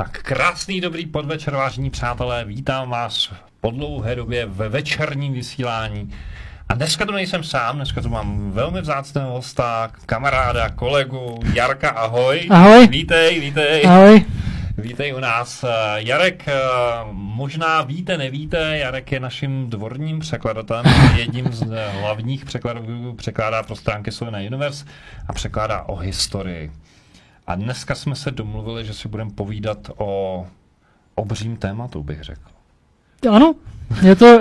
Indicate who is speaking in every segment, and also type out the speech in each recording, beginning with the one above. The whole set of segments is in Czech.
Speaker 1: Tak krásný dobrý podvečer, vážení přátelé, vítám vás po dlouhé době ve večerním vysílání. A dneska tu nejsem sám, dneska tu mám velmi vzácného hosta, kamaráda, kolegu, Jarka, ahoj.
Speaker 2: Ahoj.
Speaker 1: Vítej.
Speaker 2: Ahoj.
Speaker 1: Vítej u nás. Jarek, možná víte, nevíte, Jarek je naším dvorním překladatelem, jedním z hlavních překladů, překládá pro stránky Solina Universe a překládá o historii. A dneska jsme se domluvili, že si budeme povídat o obřím tématu, bych řekl.
Speaker 2: Ano,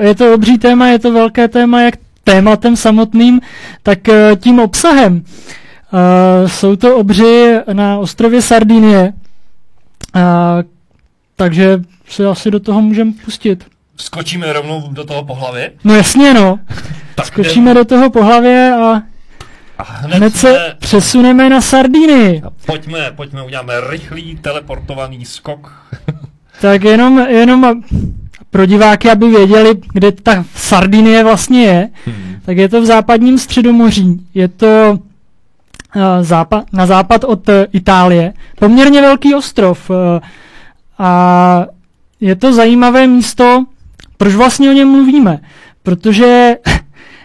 Speaker 2: je to obří téma, je to velké téma, jak tématem samotným, tak tím obsahem. Jsou to obři na ostrově Sardinie, takže se asi do toho můžeme pustit.
Speaker 1: Skočíme rovnou do toho po hlavě?
Speaker 2: No jasně, no. Skočíme do toho po hlavě a hned se přesuneme na Sardinii.
Speaker 1: Pojďme, uděláme rychlý teleportovaný skok.
Speaker 2: Tak jenom pro diváky, aby věděli, kde ta Sardinie vlastně je, tak je to v západním Středomoří. Je to na západ od Itálie. Poměrně velký ostrov. A je to zajímavé místo. Proč vlastně o něm mluvíme? Protože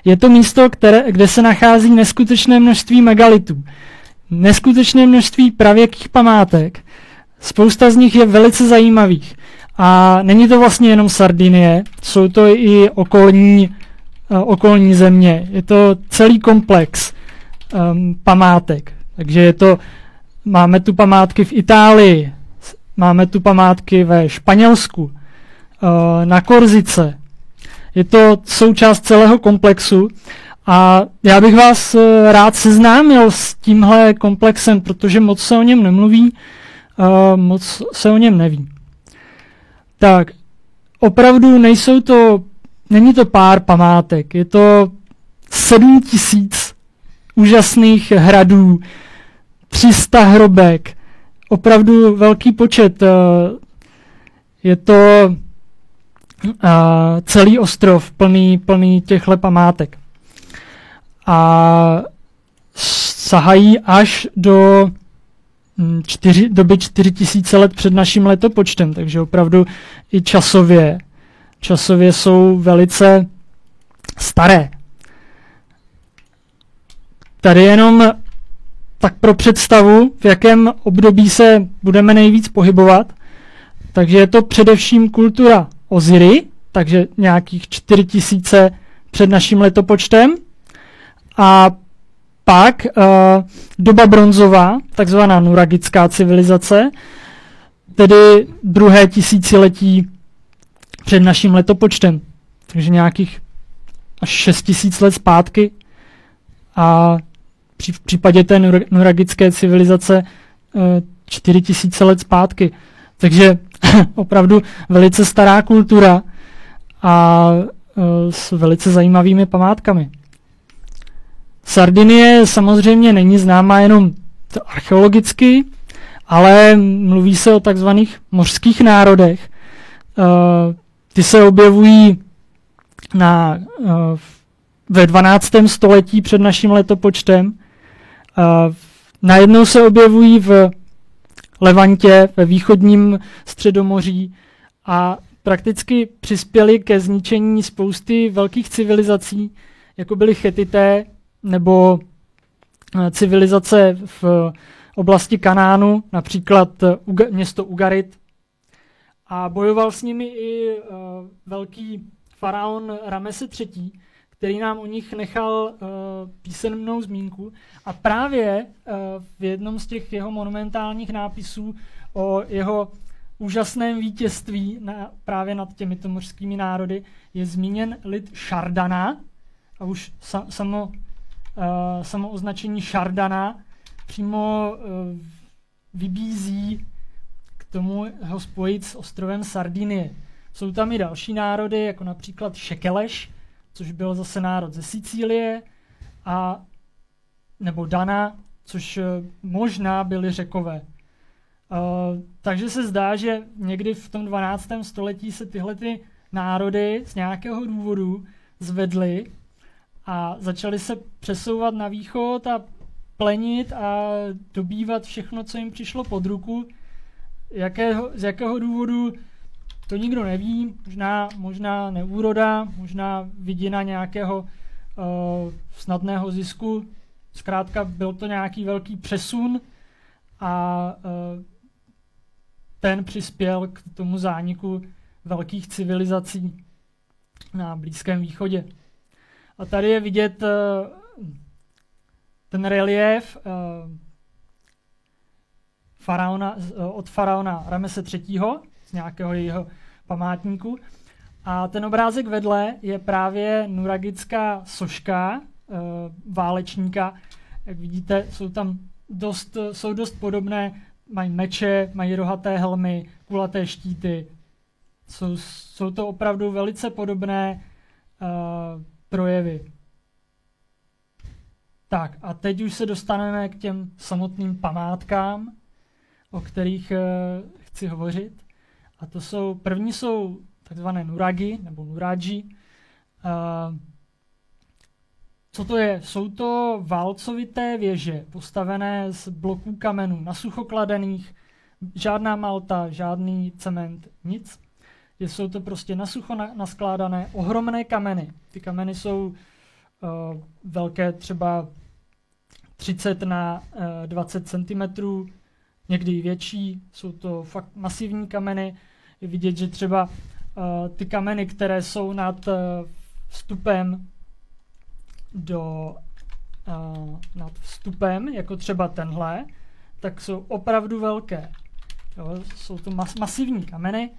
Speaker 2: je to místo, kde se nachází neskutečné množství megalitů. Neskutečné množství pravěkých památek. Spousta z nich je velice zajímavých. A není to vlastně jenom Sardinie, jsou to i okolní země. Je to celý komplex památek. Takže máme tu památky v Itálii, máme tu památky ve Španělsku, na Korzice. Je to součást celého komplexu a já bych vás rád seznámil s tímhle komplexem, protože moc se o něm nemluví, moc se o něm neví. Tak, opravdu není to pár památek, je to 7000 úžasných hradů, 300 hrobek, opravdu velký počet. Je to celý ostrov plný těchto památek. A sahají až do doby 4000 let před naším letopočtem, takže opravdu i časově jsou velice staré. Tady jenom tak pro představu, v jakém období se budeme nejvíc pohybovat. Takže je to především kultura Osiry, takže nějakých 4000 před naším letopočtem. A pak doba bronzová, takzvaná nuragická civilizace, tedy druhé tisíciletí před naším letopočtem. Takže nějakých až 6000 let zpátky. A v případě té nuragické civilizace 4000 let zpátky. Takže opravdu velice stará kultura a s velice zajímavými památkami. Sardinie samozřejmě není známá jenom archeologicky, ale mluví se o takzvaných mořských národech. Ty se objevují ve 12. století před naším letopočtem. Najednou se objevují v Levantě, ve východním Středomoří a prakticky přispěli ke zničení spousty velkých civilizací, jako byly Chetité nebo civilizace v oblasti Kanánu, například město Ugarit. A bojoval s nimi i velký faraon Ramese III., který nám o nich nechal písemnou zmínku. A právě v jednom z těch jeho monumentálních nápisů o jeho úžasném vítězství právě nad těmito mořskými národy je zmíněn lid Šardana. A už samo označení Šardana přímo vybízí k tomu ho spojit s ostrovem Sardinie. Jsou tam i další národy, jako například Šekeleš, což byl zase národ ze Sicílie, nebo Dana, což možná byli Řekové. Takže se zdá, že někdy v tom 12. století se tyhle ty národy z nějakého důvodu zvedly a začaly se přesouvat na východ a plenit a dobývat všechno, co jim přišlo pod ruku. z jakého důvodu to nikdo neví, možná neúroda, možná vidina nějakého snadného zisku. Zkrátka byl to nějaký velký přesun a ten přispěl k tomu zániku velkých civilizací na Blízkém východě. A tady je vidět ten reliéf od faraona Ramese III. Z nějakého jeho památníku. A ten obrázek vedle je právě nuragická soška válečníka. Jak vidíte, jsou dost podobné, mají meče, mají rohaté helmy, kulaté štíty. Jsou to opravdu velice podobné projevy. Tak a teď už se dostaneme k těm samotným památkám, o kterých chci hovořit. A první jsou takzvané nuragi, nebo nuraji. Co to je? Jsou to válcovité věže, postavené z bloků kamenů, na sucho kladených, žádná malta, žádný cement, nic. Jsou to prostě na sucho naskládané ohromné kameny. Ty kameny jsou velké třeba 30 na 20 cm, někdy i větší, jsou to fakt masivní kameny. Je vidět, že třeba ty kameny, které jsou nad vstupem nad vstupem, jako třeba tenhle, tak jsou opravdu velké. Jo, jsou to masivní kameny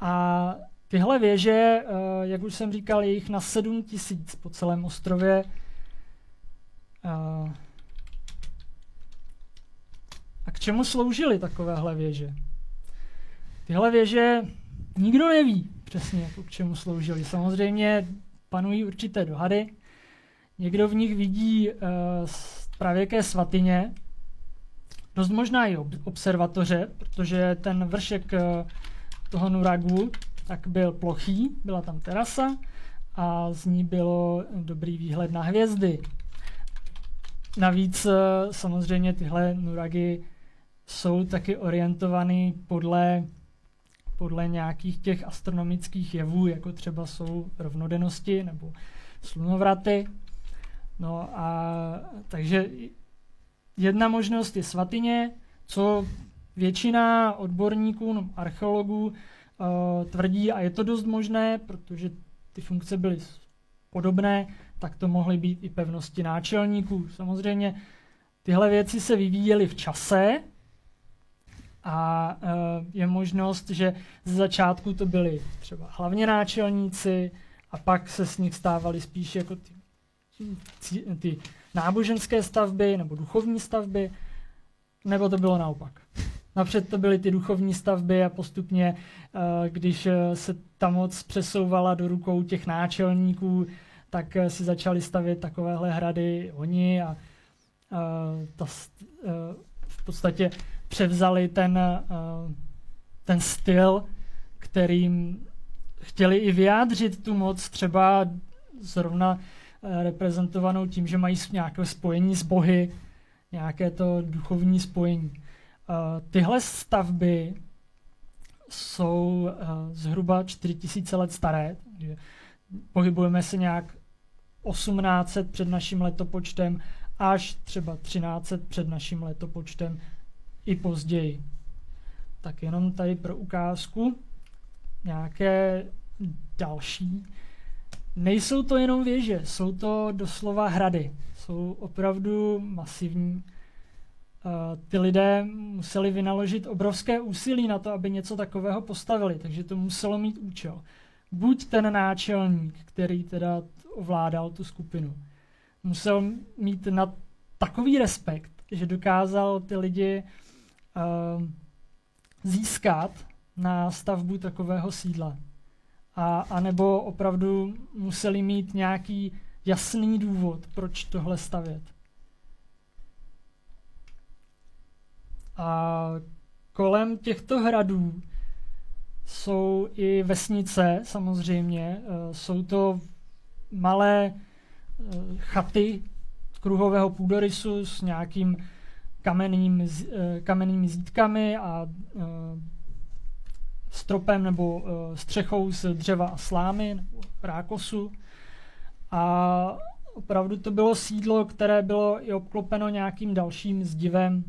Speaker 2: a tyhle věže, jak už jsem říkal, je jich na 7 000 po celém ostrově. A k čemu sloužily takovéhle věže? Tyhle věže nikdo neví přesně, jako k čemu sloužily. Samozřejmě panují určité dohady. Někdo v nich vidí pravěké svatyně, dost možná i observatoře, protože ten vršek toho nuragu tak byl plochý, byla tam terasa a z ní bylo dobrý výhled na hvězdy. Navíc samozřejmě tyhle nuragy jsou taky orientovaný podle nějakých těch astronomických jevů, jako třeba jsou rovnodennosti nebo slunovraty. No a takže jedna možnost je svatyně, co většina odborníků, no, archeologů tvrdí, a je to dost možné, protože ty funkce byly podobné, tak to mohly být i pevnosti náčelníků. Samozřejmě tyhle věci se vyvíjely v čase a je možnost, že ze začátku to byli třeba hlavně náčelníci a pak se z nich stávaly spíš jako ty náboženské stavby nebo duchovní stavby, nebo to bylo naopak. Napřed to byly ty duchovní stavby a postupně, když se ta moc přesouvala do rukou těch náčelníků, tak si začali stavět takovéhle hrady oni a v podstatě převzali ten styl, kterým chtěli i vyjádřit tu moc, třeba zrovna reprezentovanou tím, že mají nějaké spojení s bohy, nějaké to duchovní spojení. Tyhle stavby jsou zhruba 4000 let staré, takže pohybujeme se nějak 1800 před naším letopočtem až třeba 1300 před naším letopočtem i později. Tak jenom tady pro ukázku nějaké další. Nejsou to jenom věže, jsou to doslova hrady. Jsou opravdu masivní. Ty lidé museli vynaložit obrovské úsilí na to, aby něco takového postavili, takže to muselo mít účel. Buď ten náčelník, který teda ovládal tu skupinu, musel mít na takový respekt, že dokázal ty lidi získat na stavbu takového sídla. A nebo opravdu museli mít nějaký jasný důvod, proč tohle stavět. A kolem těchto hradů jsou i vesnice, samozřejmě. Jsou to malé chaty z kruhového půdorysu s nějakým kamennými zítkami a stropem nebo střechou z dřeva a slámy nebo rákosu. A opravdu to bylo sídlo, které bylo i obklopeno nějakým dalším zdivem.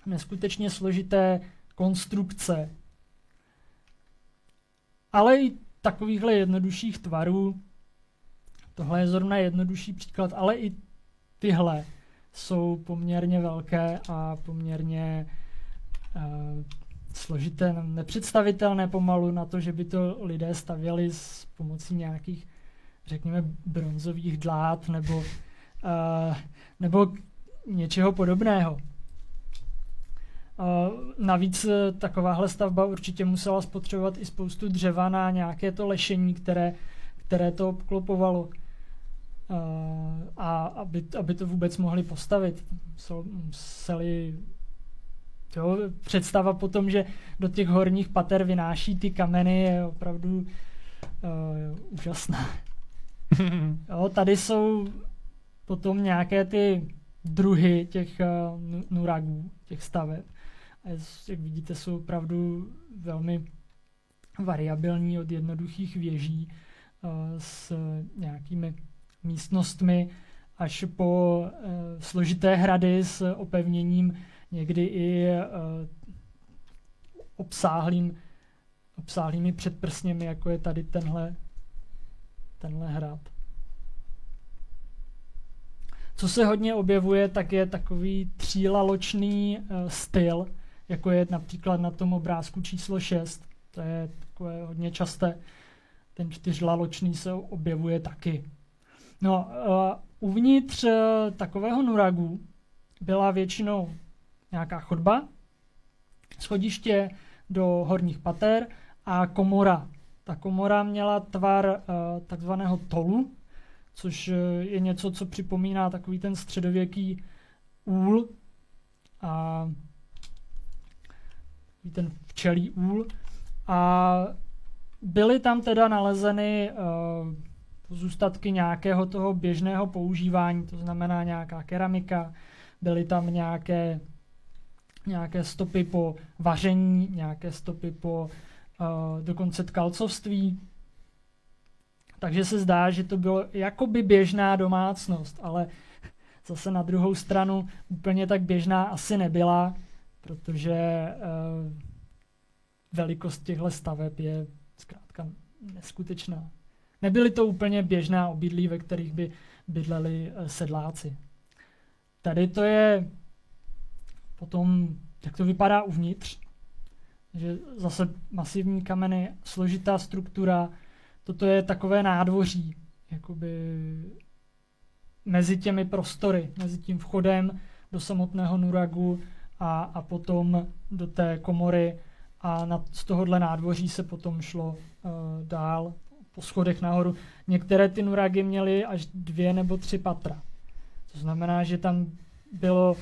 Speaker 2: Neskutečně složité konstrukce. Ale i takovýchhle jednodušších tvarů. Tohle je zrovna jednodušší příklad, ale i tyhle jsou poměrně velké a poměrně složité, nepředstavitelné pomalu na to, že by to lidé stavěli s pomocí nějakých, řekněme, bronzových dlát nebo něčeho podobného. Navíc takováhle stavba určitě musela spotřebovat i spoustu dřeva na nějaké to lešení, které to obklopovalo. A aby to vůbec mohli postavit. Museli, představa potom, že do těch horních pater vynáší ty kameny, je opravdu úžasná. Tady jsou potom nějaké ty druhy těch nuragů, těch staveb. A jak vidíte, jsou opravdu velmi variabilní, od jednoduchých věží s nějakými místnostmi až po složité hrady s opevněním, někdy i obsáhlými předprsněmi, jako je tady tenhle hrad. Co se hodně objevuje, tak je takový třílaločný styl, jako je například na tom obrázku číslo 6. To je takové hodně časté. Ten čtyřlaločný se objevuje taky. No, uvnitř takového nuragu byla většinou nějaká chodba, schodiště do horních pater a komora. Ta komora měla tvar takzvaného tolu, což je něco, co připomíná takový ten středověký úl a ten včelí úl. A byly tam teda nalezeny pozůstatky nějakého toho běžného používání, to znamená nějaká keramika, byly tam nějaké stopy po vaření, nějaké stopy po dokonce tkalcovství. Takže se zdá, že to bylo jakoby běžná domácnost, ale zase na druhou stranu úplně tak běžná asi nebyla, protože velikost těchto staveb je zkrátka neskutečná. Nebyly to úplně běžná obydlí, ve kterých by bydleli sedláci. Tady to je potom, jak to vypadá uvnitř, že zase masivní kameny, složitá struktura, toto je takové nádvoří, jakoby mezi těmi prostory, mezi tím vchodem do samotného nuragu a potom do té komory a z tohohle nádvoří se potom šlo dál po schodech nahoru. Některé ty nuragy měly až 2 nebo 3 patra. To znamená, že tam bylo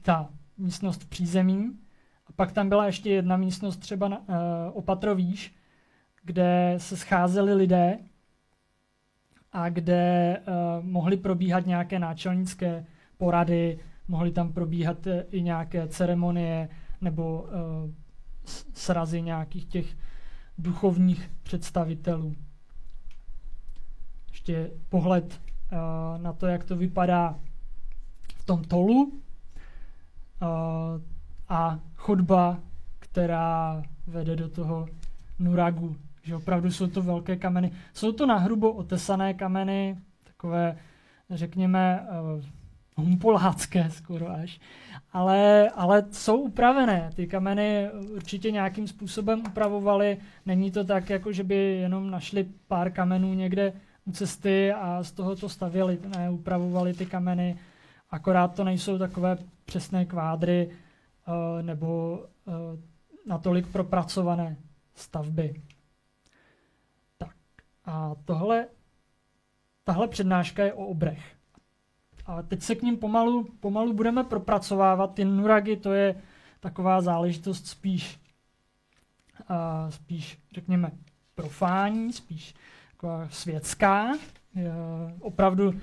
Speaker 2: ta místnost v přízemí a pak tam byla ještě jedna místnost třeba o patro výš, kde se scházeli lidé a kde mohly probíhat nějaké náčelnické porady, mohly tam probíhat i nějaké ceremonie nebo srazy nějakých těch duchovních představitelů. Ještě pohled na to, jak to vypadá v tom tolu a chodba, která vede do toho nuragu. Že opravdu jsou to velké kameny. Jsou to nahrubo otesané kameny, takové, řekněme, humpolácké skoro až, ale jsou upravené. Ty kameny určitě nějakým způsobem upravovali. Není to tak, jako že by jenom našli pár kamenů někde u cesty a z toho to stavěli. Ne, upravovali ty kameny, akorát to nejsou takové přesné kvádry nebo natolik propracované stavby. Tak a tahle přednáška je o obrech. A teď se k ním pomalu budeme propracovávat. Ty nuragy, to je taková záležitost spíš řekněme, profání, spíš taková světská. Opravdu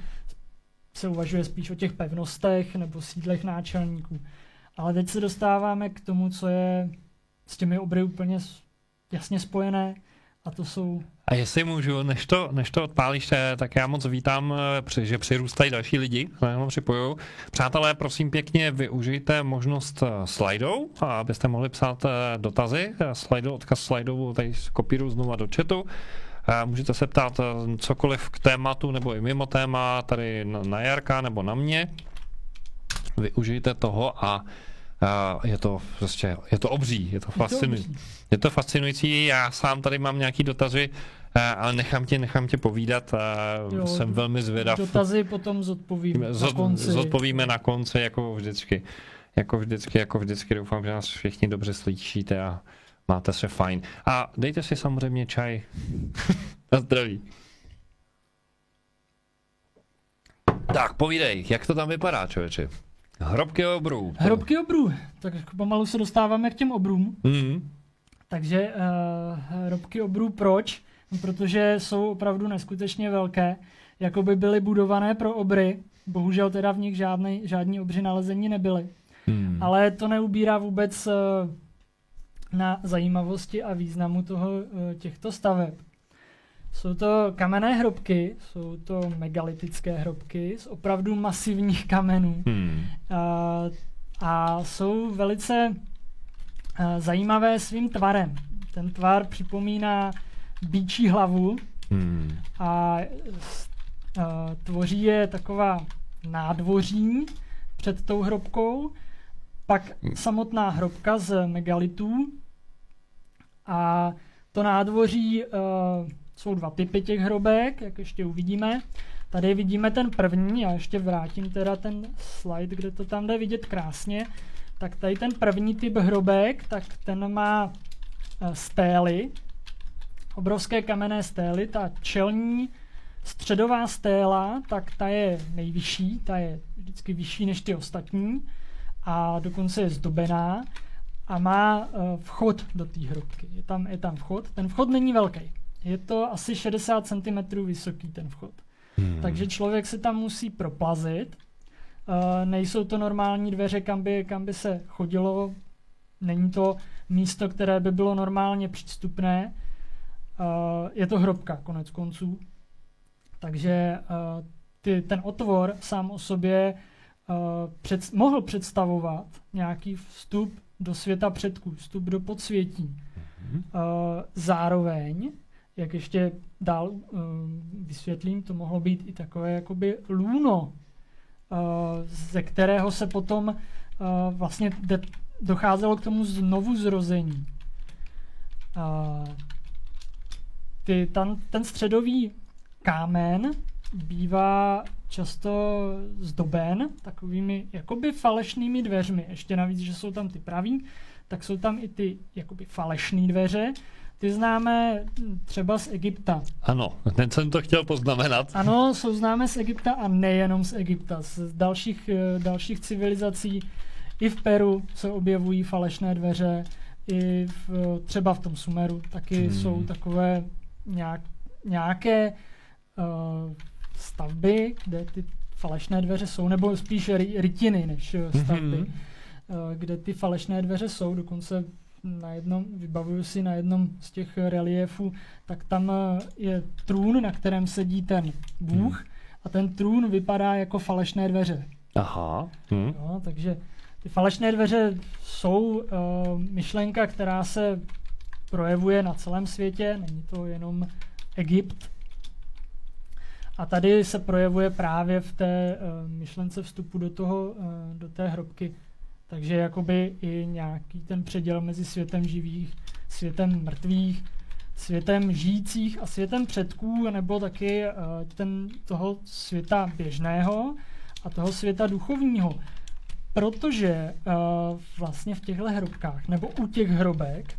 Speaker 2: se uvažuje spíš o těch pevnostech nebo sídlech náčelníků. Ale teď se dostáváme k tomu, co je s těmi obry úplně jasně spojené, a to jsou...
Speaker 1: A jestli můžu, než to odpálíš, tak já moc vítám, že přirůstají další lidi, připojují. Přátelé, prosím pěkně, využijte možnost Slido, abyste mohli psát dotazy. Odkaz Slido tady kopíruju znova do chatu. Můžete se ptát cokoliv k tématu nebo i mimo téma, tady na Jarka nebo na mě. Využijte toho a je to obří, je to fascinující, já sám tady mám nějaký dotazy, ale nechám tě povídat, jsem velmi zvědav.
Speaker 2: Dotazy potom
Speaker 1: zodpovíme na konci, jako vždycky, doufám, že nás všichni dobře slyšíte a máte se fajn. A dejte si samozřejmě čaj. Na zdraví. Tak, povídej, jak to tam vypadá, člověče? Hrobky obrů.
Speaker 2: Hrobky obrů. Tak pomalu se dostáváme k těm obrům. Mm-hmm. Takže hrobky obrů proč? Protože jsou opravdu neskutečně velké. Jako by byly budované pro obry. Bohužel teda v nich žádní obři nalezení nebyly. Ale to neubírá vůbec na zajímavosti a významu těchto staveb. Jsou to kamenné hrobky, jsou to megalitické hrobky z opravdu masivních kamenů a jsou velice zajímavé svým tvarem. Ten tvar připomíná býčí hlavu a tvoří je taková nádvoří před tou hrobkou, pak samotná hrobka z megalitů a to nádvoří jsou dva typy těch hrobek, jak ještě uvidíme. Tady vidíme ten první, já ještě vrátím teda ten slide, kde to tam jde vidět krásně. Tak tady ten první typ hrobek, tak ten má stély, obrovské kamenné stély, ta čelní středová stéla, tak ta je nejvyšší, ta je vždycky vyšší než ty ostatní a dokonce je zdobená a má vchod do té hrobky. Je tam vchod, ten vchod není velký. Je to asi 60 cm vysoký ten vchod. Takže člověk se tam musí proplazit. Nejsou to normální dveře, kam by se chodilo. Není to místo, které by bylo normálně přístupné. Je to hrobka, konec konců. Takže ten otvor sám o sobě mohl představovat nějaký vstup do světa předků, vstup do podsvětí. Zároveň, jak ještě dál vysvětlím, to mohlo být i takové jakoby lůno, ze kterého se potom vlastně docházelo k tomu znovu zrození. Ten středový kámen bývá často zdoben takovými jakoby falešnými dveřmi. Ještě navíc, že jsou tam ty praví, tak jsou tam i ty jakoby falešné dveře. Ty známe třeba z Egypta.
Speaker 1: Ano, ten jsem to chtěl poznamenat.
Speaker 2: Ano, jsou známe z Egypta a nejenom z Egypta. Z dalších civilizací. I v Peru se objevují falešné dveře, i třeba v tom Sumeru taky jsou takové nějaké stavby, kde ty falešné dveře jsou, nebo spíš rytiny než stavby, kde ty falešné dveře jsou. Dokonce vybavuju si na jednom z těch reliéfů, tak tam je trůn, na kterém sedí ten Bůh a ten trůn vypadá jako falešné dveře.
Speaker 1: Aha.
Speaker 2: No, takže ty falešné dveře jsou myšlenka, která se projevuje na celém světě, není to jenom Egypt. A tady se projevuje právě v té myšlence vstupu do té hrobky. Takže jakoby i nějaký ten předěl mezi světem živých, světem mrtvých, světem žijících a světem předků, nebo taky toho světa běžného a toho světa duchovního. Protože vlastně v těchto hrobkách, nebo u těch hrobek,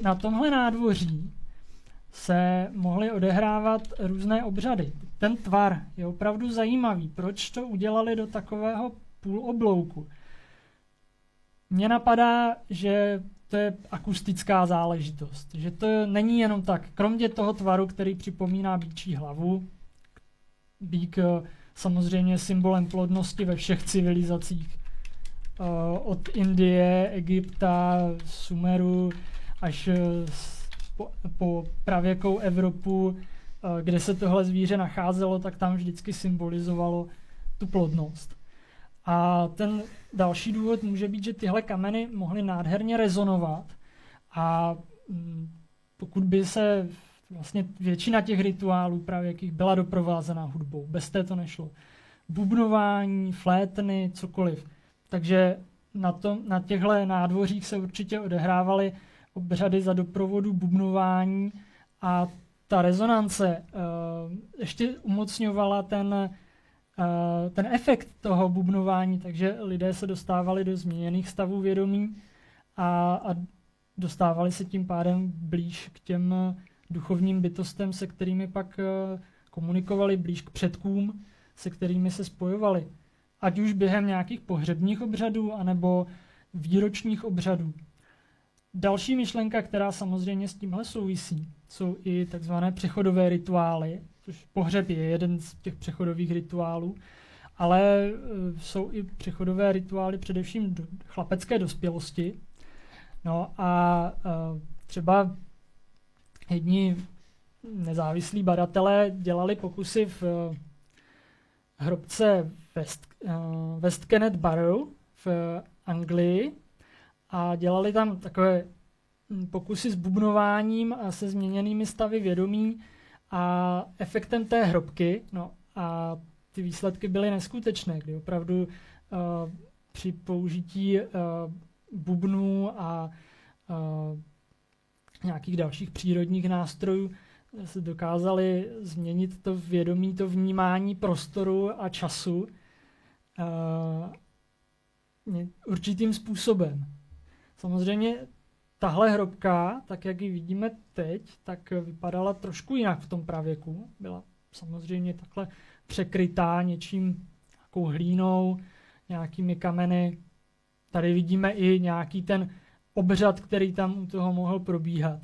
Speaker 2: na tomhle nádvoří se mohly odehrávat různé obřady. Ten tvar je opravdu zajímavý. Proč to udělali do takového půloblouku? Mně napadá, že to je akustická záležitost. Že to není jenom tak. Kromě toho tvaru, který připomíná býčí hlavu, býk samozřejmě symbolem plodnosti ve všech civilizacích. Od Indie, Egypta, Sumeru až po pravěkou Evropu, kde se tohle zvíře nacházelo, tak tam vždycky symbolizovalo tu plodnost. A ten další důvod může být, že tyhle kameny mohly nádherně rezonovat a pokud by se vlastně většina těch rituálů pravěkých byla doprovázená hudbou, bez té to nešlo. Bubnování, flétny, cokoliv. Takže na těchto nádvořích se určitě odehrávaly obřady za doprovodu bubnování a ta rezonance ještě umocňovala ten efekt toho bubnování, takže lidé se dostávali do změněných stavů vědomí a dostávali se tím pádem blíž k těm duchovním bytostem, se kterými pak komunikovali, blíž k předkům, se kterými se spojovali. Ať už během nějakých pohřebních obřadů, anebo výročních obřadů. Další myšlenka, která samozřejmě s tímhle souvisí, jsou i takzvané přechodové rituály, což pohřeb je jeden z těch přechodových rituálů, ale jsou i přechodové rituály především chlapecké dospělosti. No a třeba jedni nezávislí badatelé dělali pokusy v hrobce West Kennet Barrow v Anglii a dělali tam takové pokusy s bubnováním a se změněnými stavy vědomí a efektem té hrobky. No a ty výsledky byly neskutečné, kdy opravdu při použití bubnů a nějakých dalších přírodních nástrojů se dokázali změnit to vědomí, to vnímání prostoru a času určitým způsobem. Samozřejmě tahle hrobka, tak jak ji vidíme teď, tak vypadala trošku jinak v tom pravěku. Byla samozřejmě takhle překrytá něčím, nějakou hlínou, nějakými kameny. Tady vidíme i nějaký ten obřad, který tam u toho mohl probíhat.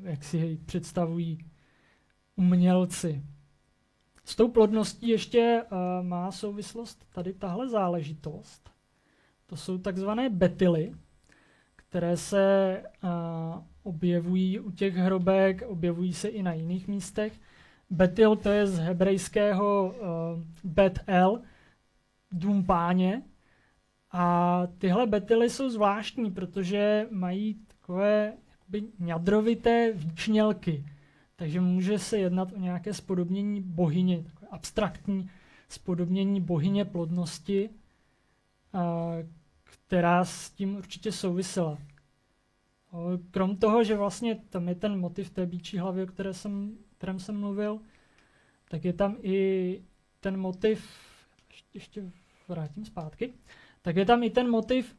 Speaker 2: Jak si jej představují umělci. S tou plodností ještě má souvislost tady tahle záležitost. To jsou takzvané betily, které se objevují u těch hrobek, objevují se i na jiných místech. Betyl, to je z hebrejského Bet-El, dům páně. A tyhle betyly jsou zvláštní, protože mají takové jakoby ňadrovité výčnělky. Takže může se jednat o nějaké spodobnění bohyně, takové abstraktní spodobnění bohyně plodnosti, která s tím určitě souvisela. Krom toho, že vlastně tam je ten motiv té býčí hlavy, o kterém jsem mluvil, tak je tam i ten motiv, ještě vrátím zpátky, tak je tam i ten motiv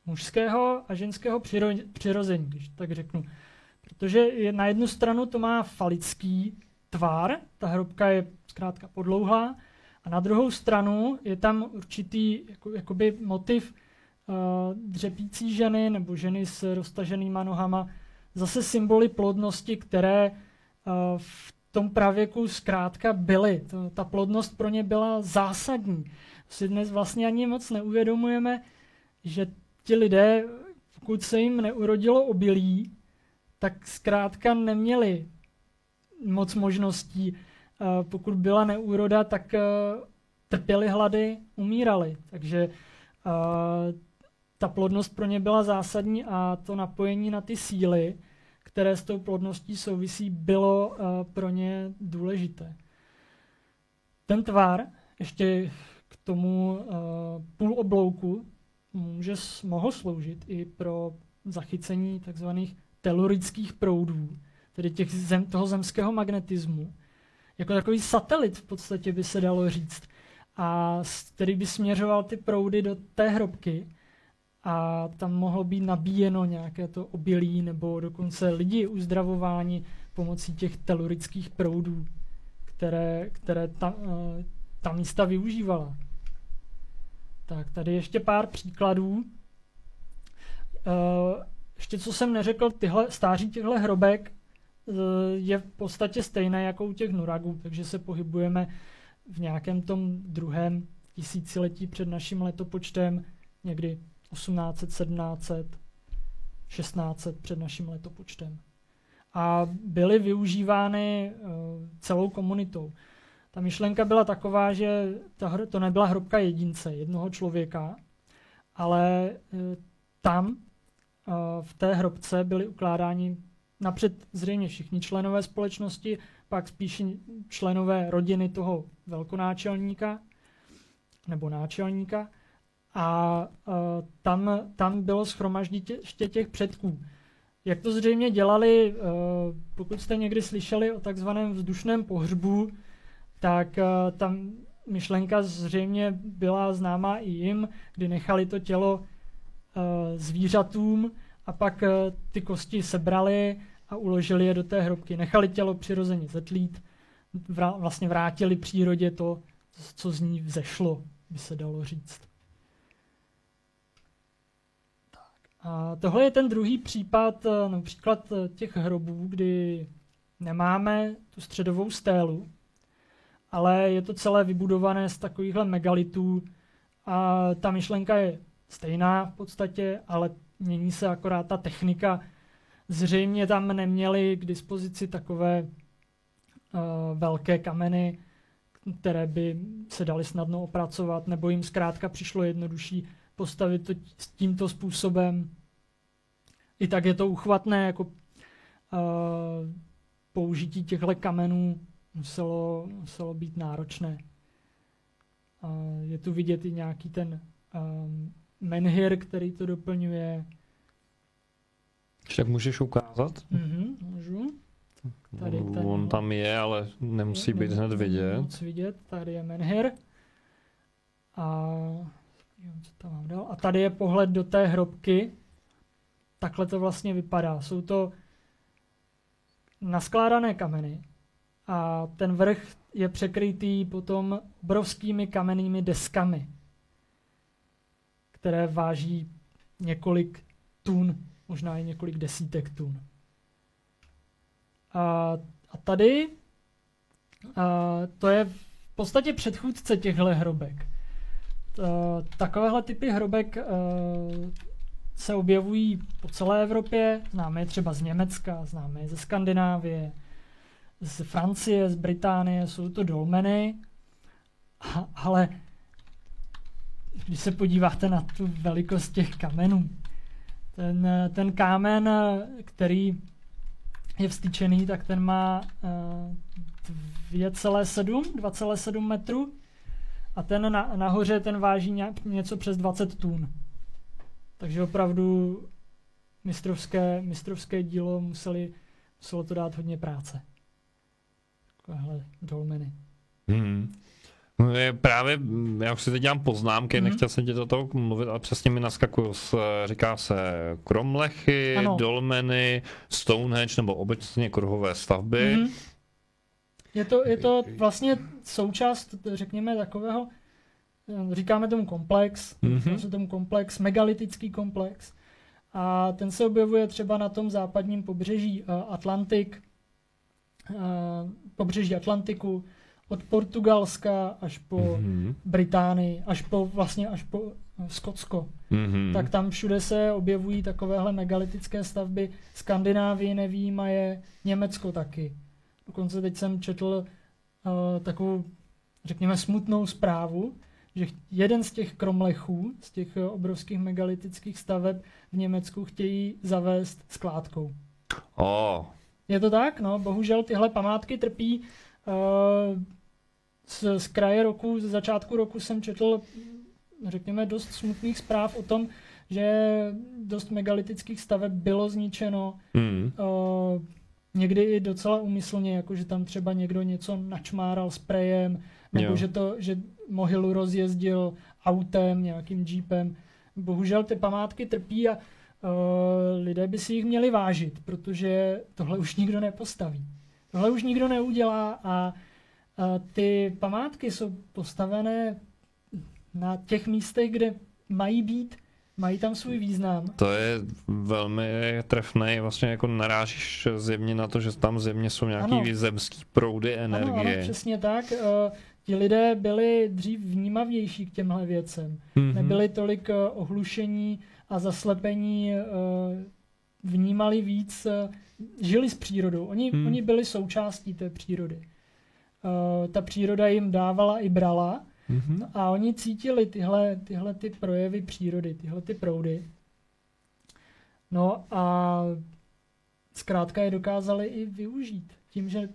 Speaker 2: mužského a ženského přirození, když tak řeknu. Protože na jednu stranu to má falický tvar, ta hrobka je zkrátka podlouhlá, a na druhou stranu je tam určitý jakoby motiv dřepící ženy nebo ženy s roztaženýma nohama, zase symboly plodnosti, které v tom pravěku zkrátka byly. Ta plodnost pro ně byla zásadní. Si dnes vlastně ani moc neuvědomujeme, že ti lidé, pokud se jim neurodilo obilí, tak zkrátka neměli moc možností. Pokud byla neúroda, tak trpěli hlady, umírali. Takže ta plodnost pro ně byla zásadní a to napojení na ty síly, které s tou plodností souvisí, bylo pro ně důležité. Ten tvar, ještě k tomu půloblouku, mohl sloužit i pro zachycení takzvaných telurických proudů, tedy toho zemského magnetismu. Jako takový satelit v podstatě by se dalo říct, a který by směřoval ty proudy do té hrobky a tam mohlo být nabíjeno nějaké to obilí nebo dokonce lidi uzdravováni pomocí těch telurických proudů, které ta místa využívala. Tak, tady ještě pár příkladů. Ještě co jsem neřekl, stáří těchto hrobek je v podstatě stejné jako u těch Nuragů, takže se pohybujeme v nějakém tom druhém tisíciletí před naším letopočtem, někdy 1800, 1700, 1600 před naším letopočtem. A byly využívány celou komunitou. Ta myšlenka byla taková, že to nebyla hrobka jedince, jednoho člověka, ale tam v té hrobce byli ukládáni napřed zřejmě všichni členové společnosti, pak spíš členové rodiny toho velkonáčelníka nebo náčelníka a tam bylo shromaždiště těch předků. Jak to zřejmě dělali, pokud jste někdy slyšeli o takzvaném vzdušném pohřbu, tak tam myšlenka zřejmě byla známá i jim, kdy nechali to tělo zvířatům a pak ty kosti sebrali a uložili je do té hrobky. Nechali tělo přirozeně zetlít, vlastně vrátili přírodě to, co z ní vzešlo, by se dalo říct. A tohle je ten druhý případ, například těch hrobů, kdy nemáme tu středovou stélu, ale je to celé vybudované z takovýchhle megalitů a ta myšlenka je stejná v podstatě, ale mění se akorát ta technika. Zřejmě tam neměli k dispozici takové velké kameny, které by se daly snadno opracovat, nebo jim zkrátka přišlo jednodušší postavit to tímto způsobem. I tak je to uchvatné, jako použití těchto kamenů muselo být náročné. Je tu vidět i nějaký ten menhir, který to doplňuje.
Speaker 1: Tak můžeš ukázat?
Speaker 2: Můžu.
Speaker 1: Tady on tam je, ale nemusí být hned vidět.
Speaker 2: Moc vidět. Tady je menhir. A co tam mám dál? A tady je pohled do té hrobky. Takhle to vlastně vypadá. Jsou to naskládané kameny. A ten vrch je překrytý potom obrovskými kamennými deskami, které váží několik tun, možná i několik desítek tun. A tady to je v podstatě předchůdce těchto hrobek. Takovéhle typy hrobek se objevují po celé Evropě. Známe je třeba z Německa, známe je ze Skandinávie, z Francie, z Británie, jsou to dolmeny, ale když se podíváte na tu velikost těch kamenů, ten kámen, který je vstyčený, tak ten má 2,7 metru a ten nahoře ten váží něco přes 20 tun. Takže opravdu mistrovské dílo muselo to dát hodně práce. Takovéhle dolmeny.
Speaker 1: No je právě, já už si teď dělám poznámky, nechtěl jsem tě do toho mluvit, ale přesně mi naskakuju, říká se kromlechy, ano. Dolmeny, Stonehenge nebo obecně kruhové stavby.
Speaker 2: Je to vlastně součást, řekněme, takového, říkáme tomu komplex, megalitický komplex. A ten se objevuje třeba na tom západním pobřeží pobřeží Atlantiku, od Portugalska až po Británii, až po Skotsko. Tak tam všude se objevují takovéhle megalitické stavby. Skandinávii nevyjímaje, Německo taky. Dokonce teď jsem četl takovou, řekněme, smutnou zprávu, že jeden z těch kromlechů, z těch obrovských megalitických staveb v Německu chtějí zavést skládkou. Je to tak? No, bohužel tyhle památky trpí. Z kraje roku, z začátku roku jsem četl, řekněme, dost smutných zpráv o tom, že dost megalitických staveb bylo zničeno. Někdy i docela úmyslně, jako že tam třeba někdo něco načmáral sprejem, nebo že mohylu rozjezdil autem, nějakým jeepem. Bohužel ty památky trpí a lidé by si jich měli vážit, protože tohle už nikdo nepostaví. Tohle už nikdo neudělá a ty památky jsou postavené na těch místech, kde mají být mají tam svůj význam.
Speaker 1: To je velmi trefné, vlastně jako narážíš zjevně na to, že tam zjevně jsou nějaký zemský proudy energie.
Speaker 2: Ano, přesně tak. Ti lidé byli dřív vnímavější k těmhle věcem. Nebyli tolik ohlušení a zaslepení, vnímali víc, žili s přírodou. Oni byli součástí té přírody. Ta příroda jim dávala i brala a oni cítili tyhle ty projevy přírody, tyhle ty proudy. No a zkrátka je dokázali i využít. Tím, že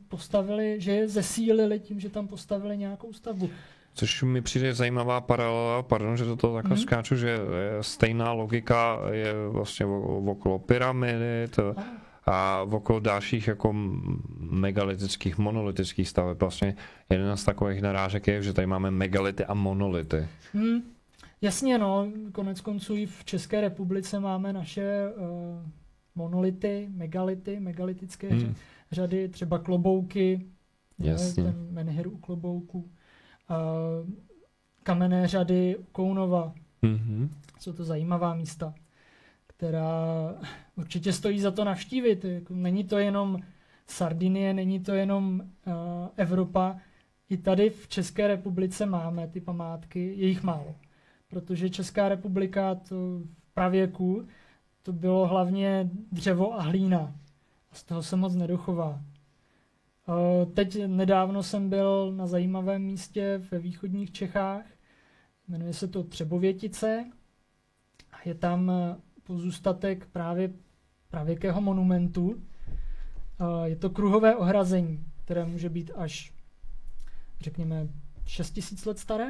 Speaker 2: že je zesílili tím, že tam postavili nějakou stavbu.
Speaker 1: Což mi přijde zajímavá paralela, pardon, že do toho takhle skáču, že stejná logika je vlastně okolo pyramidy a okolo dalších jako megalitických, monolitických staveb. Vlastně jeden z takových narážek je, že tady máme megality a monolity.
Speaker 2: Jasně, no, konec konců i v České republice máme naše monolity, megalitické řady, třeba klobouky, ten menhir u klobouků, kamenné řady Kounova. Jsou to zajímavá místa, která určitě stojí za to navštívit. Není to jenom Sardinie, není to jenom Evropa. I tady v České republice máme ty památky, je jich málo. Protože Česká republika to v pravěku to bylo hlavně dřevo a hlína. A z toho se moc nedochová. Teď nedávno jsem byl na zajímavém místě ve východních Čechách. Jmenuje se to Třebovětice. A je tam pozůstatek právě pravěkého monumentu. Je to kruhové ohrazení, které může být až, řekněme, 6000 let staré.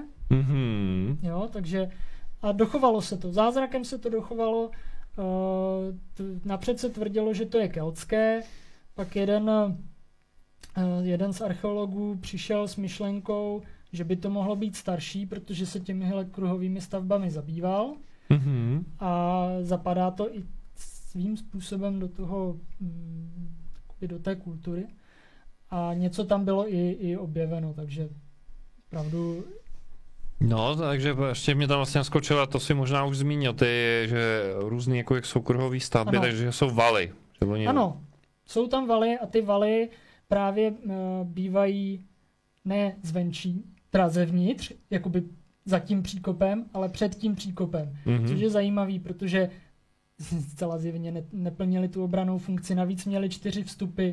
Speaker 2: Jo, takže a dochovalo se to. Zázrakem se to dochovalo. Napřed se tvrdilo, že to je keltské, pak jeden z archeologů přišel s myšlenkou, že by to mohlo být starší, protože se těmihle kruhovými stavbami zabýval a zapadá to i svým způsobem do té kultury a něco tam bylo i objeveno, takže pravdu.
Speaker 1: No, takže ještě mě tam vlastně naskočilo, to si možná už zmínil, že různý jako jak jsou kruhové stavby, takže jsou valy.
Speaker 2: Ano, jsou tam valy a ty valy právě bývají ne zvenčí, teda zevnitř, jakoby za tím příkopem, ale před tím příkopem. Což je zajímavý, protože zcela zjevně neplnili tu obrannou funkci. Navíc měli 4 vstupy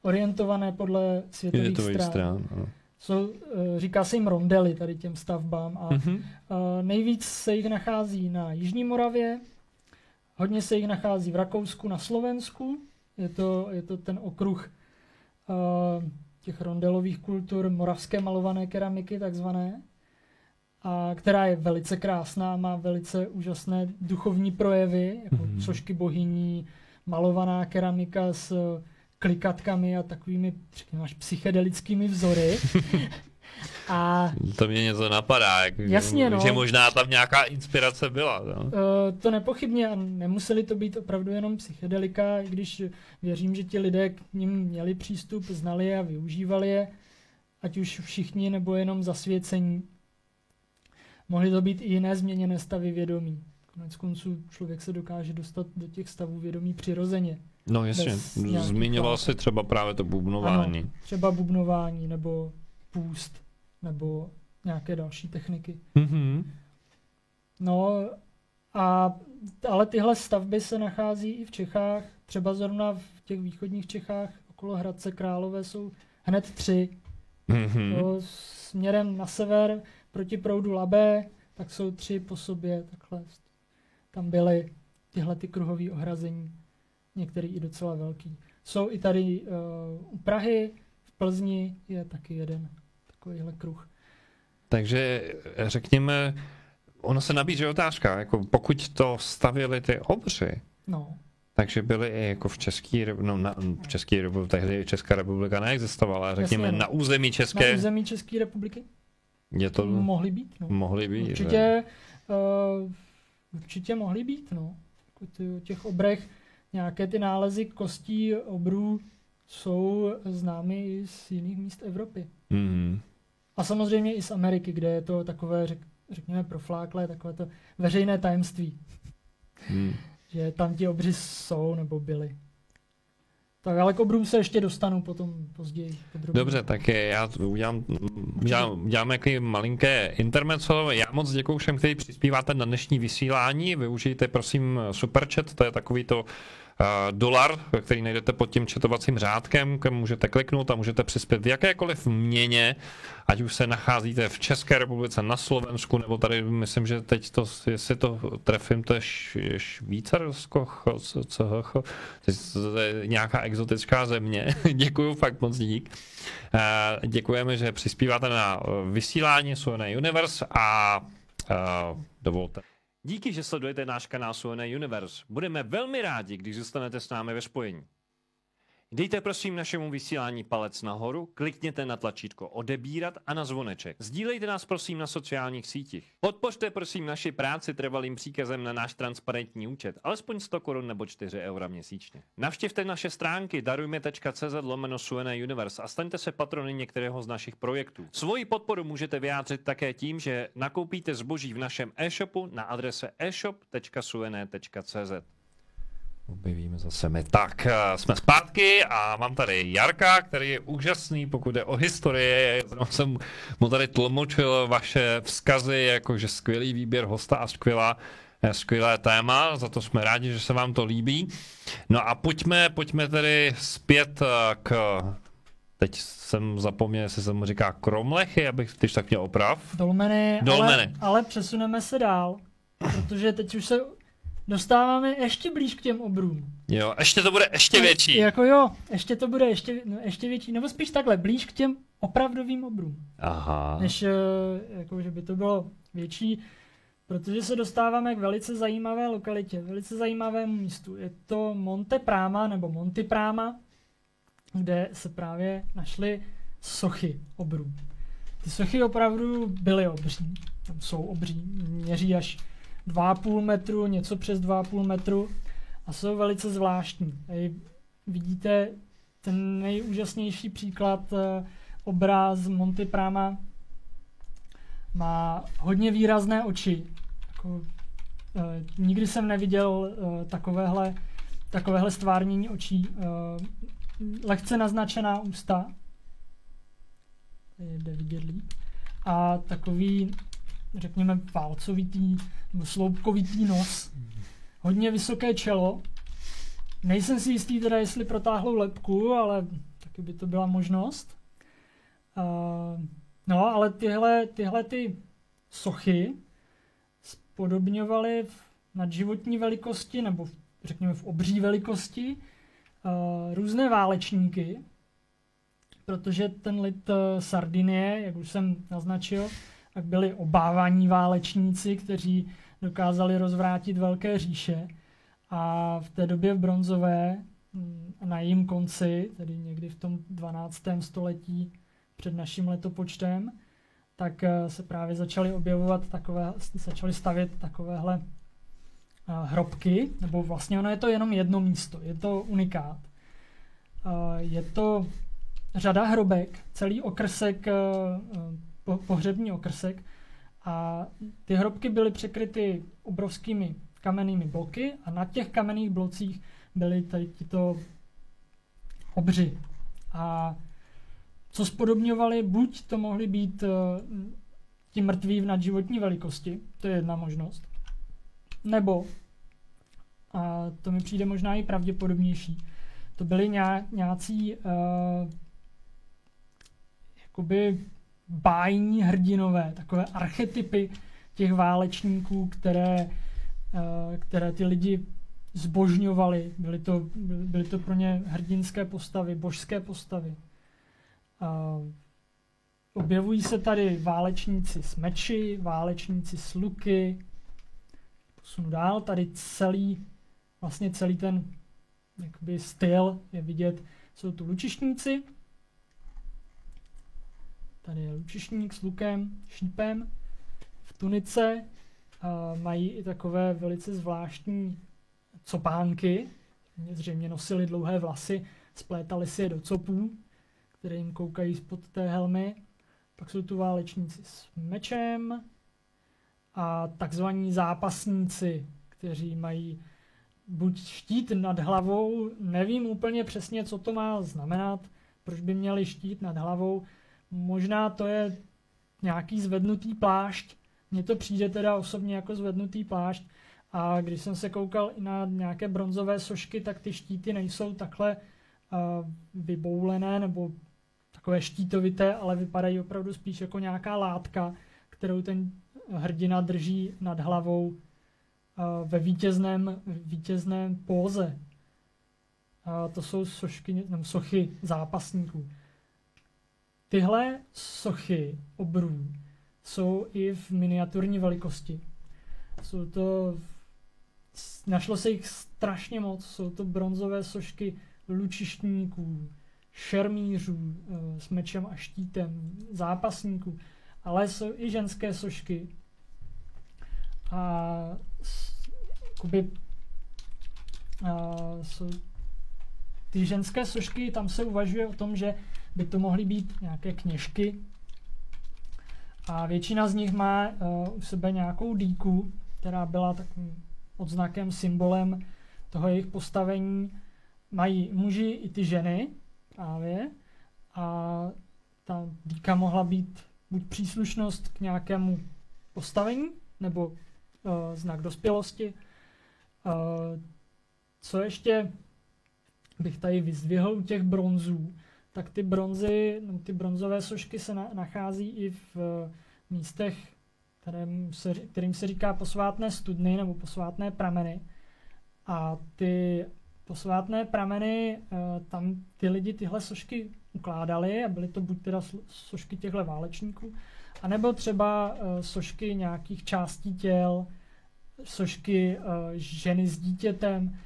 Speaker 2: orientované podle světových stran. Říká se jim rondely tady těm stavbám a nejvíc se jich nachází na Jižní Moravě, hodně se jich nachází v Rakousku, na Slovensku. Je to ten okruh těch rondelových kultur, moravské malované keramiky takzvané, která je velice krásná, má velice úžasné duchovní projevy, jako sošky bohyní, malovaná keramika s klikatkami a takovými, řekněme, až psychedelickými vzory. A
Speaker 1: to mě něco napadá,
Speaker 2: jasně,
Speaker 1: že možná tam nějaká inspirace byla. No?
Speaker 2: To nepochybně a nemuseli to být opravdu jenom psychedelika, i když věřím, že ti lidé k nim měli přístup, znali je a využívali je, ať už všichni nebo jenom zasvěcení. Mohly to být i jiné změněné stavy vědomí. Konec konců člověk se dokáže dostat do těch stavů vědomí přirozeně.
Speaker 1: No jasně, zmiňoval si třeba právě to bubnování.
Speaker 2: Ano, třeba bubnování nebo půst nebo nějaké další techniky. No, ale tyhle stavby se nachází i v Čechách. Třeba zrovna v těch východních Čechách okolo Hradce Králové jsou hned 3. Směrem na sever proti proudu Labé, tak jsou 3 po sobě. Takhle. Tam byly tyhle ty kruhové ohrazení. Některý i docela velký. Jsou i tady u Prahy, v Plzni je taky jeden takovýhle kruh.
Speaker 1: Takže řekněme, ono se nabízí otázka, jako pokud to stavěli ty obři, takže byly i jako v České republice, tehdy Česká republika neexistovala, řekněme na území České.
Speaker 2: Na území České republiky?
Speaker 1: Je to
Speaker 2: mohly být. No.
Speaker 1: Mohly být.
Speaker 2: Určitě mohly být, no. O těch obrech nějaké ty nálezy kostí obrů jsou známy i z jiných míst Evropy. A samozřejmě i z Ameriky, kde je to takové, řekněme, profláklé, takové to veřejné tajemství. Že tam ti obři jsou nebo byli. Tak ale k obrům se ještě dostanu potom později. Podrobně.
Speaker 1: Dobře, tak já udělám jaký malinké intermezzo. Já moc děkuju všem, kteří přispíváte na dnešní vysílání. Využijte prosím Superchat, to je takový to dolar, který najdete pod tím chatovacím řádkem, kam můžete kliknout a můžete přispět v jakékoliv měně, ať už se nacházíte v České republice, na Slovensku, nebo tady myslím, že teď to, jestli to trefím, to je Švýcarsko, to je nějaká exotická země. Děkuju, fakt moc dík. Děkujeme, že přispíváte na vysílání Suene Universe a dovolte. Díky, že sledujete náš kanál Suene Universe. Budeme velmi rádi, když zůstanete s námi ve spojení. Dejte prosím našemu vysílání palec nahoru, klikněte na tlačítko odebírat a na zvoneček. Sdílejte nás prosím na sociálních sítích. Podpořte prosím naši práci trvalým příkazem na náš transparentní účet, alespoň 100 korun nebo 4 eura měsíčně. Navštivte naše stránky darujme.cz/Suene Universe a staňte se patrony některého z našich projektů. Svoji podporu můžete vyjádřit také tím, že nakoupíte zboží v našem e-shopu na adrese e-shop.suene.cz. Objevíme zase my. Tak, jsme zpátky a mám tady Jarka, který je úžasný, pokud jde o historii. Jsem mu tady tlumočil vaše vzkazy, jakože skvělý výběr hosta a skvělé téma, za to jsme rádi, že se vám to líbí. No a pojďme tedy zpět k... Teď jsem zapomněl, jestli se mu říká Kromlechy, abych když tak měl oprav.
Speaker 2: Dolmeny. Ale přesuneme se dál, protože teď už se dostáváme ještě blíž k těm obrům.
Speaker 1: Jo, ještě to bude ještě větší.
Speaker 2: Jako jo, ještě to bude ještě větší, nebo spíš takhle, blíž k těm opravdovým obrům.
Speaker 1: Aha.
Speaker 2: Než jako, že by to bylo větší, protože se dostáváme k velice zajímavé lokalitě, velice zajímavému místu. Je to Monte Prama, nebo Monty Prama, kde se právě našly sochy obrů. Ty sochy opravdu byly obří, tam jsou obří, měří až 2,5 metru, něco přes 2,5 metru a jsou velice zvláštní. Tady vidíte ten nejúžasnější příklad obraz Monty Prama. Má hodně výrazné oči. Jako, nikdy jsem neviděl takovéhle stvárnění očí. Lehce naznačená ústa. Jde vidět líp. A takový, řekněme, válcovitý nebo sloupkovitý nos. Hodně vysoké čelo. Nejsem si jistý teda, jestli protáhlou lebku, ale taky by to byla možnost. No, ale tyhle ty sochy spodobňovaly v nadživotní velikosti, nebo řekněme v obří velikosti, různé válečníky, protože ten lid Sardinie, jak už jsem naznačil, tak byli obávaní válečníci, kteří dokázali rozvrátit velké říše. A v té době bronzové, na jejím konci, tedy někdy v tom 12. století před naším letopočtem, tak se právě začaly stavět takovéhle hrobky, nebo vlastně ono je to jenom jedno místo, je to unikát. Je to řada hrobek, celý okrsek, pohřební okrsek, a ty hrobky byly překryty obrovskými kamennými bloky a na těch kamenných blocích byly tady tyto obři. A co spodobňovali, buď to mohli být ti mrtví v nadživotní velikosti, to je jedna možnost, nebo, a to mi přijde možná i pravděpodobnější, to byli nějací jakoby bájní hrdinové, takové archetypy těch válečníků, které ty lidi zbožňovali. Byly to pro ně hrdinské postavy, božské postavy. Objevují se tady válečníci s meči, válečníci s luky. Posunu dál, tady celý ten jakoby styl je vidět. Jsou tu lučišníci. Tady je lučišník s lukem, šípem, v tunice. Mají i takové velice zvláštní copánky. Zřejmě nosili dlouhé vlasy, splétali si je do copů, které jim koukají spod té helmy. Pak jsou tu válečníci s mečem a takzvaní zápasníci, kteří mají buď štít nad hlavou, nevím úplně přesně, co to má znamenat, proč by měli štít nad hlavou, možná to je nějaký zvednutý plášť, mně to přijde teda osobně jako zvednutý plášť, a když jsem se koukal i na nějaké bronzové sošky, tak ty štíty nejsou takhle vyboulené nebo takové štítovité, ale vypadají opravdu spíš jako nějaká látka, kterou ten hrdina drží nad hlavou ve vítězném póze. To jsou sochy zápasníků. Tyhle sochy obrů jsou i v miniaturní velikosti. Našlo se jich strašně moc. Jsou to bronzové sošky lučištníků, šermířů s mečem a štítem, zápasníků, ale jsou i ženské sošky. Ty ženské sošky, tam se uvažuje o tom, že by to mohly být nějaké kněžky. A většina z nich má u sebe nějakou dýku, která byla takovým odznakem, symbolem toho jejich postavení. Mají muži i ty ženy právě. A ta dýka mohla být buď příslušnost k nějakému postavení, nebo znak dospělosti. Co ještě bych tady vyzdvihl u těch bronzů, tak ty bronzové sošky se nachází i v místech, kterým se říká posvátné studny nebo posvátné prameny. A ty posvátné prameny, tam ty lidi tyhle sošky ukládali a byly to buď teda sošky těchto válečníků, anebo třeba sošky nějakých částí těl, sošky ženy s dítětem,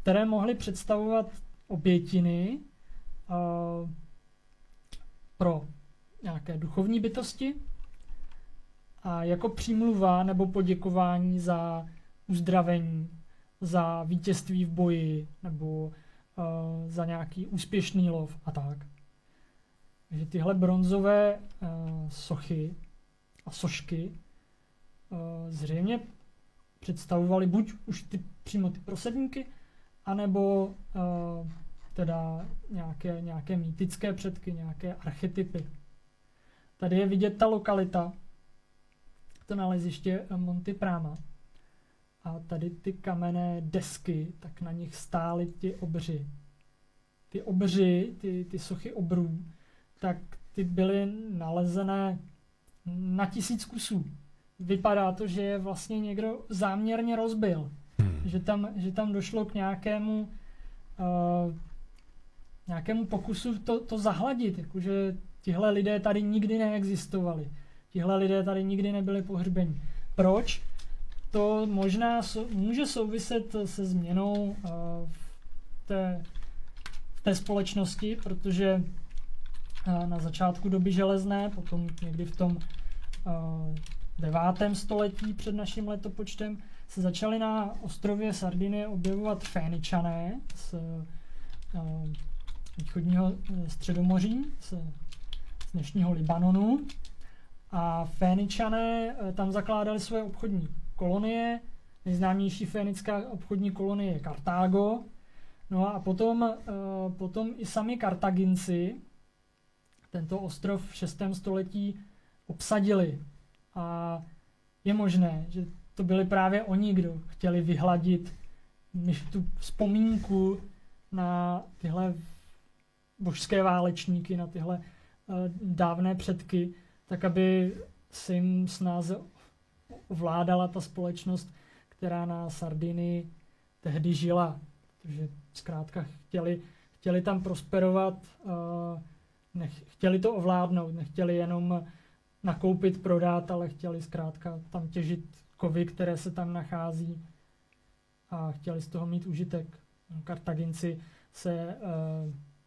Speaker 2: které mohly představovat obětiny pro nějaké duchovní bytosti a jako přímluva nebo poděkování za uzdravení, za vítězství v boji nebo za nějaký úspěšný lov a tak. Takže tyhle bronzové sochy a sošky zřejmě představovaly buď už přímo ty prosebníky, anebo teda nějaké mýtické předky, nějaké archetypy. Tady je vidět ta lokalita, to naleziště Monte Prama. A tady ty kamenné desky, tak na nich stály ti obři. Ty obři, ty sochy obrů, tak ty byly nalezené na 1000 kusů. Vypadá to, že je vlastně někdo záměrně rozbil. Že tam došlo k nějakému pokusu to zahladit. Jakože tihle lidé tady nikdy neexistovali. Tihle lidé tady nikdy nebyli pohřbeni. Proč? To možná může souviset se změnou v té společnosti, protože na začátku doby železné, potom někdy v tom 9. století před naším letopočtem, se začaly na ostrově Sardinie objevovat Féničané z východního středomoří, z dnešního Libanonu. A Féničané tam zakládali svoje obchodní kolonie. Nejznámější fénická obchodní kolonie je Kartágo. No a potom i sami Kartaginci tento ostrov v 6. století obsadili. A je možné, že to byli právě oni, kdo chtěli vyhladit tu vzpomínku na tyhle božské válečníky, na tyhle dávné předky, tak aby se jim snáze ovládala ta společnost, která na Sardinii tehdy žila. Protože zkrátka chtěli tam prosperovat, chtěli to ovládnout, nechtěli jenom nakoupit, prodat, ale chtěli zkrátka tam těžit kovy, které se tam nachází a chtěli z toho mít užitek. Kartaginci se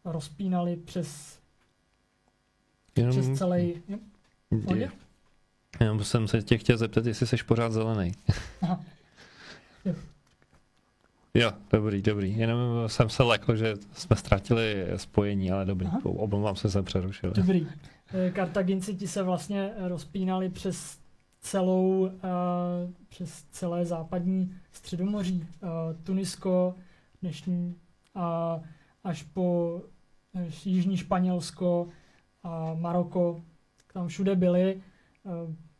Speaker 2: rozpínali přes celý...
Speaker 1: Já jsem se tě chtěl zeptat, jestli jsi pořád zelený.
Speaker 2: Aha.
Speaker 1: Jo, dobrý. Jenom jsem se lekl, že jsme ztratili spojení, ale dobrý. Omlouvám se přerušil.
Speaker 2: Dobrý. Kartaginci ti se vlastně rozpínali přes přes celé západní Středomoří, Tunisko, dnešní až po jižní Španělsko a Maroko, tam všude byli.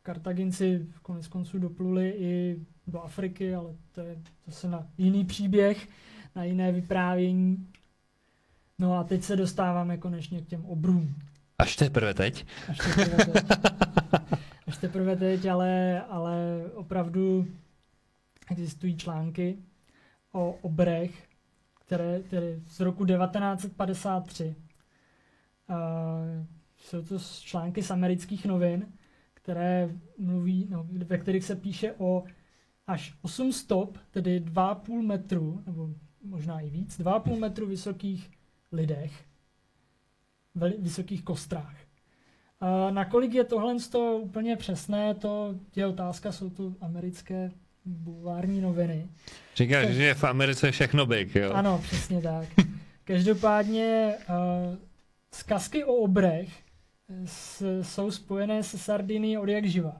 Speaker 2: Kartaginci konec konců dopluli i do Afriky, ale to je zase na jiný příběh, na jiné vyprávění. No a teď se dostáváme konečně k těm obrům.
Speaker 1: Až teprve teď?
Speaker 2: Až teprve teď, ale opravdu existují články o obrech, které z roku 1953. Jsou to články z amerických novin, které mluví, ve kterých se píše o až 8 stop, tedy 2,5 metru, nebo možná i víc, 2,5 metru vysokých lidech, vysokých kostrách. Nakolik je tohle úplně přesné, to je otázka, jsou to americké bulvární noviny.
Speaker 1: Říkáš, že v Americe je všechno big, jo?
Speaker 2: Ano, přesně tak. Každopádně zkazky o obrech jsou spojené se Sardinií od jak živa.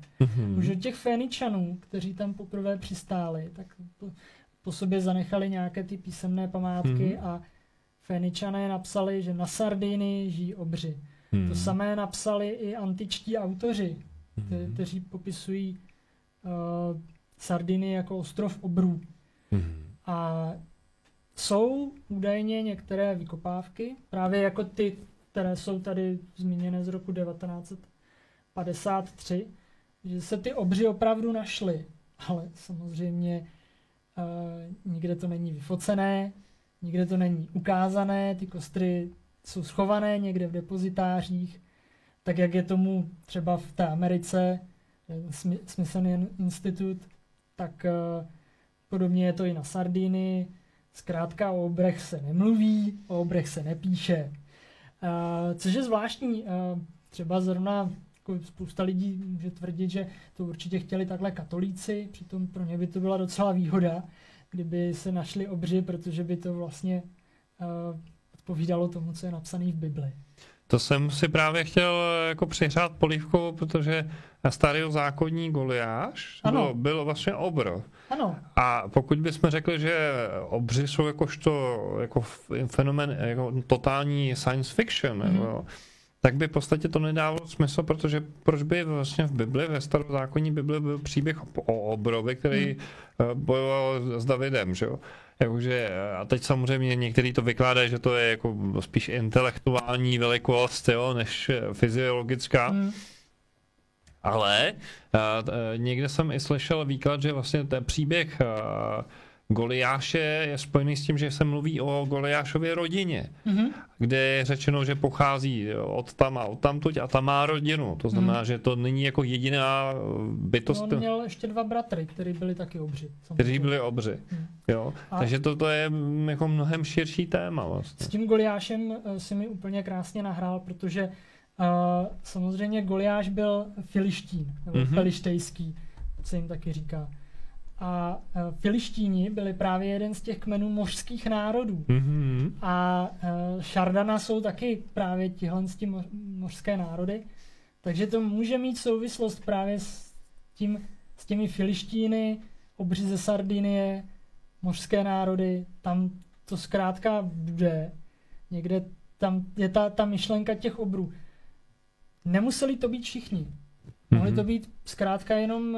Speaker 2: Už od těch Féničanů, kteří tam poprvé přistáli, tak po sobě zanechali nějaké ty písemné památky a Féničané napsali, že na Sardinii žijí obři. To samé napsali i antičtí autoři, kteří popisují Sardinii jako ostrov obrů. A jsou údajně některé vykopávky, právě jako ty, které jsou tady zmíněné z roku 1953, že se ty obři opravdu našly, ale samozřejmě nikde to není vyfocené, nikde to není ukázané, ty kostry jsou schované někde v depozitářích, tak jak je tomu třeba v té Americe, Smithsonian Institute, tak podobně je to i na Sardinii. Zkrátka o obrech se nemluví, o obrech se nepíše. Což je zvláštní, třeba zrovna jako spousta lidí může tvrdit, že to určitě chtěli takhle katolíci, přitom pro ně by to byla docela výhoda, kdyby se našli obři, protože by to vlastně odpovídalo tomu, co je napsané v Bibli.
Speaker 1: To jsem si právě chtěl jako přihřát polívkou, protože na Starého Goliáš byl vlastně obr.
Speaker 2: Ano.
Speaker 1: A pokud bychom řekli, že obři jsou jako fenomén, jako totální science fiction, tak by v podstatě to nedávalo smysl, protože proč by vlastně v Bibli, ve Starozákonní Bibli byl příběh o obrovi, který bojoval s Davidem, že jo? Jakože, a teď samozřejmě některý to vykládají, že to je jako spíš intelektuální velikost, jo, než fyziologická. Ale někde jsem i slyšel výklad, že vlastně ten příběh Goliáše je spojený s tím, že se mluví o Goliášově rodině, kde je řečeno, že pochází od tam a od tamtuť a tam má rodinu. To znamená, že to není jako jediná bytost.
Speaker 2: On měl ještě 2 bratry, kteří byli taky obři.
Speaker 1: Kteří byli obři. Jo. Takže to je jako mnohem širší téma vlastně.
Speaker 2: S tím Goliášem si mi úplně krásně nahrál, protože samozřejmě Goliáš byl filištín, nebo filištejský, co jim taky říká. A Filištíni byli právě jeden z těch kmenů mořských národů. A Šardana jsou taky právě tihle mořské národy. Takže to může mít souvislost právě s těmi Filištíny, obři ze Sardinie, mořské národy. Tam to zkrátka bude. Někde tam je ta myšlenka těch obrů. Nemuseli to být všichni. Mohli to být zkrátka jenom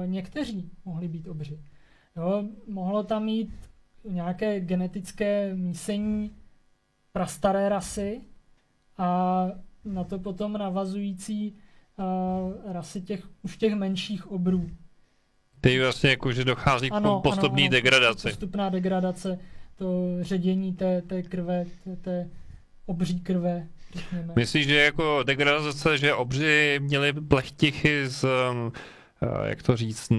Speaker 2: někteří mohli být obři. Jo, mohlo tam mít nějaké genetické mísení prastaré rasy a na to potom navazující rasy těch menších obrů.
Speaker 1: Ty vlastně jako, že dochází k postupné degradaci.
Speaker 2: Postupná degradace, to ředění té krve, té obří krve. Řekněme.
Speaker 1: Myslíš, že jako degradace, že obři měli plechtichy s, jak to říct,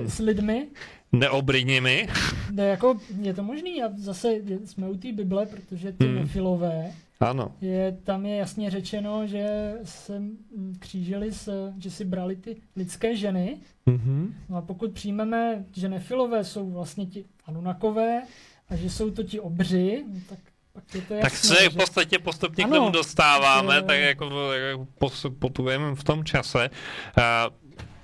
Speaker 2: s lidmi?
Speaker 1: Neobryněmi?
Speaker 2: Jako, je to možný a zase jsme u té Bible, protože ty nefilové,
Speaker 1: ano.
Speaker 2: Tam je jasně řečeno, že se křížili, že si brali ty lidské ženy. No a pokud přijmeme, že nefilové jsou vlastně ti Anunakové a že jsou to ti obři, tak je to jasné,
Speaker 1: tak se v podstatě postupně k tomu dostáváme, tak jako potujeme v tom čase.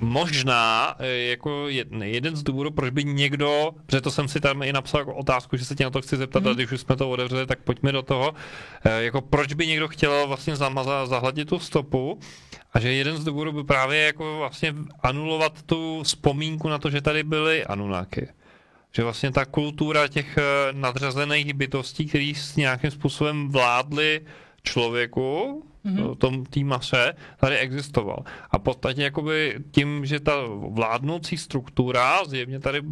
Speaker 1: Možná jako jeden z důvodů, proč by někdo, protože to jsem si tam i napsal jako otázku, že se tě na to chci zeptat, a když už jsme to otevřeli, tak pojďme do toho, jako proč by někdo chtěl vlastně zahladit tu stopu, a že jeden z důvodů by právě jako vlastně anulovat tu vzpomínku na to, že tady byly Anunnaki. Že vlastně ta kultura těch nadřazených bytostí, který s nějakým způsobem vládly člověku, té mase, tady existoval. A v podstatě jakoby tím, že ta vládnoucí struktura, zjevně tady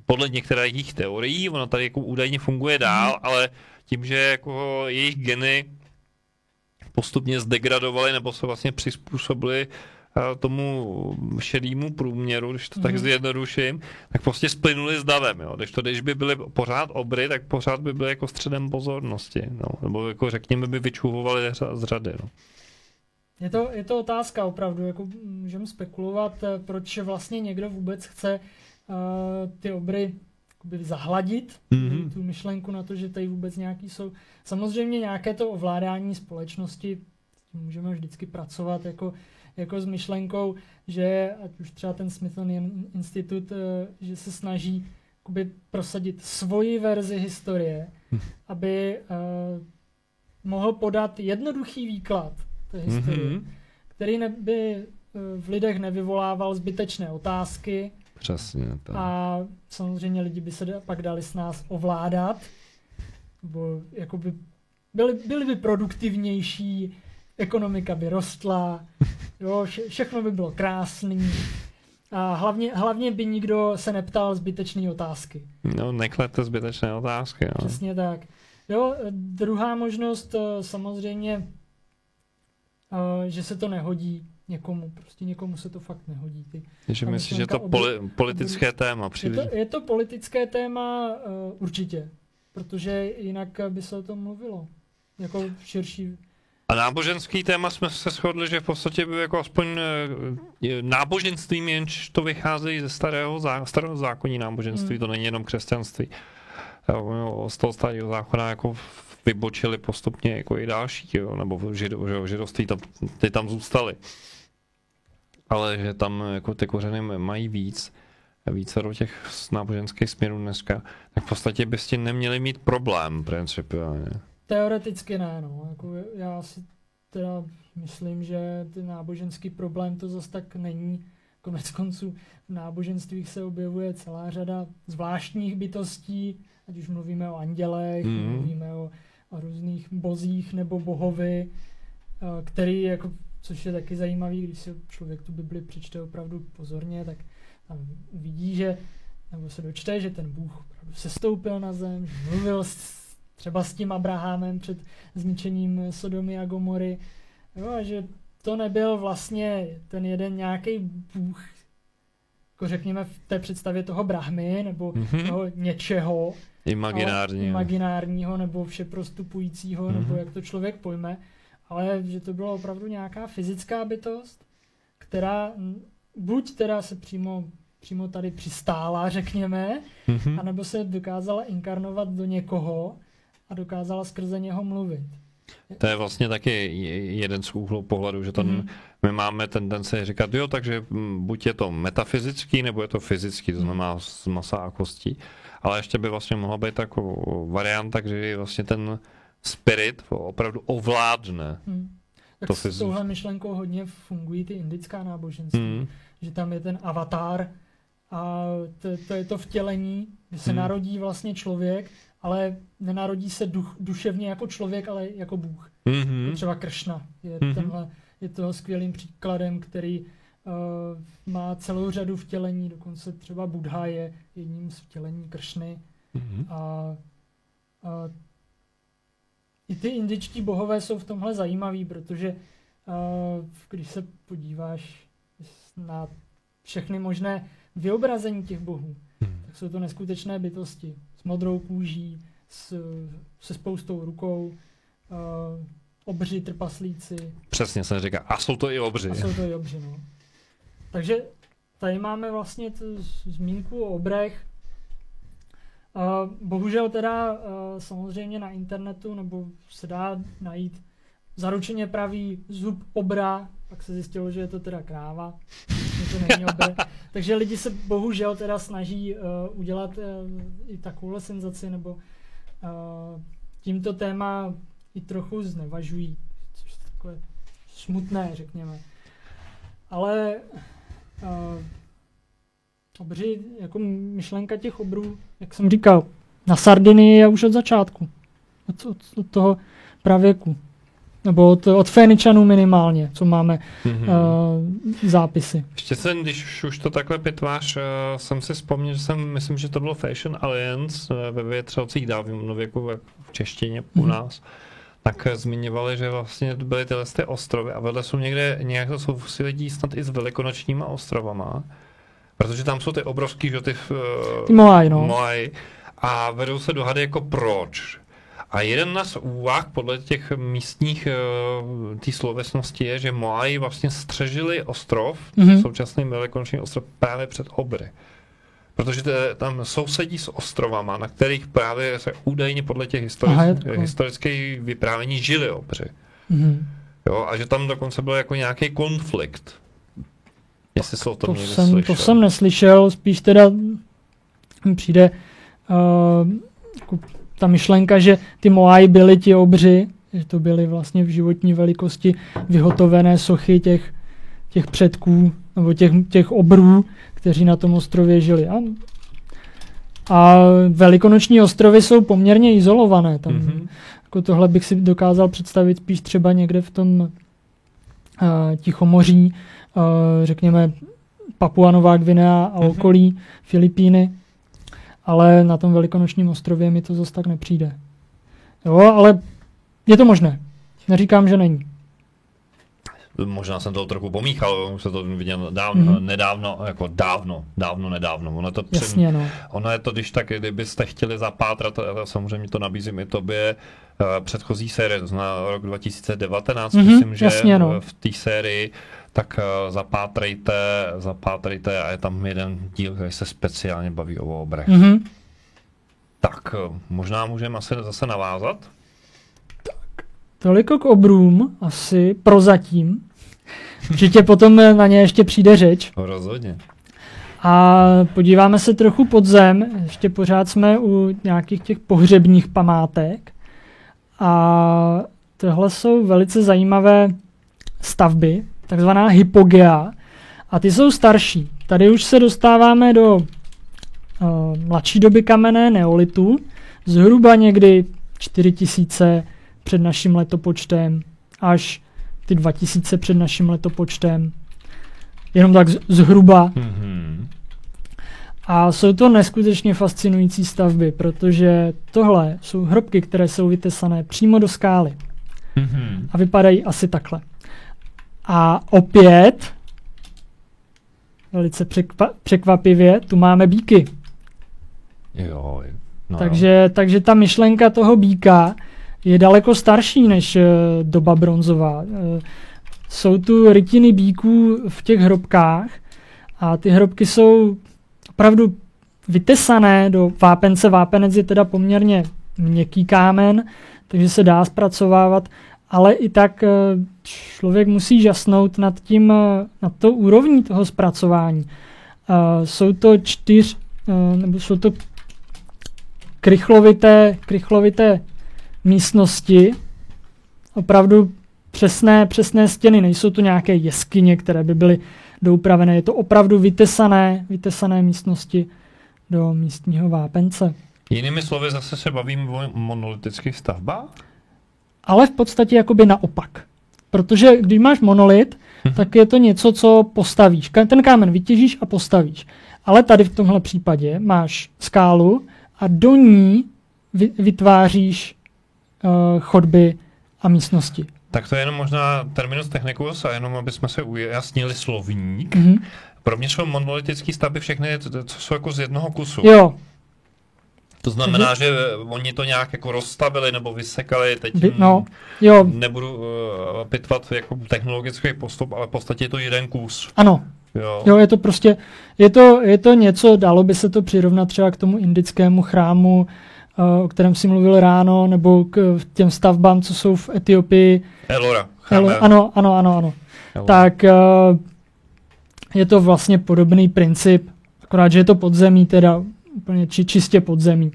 Speaker 1: podle některých teorií, ona tady jako údajně funguje dál, ale tím, že jako jejich geny postupně zdegradovaly nebo se vlastně přizpůsobily tomu šedému průměru, když to tak zjednoduším, tak prostě splynuli s davem, jo. Když by byly pořád obry, tak pořád by byly jako středem pozornosti, no. Nebo jako řekněme by vyčuhovali z řady, no.
Speaker 2: Je to otázka opravdu, jako můžeme spekulovat, proč vlastně někdo vůbec chce ty obry zahladit, tu myšlenku na to, že tady vůbec nějaký jsou. Samozřejmě nějaké to ovládání společnosti, s tím můžeme vždycky pracovat jako s myšlenkou, že ať už třeba ten Smithsonian Institut, že se snaží prosadit svoji verzi historie, aby mohl podat jednoduchý výklad té historie, který by v lidech nevyvolával zbytečné otázky.
Speaker 1: Přesně tak.
Speaker 2: A samozřejmě lidi by se pak dali s nás ovládat, nebo jakoby byli by produktivnější, ekonomika by rostla, jo, všechno by bylo krásný. A hlavně by nikdo se neptal zbytečné otázky.
Speaker 1: No, neklete zbytečné otázky. Jo.
Speaker 2: Přesně tak. Jo, druhá možnost samozřejmě, že se to nehodí někomu. Prostě někomu se to fakt nehodí.
Speaker 1: Že myslíš, že je to politické téma příliš?
Speaker 2: Je to politické téma určitě, protože jinak by se o tom mluvilo. Jako širší.
Speaker 1: A náboženský téma jsme se shodli, že v podstatě by jako aspoň náboženstvím, jenž to vychází ze starého zákonní náboženství, to není jenom křesťanství. Z toho starého zákona jako vybočili postupně jako i další, jo, nebo židovství tam zůstaly. Ale že tam jako ty kořeny mají více do těch náboženských směrů dneska, tak v podstatě by s tím neměli mít problém principiálně.
Speaker 2: Teoreticky ne, no. Jako já si teda myslím, že ten náboženský problém to zase tak není. Konec konců v náboženstvích se objevuje celá řada zvláštních bytostí, ať už mluvíme o andělech, mluvíme o různých bozích nebo bohovi, který, jako, což je taky zajímavý, když si člověk tu Bibli přečte opravdu pozorně, tak tam uvidí, nebo se dočte, že ten Bůh opravdu sestoupil na zem, že mluvil třeba s tím Abrahamem před zničením Sodomy a Gomory, jo, a že to nebyl vlastně ten jeden nějaký Bůh, jako řekněme v té představě toho Brahmy, nebo toho něčeho imaginárního, nebo všeprostupujícího, nebo jak to člověk pojme, ale že to byla opravdu nějaká fyzická bytost, která buď teda se přímo tady přistála, řekněme, anebo se dokázala inkarnovat do někoho a dokázala skrze něho mluvit.
Speaker 1: To je vlastně taky jeden z úhlů pohledu, že my máme tendenci říkat, jo, takže buď je to metafyzický, nebo je to fyzický, to znamená z masa a kostí. Ale ještě by vlastně mohla být taková varianta, že vlastně ten spirit opravdu ovládne.
Speaker 2: Tak s touhle myšlenkou hodně fungují ty indická náboženství, že tam je ten avatar a to je to vtělení, že se narodí vlastně člověk, ale nenarodí se duševně jako člověk, ale jako Bůh. Třeba Kršna je toho skvělým příkladem, který má celou řadu vtělení, dokonce třeba Buddha je jedním z vtělení Kršny. A i ty indičtí bohové jsou v tomhle zajímaví, protože když se podíváš na všechny možné vyobrazení těch bohů, tak jsou to neskutečné bytosti s modrou kůží, se spoustou rukou, obři, trpaslíci.
Speaker 1: Přesně se říká. A jsou to i obři.
Speaker 2: No. Takže tady máme vlastně tu zmínku o obrech. Bohužel teda samozřejmě na internetu, nebo se dá najít zaručeně pravý zub obra, pak se zjistilo, že je to teda kráva, že to není obr. Takže lidi se bohužel teda snaží udělat i takovouhle senzaci, nebo tímto téma i trochu znevažují, což je takové smutné, řekněme. Ale obři, jako myšlenka těch obrů, jak jsem říkal, na Sardinii je už od začátku, od toho pravěku. Nebo od Féničanů minimálně, co máme zápisy.
Speaker 1: Ještě když už to takhle pitváš, jsem si vzpomněl, že myslím, že to bylo Fashion Alliance ve Větřelcích dávno věku v češtině u nás, tak zmiňovali, že vlastně byly tyhle ostrovy a vedle jsou někde nějak to souvislí snad i s velikonočníma ostrovama, protože tam jsou ty obrovský, že ty
Speaker 2: Moai, no.
Speaker 1: Moai, a vedou se dohady jako proč. A jeden z úvah podle těch místních té slovesnosti je, že Moai vlastně střežili ostrov, současný velikonoční ostrov, právě před obry. Protože tam sousedí s ostrovama, na kterých právě se údajně podle těch historických vyprávění žili obři. Jo, a že tam dokonce byl jako nějaký konflikt. Jestli se o tom někdy slyšel.
Speaker 2: To jsem neslyšel, spíš teda přijde jako ta myšlenka, že ty Moai byli ti obři, že to byly vlastně v životní velikosti vyhotovené sochy těch předků, nebo těch obrů, kteří na tom ostrově žili. A velikonoční ostrovy jsou poměrně izolované. Tam, jako tohle bych si dokázal představit spíš třeba někde v tom Tichomoří, řekněme Papua Nová Gvinea a okolí, Filipíny. Ale na tom velikonočním ostrově mi to zase tak nepřijde. Jo, ale je to možné. Neříkám, že není.
Speaker 1: Možná jsem to trochu pomíchal, už se to viděl nedávno. Ono to
Speaker 2: jasně, no.
Speaker 1: Ono je to, když tak, kdybyste chtěli zapátrat, samozřejmě to nabízím i tobě, předchozí série, to znamená rok 2019, myslím, že jasně, no. V té sérii, tak zapátrejte a je tam jeden díl, který se speciálně baví o obrech. Tak, možná můžeme asi zase navázat.
Speaker 2: Tak, toliko k obrům, asi prozatím. Určitě potom na ně ještě přijde řeč.
Speaker 1: Rozhodně.
Speaker 2: A podíváme se trochu pod zem, ještě pořád jsme u nějakých těch pohřebních památek. A tohle jsou velice zajímavé stavby, takzvaná hypogea, a ty jsou starší. Tady už se dostáváme do mladší doby kamenné, neolitu, zhruba někdy 4000 před naším letopočtem, až ty 2000 před naším letopočtem. Jenom tak zhruba. A jsou to neskutečně fascinující stavby, protože tohle jsou hrobky, které jsou vytesané přímo do skály. A vypadají asi takhle. A opět, velice překvapivě, tu máme býky.
Speaker 1: Jo, no
Speaker 2: takže ta myšlenka toho býka je daleko starší než doba bronzová. Jsou tu rytiny býků v těch hrobkách a ty hrobky jsou opravdu vytesané do vápence. Vápenec je teda poměrně měkký kámen, takže se dá zpracovávat, ale i tak člověk musí žasnout nad tou úrovní toho zpracování. Jsou to jsou to krychlovité místnosti, opravdu přesné stěny, nejsou to nějaké jeskyně, které by byly doupravené, je to opravdu vytesané místnosti do místního vápence.
Speaker 1: Jinými slovy zase se bavím o monolitických stavbách?
Speaker 2: Ale v podstatě jakoby naopak. Protože když máš monolit, tak je to něco, co postavíš. Ten kámen vytěžíš a postavíš. Ale tady v tomhle případě máš skálu a do ní vytváříš chodby a místnosti.
Speaker 1: Tak to je jenom možná terminus technicus a jenom, aby jsme se ujasnili slovník. Pro mě jsou monolitické stavby všechny, co jsou jako z jednoho kusu.
Speaker 2: Jo.
Speaker 1: To znamená, že oni to nějak jako rozstavili nebo vysekali, teď nebudu pitvat jako technologický postup, ale v podstatě je to jeden kus.
Speaker 2: Ano. Jo, je to prostě, je to něco, dalo by se to přirovnat třeba k tomu indickému chrámu o kterém si mluvil ráno, nebo k těm stavbám, co jsou v Etiopii.
Speaker 1: Elora.
Speaker 2: Ano. Tak je to vlastně podobný princip, akorát, že je to podzemí, teda úplně čistě podzemí.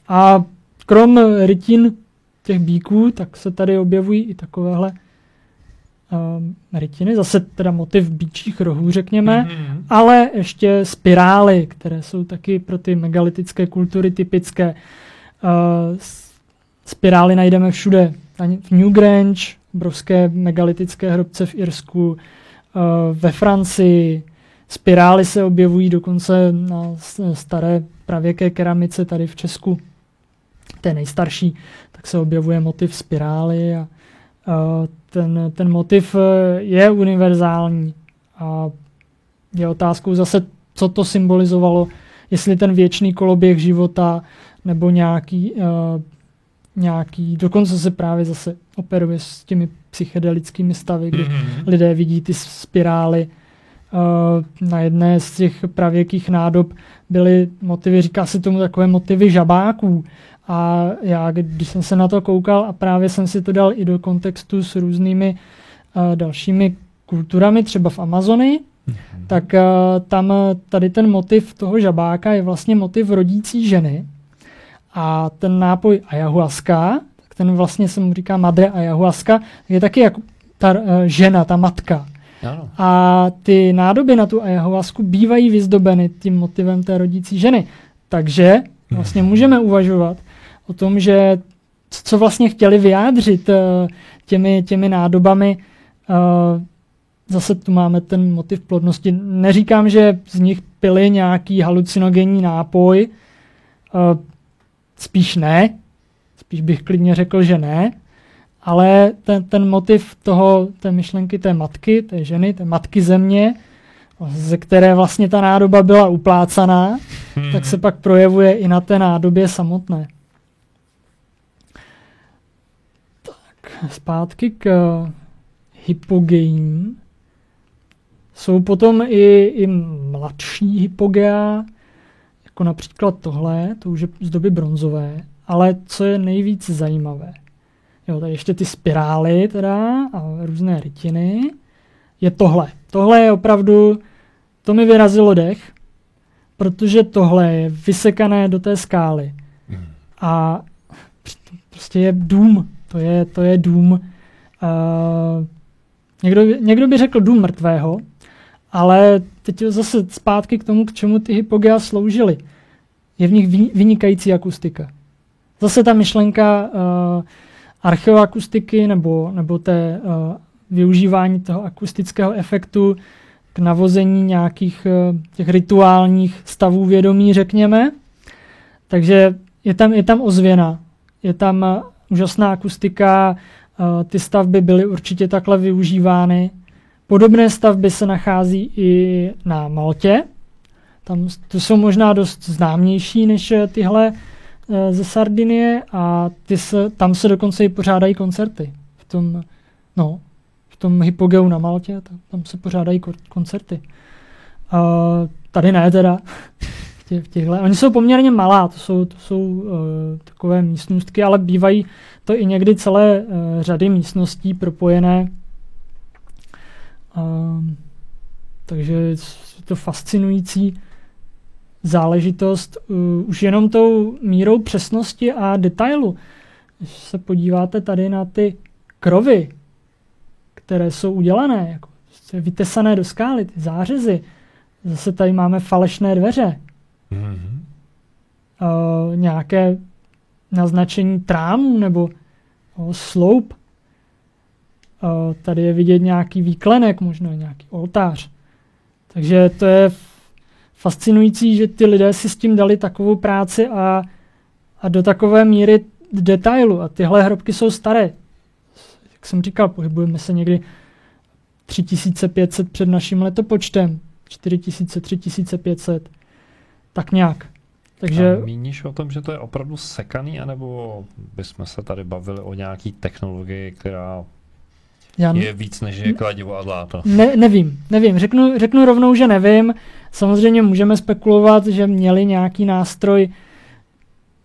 Speaker 2: A krom rytin těch bíků, tak se tady objevují i takovéhle rytiny, zase teda motiv býčích rohů, řekněme, ale ještě spirály, které jsou taky pro ty megalitické kultury typické. Spirály najdeme všude. V Newgrange, obrovské megalitické hrobce v Irsku, ve Francii. Spirály se objevují dokonce na staré pravěké keramice tady v Česku. Té nejstarší, tak se objevuje motiv spirály a ten motiv je univerzální a je otázkou zase, co to symbolizovalo, jestli ten věčný koloběh života nebo nějaký, dokonce se právě zase operuje s těmi psychedelickými stavy, kdy lidé vidí ty spirály. Na jedné z těch pravěkých nádob byly motivy, říká se tomu takové motivy žabáků. A já, když jsem se na to koukal a právě jsem si to dal i do kontextu s různými dalšími kulturami, třeba v Amazonii, tak tam tady ten motiv toho žabáka je vlastně motiv rodící ženy. A ten nápoj ayahuasca, ten vlastně se mu říká madre ayahuasca, je taky jako ta žena, ta matka.
Speaker 1: Ano.
Speaker 2: A ty nádoby na tu ayahuasku bývají vyzdobeny tím motivem té rodící ženy. Takže vlastně můžeme uvažovat o tom, že co vlastně chtěli vyjádřit těmi nádobami. Zase tu máme ten motiv plodnosti. Neříkám, že z nich pili nějaký halucinogenní nápoj. Spíš ne. Spíš bych klidně řekl, že ne. Ale ten motiv té myšlenky té matky, té ženy, té matky země, ze které vlastně ta nádoba byla uplácaná, tak se pak projevuje i na té nádobě samotné. Tak, zpátky k hypogejím. Jsou potom i mladší hypogea, jako například tohle, to už je z doby bronzové, ale co je nejvíc zajímavé. Jo, tady ještě ty spirály teda a různé rytiny. Je tohle. Tohle je opravdu, to mi vyrazilo dech, protože tohle je vysekané do té skály. A prostě je dům. To je dům. Někdo by řekl dům mrtvého, ale teď zase zpátky k tomu, k čemu ty hypogea sloužily. Je v nich vynikající akustika. Zase ta myšlenka archeoakustiky nebo té využívání toho akustického efektu k navození nějakých těch rituálních stavů vědomí, řekněme. Takže je tam ozvěna, je tam úžasná akustika, ty stavby byly určitě takhle využívány. Podobné stavby se nachází i na Maltě. Tam to jsou možná dost známější než tyhle ze Sardinie a tam se dokonce i pořádají koncerty. V tom hypogeu na Maltě, tam se pořádají koncerty. Tady ne teda. V těchhle. Oni jsou poměrně malá, to jsou takové místnostky, ale bývají to i někdy celé řady místností propojené. Takže je to fascinující záležitost už jenom tou mírou přesnosti a detailu. Když se podíváte tady na ty krovy, které jsou udělané, jako vytesané do skály, ty zářezy. Zase tady máme falešné dveře. Nějaké naznačení trámů nebo sloup. Tady je vidět nějaký výklenek, možná nějaký oltář. Takže to je fascinující, že ty lidé si s tím dali takovou práci a do takové míry detailu. A tyhle hrobky jsou staré. Jak jsem říkal, pohybujeme se někdy 3500 před naším letopočtem. 4000, 3500. Tak nějak. Takže...
Speaker 1: A míníš o tom, že to je opravdu sekaný, anebo bychom se tady bavili o nějaký technologii, která je víc než je kladivo a zlato?
Speaker 2: Nevím. Řeknu rovnou, že nevím. Samozřejmě můžeme spekulovat, že měli nějaký nástroj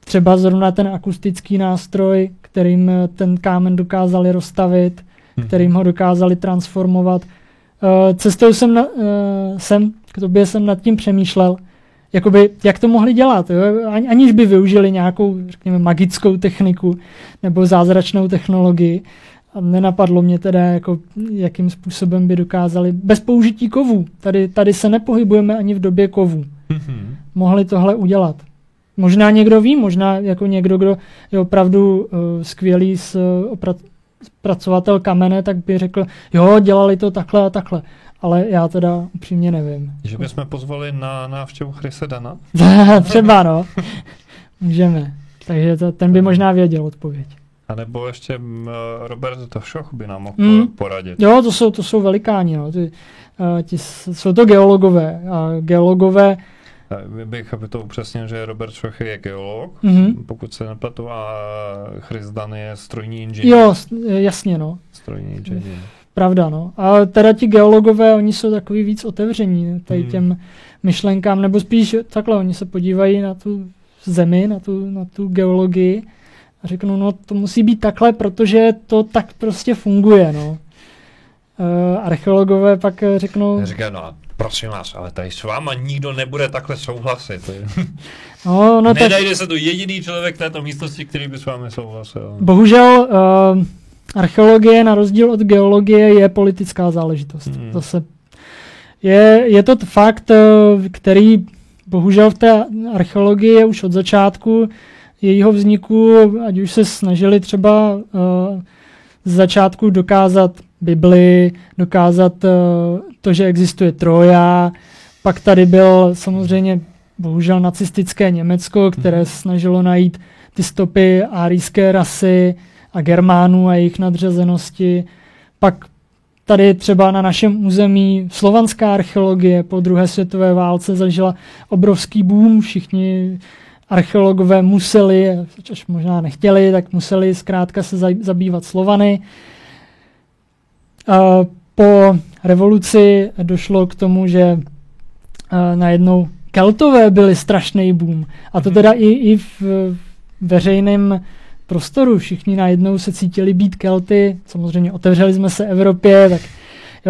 Speaker 2: třeba zrovna ten akustický nástroj, kterým ten kámen dokázali rozstavit, kterým ho dokázali transformovat. Cestou jsem k tobě jsem nad tím přemýšlel, jakoby, jak to mohli dělat, jo? Aniž by využili nějakou, řekněme, magickou techniku nebo zázračnou technologii. A nenapadlo mě teda, jako, jakým způsobem by dokázali, bez použití kovů. Tady se nepohybujeme ani v době kovů. Mohli tohle udělat. Možná někdo ví, možná jako někdo, kdo je opravdu skvělý zpracovatel kamene, tak by řekl, jo, dělali to takhle a takhle. Ale já teda upřímně nevím.
Speaker 1: Že bychom pozvali na návštěvu Chrise Dana?
Speaker 2: Třeba, no. Můžeme. Takže ten by možná věděl odpověď.
Speaker 1: A nebo ještě Robert Tošoch by nám mohl poradit.
Speaker 2: Jo, to jsou velikáni. No. Jsou to geologové. A geologové...
Speaker 1: Bych to upřesnil, že Robert Tošoch je geolog, pokud se nepletu, a Chris Dan je strojní inženýr.
Speaker 2: Jo, jasně, no.
Speaker 1: Strojní inženýr.
Speaker 2: Pravda, no. A teda ti geologové, oni jsou takový víc otevření tady těm myšlenkám, nebo spíš takhle, oni se podívají na tu zemi, na tu geologii a řeknou, no to musí být takhle, protože to tak prostě funguje, no. Archeologové pak řeknou...
Speaker 1: Říkají, no prosím vás, ale tady s váma nikdo nebude takhle souhlasit.
Speaker 2: No,
Speaker 1: Nedajde se tu jediný člověk v této místnosti, který by s vámi souhlasil.
Speaker 2: Bohužel archeologie na rozdíl od geologie je politická záležitost. Zase je to fakt, který bohužel v té archeologii je už od začátku jejího vzniku, ať už se snažili třeba z začátku dokázat Bibli, dokázat to, že existuje Troja, pak tady byl samozřejmě bohužel nacistické Německo, které snažilo najít ty stopy árijské rasy a Germánů a jejich nadřazenosti. Pak tady třeba na našem území slovanská archeologie po druhé světové válce zažila obrovský boom. Všichni archeologové museli, až možná nechtěli, tak museli zkrátka se zabývat Slovany. Po revoluci došlo k tomu, že najednou Keltové byli strašný boom. A to teda i v veřejném prostoru. Všichni najednou se cítili být Kelty. Samozřejmě otevřeli jsme se Evropě.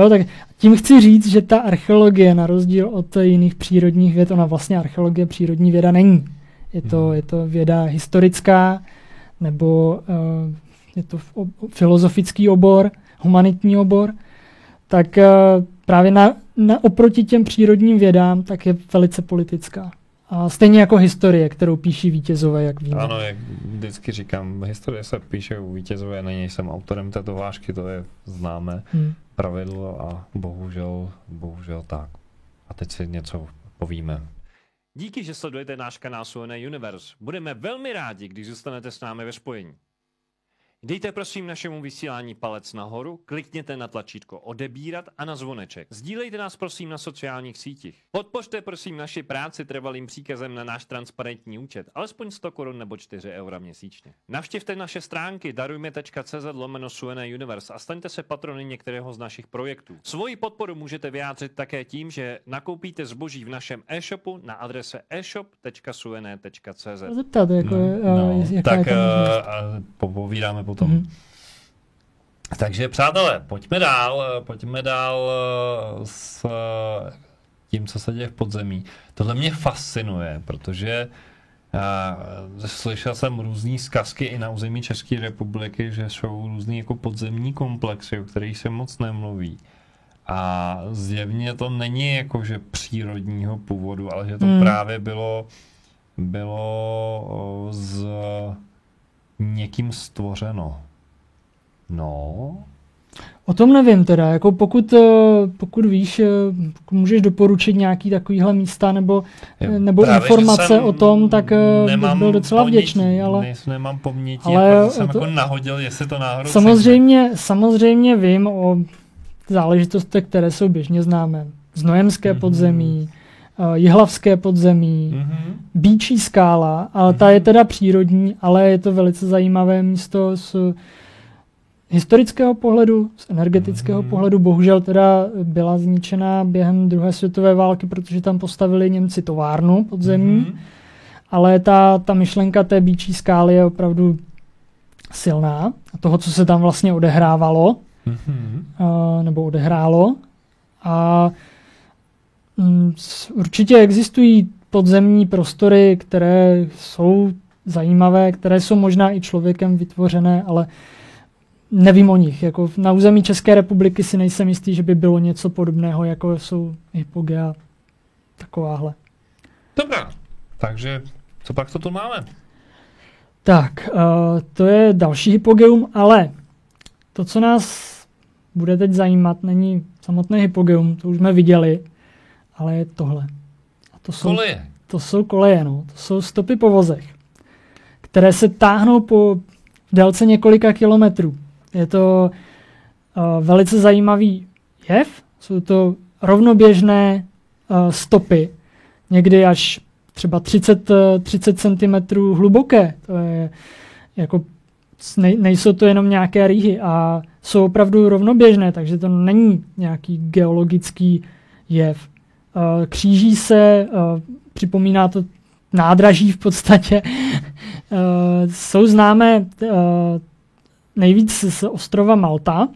Speaker 2: Tak tím chci říct, že ta archeologie, na rozdíl od jiných přírodních věd, ona vlastně archeologie přírodní věda není. Je to věda historická, nebo je to filozofický obor, humanitní obor. Tak právě oproti těm přírodním vědám, tak je velice politická. A stejně jako historie, kterou píší vítězové, jak víme.
Speaker 1: Ano, jak vždycky říkám, historie se píše u vítězové, jsem autorem této vážky, to je známé pravidlo a bohužel tak. A teď si něco povíme. Díky, že sledujete náš kanál Suene Universe. Budeme velmi rádi, když zůstanete s námi ve spojení. Dejte prosím našemu vysílání palec nahoru, klikněte na tlačítko odebírat a na zvoneček. Sdílejte nás prosím na sociálních sítích. Podpořte prosím naši práci trvalým příkazem na náš transparentní účet, alespoň 100 korun nebo 4 eura měsíčně. Navštivte naše stránky darujme.cz/Suene Universe a staňte se patrony některého z našich projektů. Svoji podporu můžete vyjádřit také tím, že nakoupíte zboží v našem e-shopu na adrese e-shop.suene.cz.
Speaker 2: Zeptat,
Speaker 1: tak povídáme potom. Takže přátelé, pojďme dál s tím, co se děje v podzemí. Tohle mě fascinuje, protože slyšel jsem různý zkazky i na území České republiky, že jsou různý jako podzemní komplexy, o kterých se moc nemluví. A zjevně to není jako, že přírodního původu, ale že to právě bylo z někým stvořeno. No.
Speaker 2: O tom nevím teda, jako pokud víš, pokud můžeš doporučit nějaký takovýhle místa nebo informace o tom, tak bych byl docela vděčný, ale...
Speaker 1: Nemám paměti,
Speaker 2: ale
Speaker 1: jsem jako nahodil, jestli to náhodou...
Speaker 2: Samozřejmě vím o záležitostech, které jsou běžně známé. Znojemské podzemí, Jihlavské podzemí, Býčí skála, ale ta je teda přírodní, ale je to velice zajímavé místo z historického pohledu, z energetického pohledu. Bohužel teda byla zničená během druhé světové války, protože tam postavili Němci továrnu podzemní ale ta myšlenka té býčí skály je opravdu silná. A toho, co se tam vlastně odehrávalo, nebo odehrálo. A určitě existují podzemní prostory, které jsou zajímavé, které jsou možná i člověkem vytvořené, ale nevím o nich. Jako na území České republiky si nejsem jistý, že by bylo něco podobného, jako jsou hypogea takováhle.
Speaker 1: Dobrá, takže co pak to tu máme?
Speaker 2: Tak, to je další hypogeum, ale to, co nás bude teď zajímat, není samotné hypogeum, to už jsme viděli, ale je tohle. A to jsou
Speaker 1: koleje.
Speaker 2: To jsou koleje, no. To jsou stopy po vozech, které se táhnou po délce několika kilometrů. Je to velice zajímavý jev. Jsou to rovnoběžné stopy, někdy až třeba 30 cm hluboké. To je jako nejsou to jenom nějaké rýhy a jsou opravdu rovnoběžné, takže to není nějaký geologický jev. Kříží se, připomíná to nádraží v podstatě. Jsou známé nejvíc z ostrova Malta.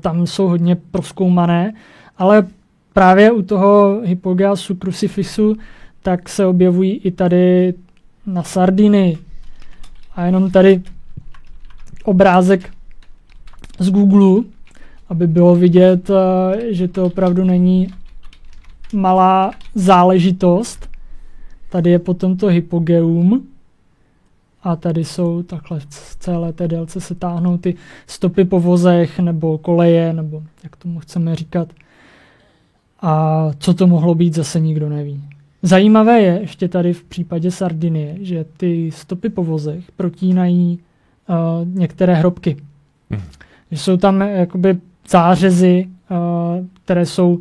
Speaker 2: Tam jsou hodně prozkoumané, ale právě u toho Hypogeasu crucifixu tak se objevují i tady na Sardinii. A jenom tady obrázek z Google, aby bylo vidět, že to opravdu není malá záležitost. Tady je potom to hypogeum a tady jsou takhle v celé té délce se táhnou ty stopy po vozech nebo koleje, nebo jak tomu chceme říkat. A co to mohlo být, zase nikdo neví. Zajímavé je ještě tady v případě Sardinie, že ty stopy po vozech protínají některé hrobky. Že jsou tam jakoby zářezy, které jsou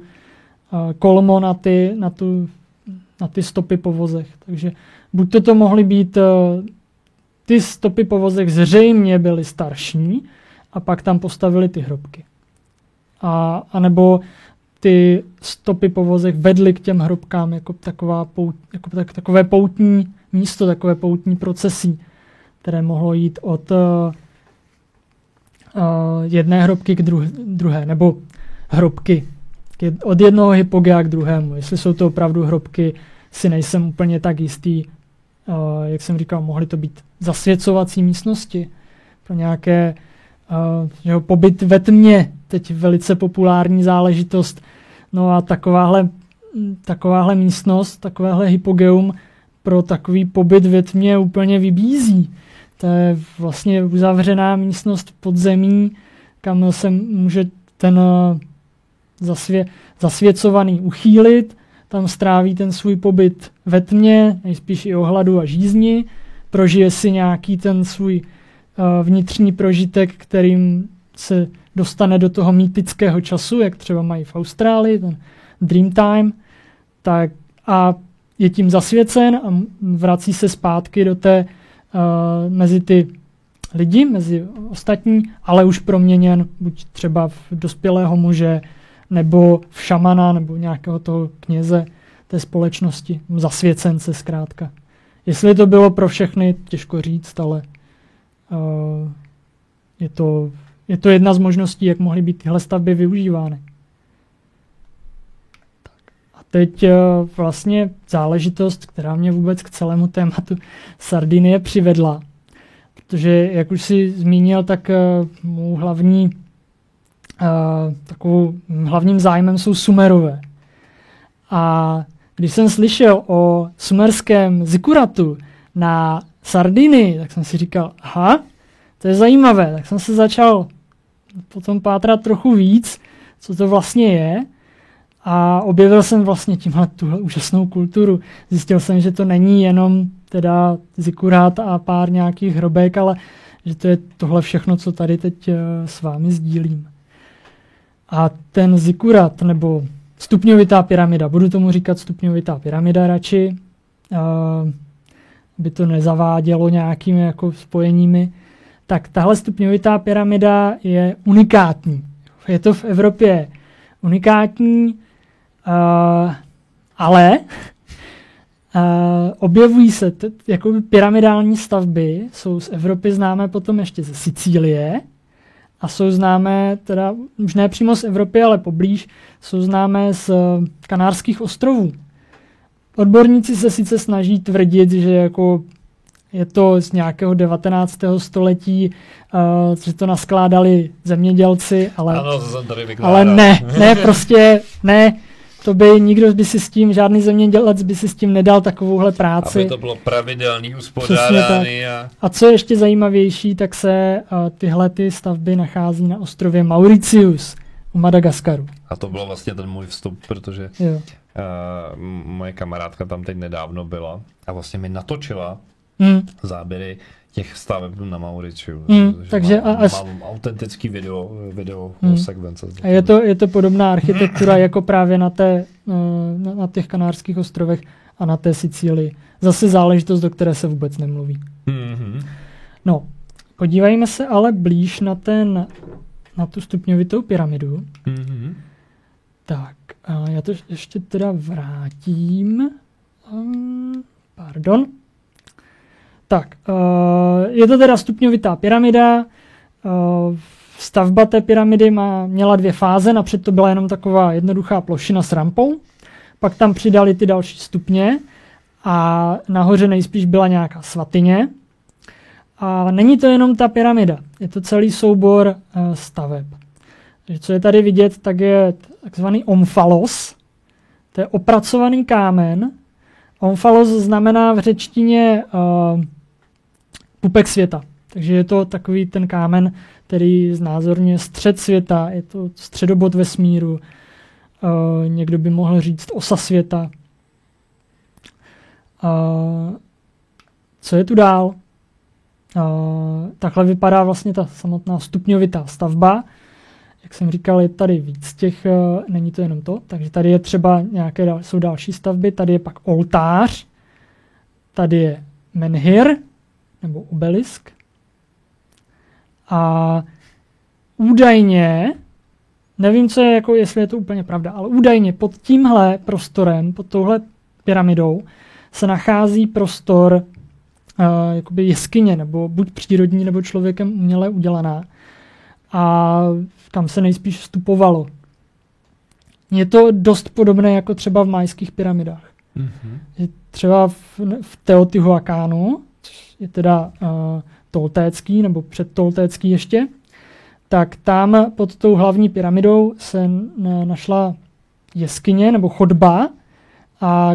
Speaker 2: kolmo na ty stopy po vozech. Takže buď to mohly být ty stopy po vozech zřejmě byly starší a pak tam postavili ty hrobky. A nebo ty stopy po vozech vedly k těm hrobkám jako takové poutní místo, takové poutní procesí, které mohlo jít od jedné hrobky k druhé, nebo hrobky od jednoho hypogea k druhému. Jestli jsou to opravdu hrobky, si nejsem úplně tak jistý. Jak jsem říkal, mohly to být zasvěcovací místnosti pro nějaké pobyt ve tmě, teď velice populární záležitost. No a takováhle místnost, takovéhle hypogeum pro takový pobyt ve tmě úplně vybízí. To je vlastně uzavřená místnost v podzemí, kam se může ten zasvěcovaný uchýlit, tam stráví ten svůj pobyt ve tmě, nejspíš i o hladu a žízni, prožije si nějaký ten svůj vnitřní prožitek, kterým se dostane do toho mýtického času, jak třeba mají v Austrálii, ten Dreamtime, tak a je tím zasvěcen a vrací se zpátky do té mezi ty lidi, mezi ostatní, ale už proměněn buď třeba v dospělého muže, nebo v šamana, nebo nějakého toho kněze té společnosti, zasvěcence zkrátka. Jestli to bylo pro všechny, těžko říct, ale je to jedna z možností, jak mohly být tyhle stavby využívány. A teď vlastně záležitost, která mě vůbec k celému tématu Sardinie přivedla, protože, jak už si zmínil, tak mou hlavním zájmem jsou Sumerové. A když jsem slyšel o sumerském zikuratu na Sardinii, tak jsem si říkal, aha, to je zajímavé. Tak jsem se začal potom pátrat trochu víc, co to vlastně je. A objevil jsem vlastně tuhle úžasnou kulturu. Zjistil jsem, že to není jenom teda zikurát a pár nějakých hrobek, ale že to je tohle všechno, co tady teď s vámi sdílím. A ten zikurat, nebo stupňovitá pyramida, budu tomu říkat stupňovitá pyramida radši, aby to nezavádělo nějakými jako spojeními, tak tahle stupňovitá pyramida je unikátní. Je to v Evropě unikátní, ale Objevují se jakoby pyramidální stavby, jsou z Evropy známé potom ještě ze Sicílie a jsou známé, teda už ne přímo z Evropy, ale poblíž, jsou známé z Kanárských ostrovů. Odborníci se sice snaží tvrdit, že jako je to z nějakého 19. století, že to naskládali zemědělci, ale ne, prostě ne. To by nikdo by si s tím, žádný zemědělec by si s tím nedal takovouhle práci.
Speaker 1: Aby to bylo pravidelný, uspořádaný.
Speaker 2: A co je ještě zajímavější, tak se tyhle ty stavby nachází na ostrově Mauritius u Madagaskaru.
Speaker 1: A to bylo vlastně ten můj vstup, protože moje kamarádka tam teď nedávno byla a vlastně mi natočila záběry těch staveb na Mauritiu.
Speaker 2: Takže
Speaker 1: mám autentický video sekvence.
Speaker 2: A je to podobná architektura jako právě na těch Kanárských ostrovech a na té Sicílii. Zase záležitost, do které se vůbec nemluví. No, podívejme se ale blíž na tu stupňovitou pyramidu. Tak, já to ještě teda vrátím. Pardon. Tak, je to teda stupňovitá pyramida. Stavba té pyramidy měla 2 fáze. Napřed to byla jenom taková jednoduchá plošina s rampou. Pak tam přidali ty další stupně a nahoře nejspíš byla nějaká svatyně. A není to jenom ta pyramida, je to celý soubor staveb. Takže co je tady vidět, tak je takzvaný omphalos. To je opracovaný kámen. Omphalos znamená v řečtině pupek světa. Takže je to takový ten kámen, který znázorňuje střed světa, je to středobod vesmíru, někdo by mohl říct osa světa. Co je tu dál? Takhle vypadá vlastně ta samotná stupňovitá stavba. Jak jsem říkal, je tady víc těch, není to jenom to, takže tady je třeba jsou další stavby, tady je pak oltář, tady je menhir, nebo obelisk. A údajně, nevím, co je, jako, jestli je to úplně pravda, ale údajně pod tímhle prostorem, pod touhle pyramidou, se nachází prostor jakoby jeskyně, nebo buď přírodní, nebo člověkem uměle udělaná. A tam se nejspíš vstupovalo. Je to dost podobné jako třeba v majských pyramidách. Třeba v Teotihuacánu, což je teda toltécký, nebo předtoltécký ještě, tak tam pod tou hlavní pyramidou se našla jeskyně nebo chodba,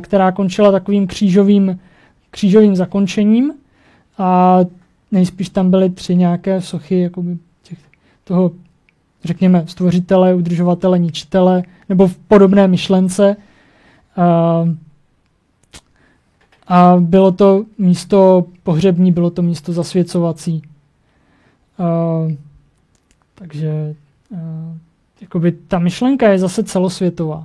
Speaker 2: která končila takovým křížovým zakončením a nejspíš tam byly 3 nějaké sochy jakoby toho, řekněme, stvořitele, udržovatele, ničitele, nebo v podobné myšlence. A bylo to místo pohřební, bylo to místo zasvěcovací. Takže jakoby ta myšlenka je zase celosvětová.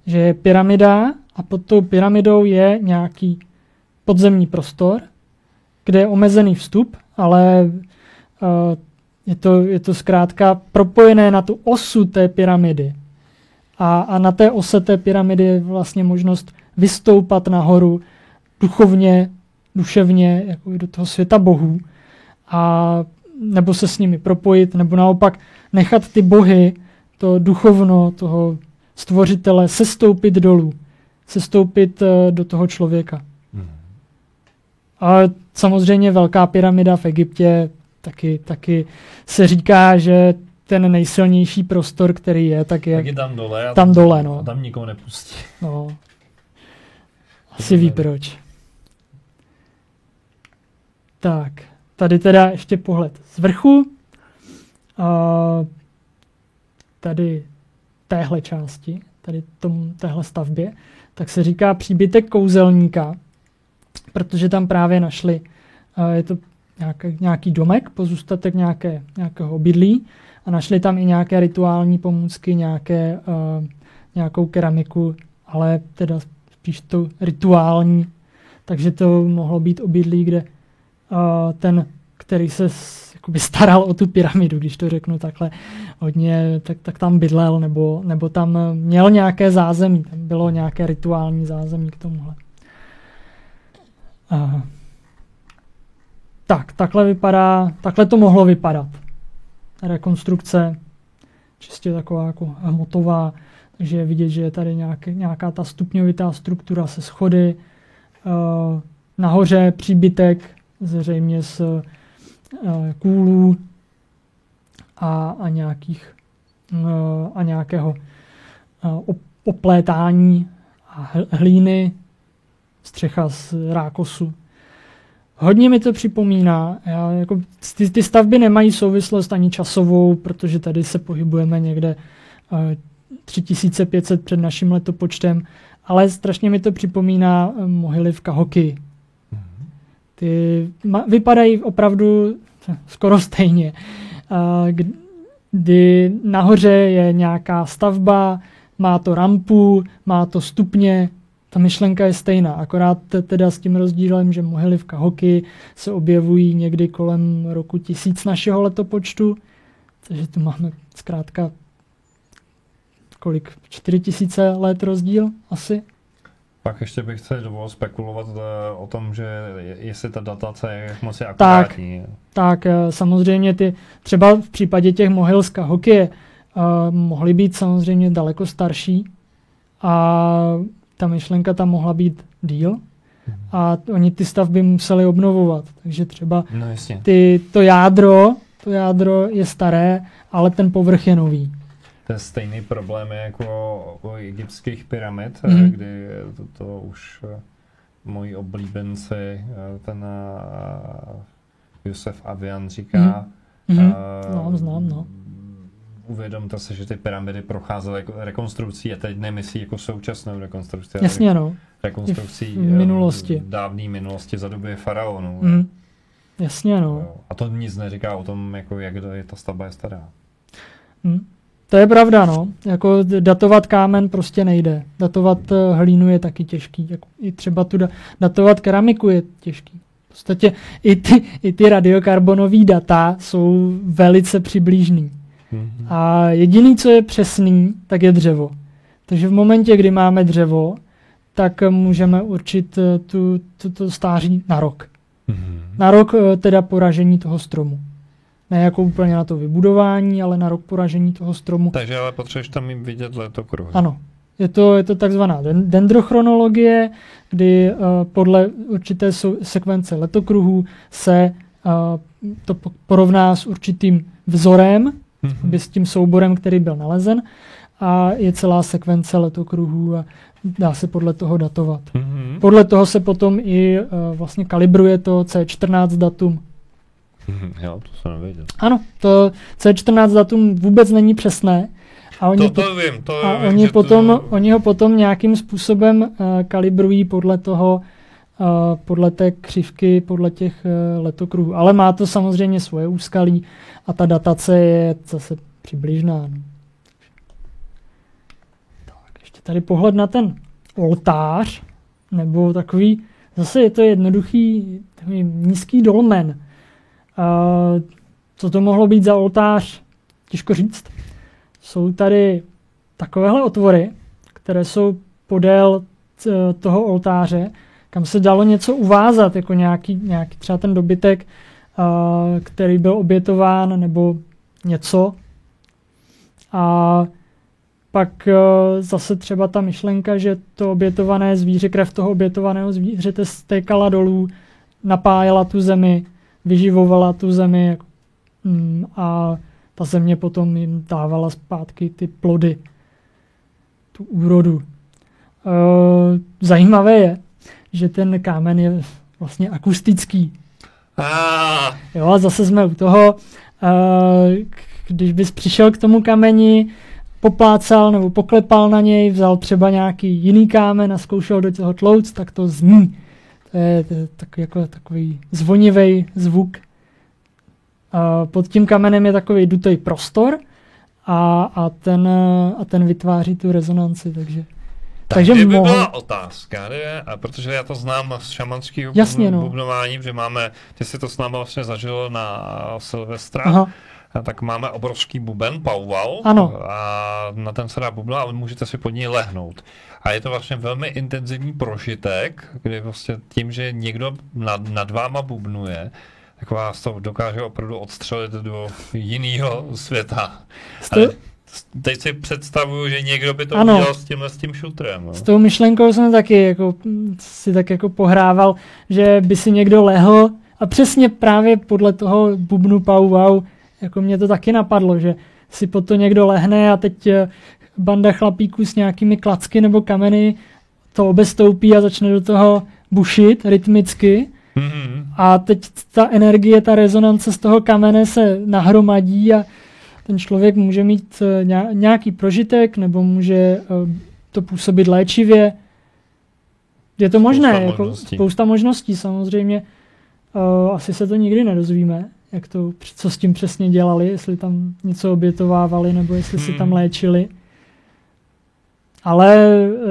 Speaker 2: Že je pyramida a pod tou pyramidou je nějaký podzemní prostor, kde je omezený vstup, ale je to zkrátka propojené na tu osu té pyramidy. A na té ose té pyramidy je vlastně možnost vystoupat nahoru duchovně, duševně, jako do toho světa bohů, a nebo se s nimi propojit, nebo naopak nechat ty bohy, to duchovno, toho stvořitele, sestoupit dolů, sestoupit do toho člověka. A samozřejmě Velká pyramida v Egyptě taky se říká, že ten nejsilnější prostor, který je, tak je tam dole. No.
Speaker 1: A tam nikoho nepustí.
Speaker 2: No. Asi ví proč. Tak, tady teda ještě pohled z vrchu. Tady téhle části, tady téhle stavbě, tak se říká příbytek kouzelníka, protože tam právě našli, je to nějaký domek, pozůstatek nějakého obydlí, a našli tam i nějaké rituální pomůcky, nějakou keramiku, ale teda spíš to rituální, takže to mohlo být obydlí, kde ten, který se jakoby staral o tu pyramidu, když to řeknu takhle hodně, tak tam bydlel, nebo tam měl nějaké zázemí, tam bylo nějaké rituální zázemí k tomuhle. takhle to mohlo vypadat. Rekonstrukce, čistě taková jako hmotová, takže je vidět, že je tady nějaká ta stupňovitá struktura se schody, nahoře příbytek, zřejmě z kůlů a nějakého oplétání a hlíny, střecha z rákosu. Hodně mi to připomíná, ty stavby nemají souvislost ani časovou, protože tady se pohybujeme někde 3500 před naším letopočtem, ale strašně mi to připomíná mohyly v Cahokia. Ty vypadají opravdu skoro stejně, kdy nahoře je nějaká stavba, má to rampu, má to stupně, ta myšlenka je stejná, akorát teda s tím rozdílem, že mohyly v Cahokia se objevují někdy kolem roku 1000 našeho letopočtu, takže tu máme zkrátka 4000 let rozdíl asi.
Speaker 1: Pak ještě bych se dovolil spekulovat o tom, že jestli ta datace je moc akurátní.
Speaker 2: Tak samozřejmě třeba v případě těch mohyl z Cahokia mohly být samozřejmě daleko starší a ta myšlenka tam mohla být díl a oni ty stavby museli obnovovat. Takže třeba to jádro je staré, ale ten povrch je nový.
Speaker 1: To je stejný problém jako u egyptských pyramid, kdy to už moji oblíbenci, ten Josef Avian říká.
Speaker 2: Znám.
Speaker 1: Uvědomte se, že ty pyramidy procházely jako rekonstrukcí a teď nemyslí jako současnou rekonstrukci.
Speaker 2: Jasně, no.
Speaker 1: Rekonstrukcí dávné minulosti za doby faraonů.
Speaker 2: Jasně, no.
Speaker 1: A to nic neříká o tom, jako jak je ta stavba je stará.
Speaker 2: To je pravda, no. Jako datovat kámen prostě nejde. Datovat hlínu je taky těžký. Jako i třeba datovat keramiku je těžký. V podstatě i ty radiokarbonové data jsou velice přibližný. A jediný, co je přesný, tak je dřevo. Takže v momentě, kdy máme dřevo, tak můžeme určit to stáří na rok. Na rok teda poražení toho stromu. Ne jako úplně na to vybudování, ale na rok poražení toho stromu.
Speaker 1: Takže ale potřebuješ tam jim vidět letokruhy.
Speaker 2: Ano. Je to takzvaná dendrochronologie, kdy podle určité sekvence letokruhů se to porovná s určitým vzorem, s tím souborem, který byl nalezen, a je celá sekvence letokruhů a dá se podle toho datovat. Podle toho se potom i vlastně kalibruje to C14 datum.
Speaker 1: Jo, to jsem nevěděl.
Speaker 2: Ano, to C14 datum vůbec není přesné. A oni oni ho potom nějakým způsobem kalibrují podle toho, podle té křivky, podle těch letokruhů. Ale má to samozřejmě svoje úskalí a ta datace je zase přibližná. No. Tak, ještě tady pohled na ten oltář, nebo takový, zase je to jednoduchý, takový nízký dolmen. Co to mohlo být za oltář? Těžko říct. Jsou tady takovéhle otvory, které jsou podél toho oltáře, kam se dalo něco uvázat, jako nějaký třeba ten dobytek, který byl obětován, nebo něco. A pak zase třeba ta myšlenka, že to obětované zvíře, krev toho obětovaného zvířete stékala dolů, napájela tu zemi, vyživovala tu zemi a ta země potom jim dávala zpátky ty plody, tu úrodu. Zajímavé je, že ten kámen je vlastně akustický. Jo, a zase jsme u toho, když bys přišel k tomu kameni, poplácal nebo poklepal na něj, vzal třeba nějaký jiný kámen a zkoušel do toho tlouc, tak to zní. To je takový zvonivý zvuk. Pod tím kamenem je takový dutý prostor a ten vytváří tu rezonanci, takže
Speaker 1: by byla otázka, protože já to znám z šamanského bubnování, že ty si to s námi vlastně zažil na Silvestra. tak máme obrovský buben, pauval,
Speaker 2: ano.
Speaker 1: a na ten se dá bubna a můžete si pod něj lehnout. A je to vlastně velmi intenzivní prožitek, kdy vlastně tím, že někdo nad váma bubnuje, tak vás to dokáže opravdu odstřelit do jiného světa. Ale teď si představuju, že někdo by to udělal s tím šutrem. No.
Speaker 2: S tou myšlenkou jsem taky si tak jako pohrával, že by si někdo lehl a přesně právě podle toho bubnu pauval, jako mě to taky napadlo, že si pod to někdo lehne a teď banda chlapíků s nějakými klacky nebo kameny to obestoupí a začne do toho bušit rytmicky. Mm-hmm. A teď ta energie, ta rezonance z toho kamene se nahromadí a ten člověk může mít nějaký prožitek nebo může to působit léčivě. Je to možné, spousta možností samozřejmě. Asi se to nikdy nedozvíme, co s tím přesně dělali, jestli tam něco obětovávali nebo jestli si tam léčili. Ale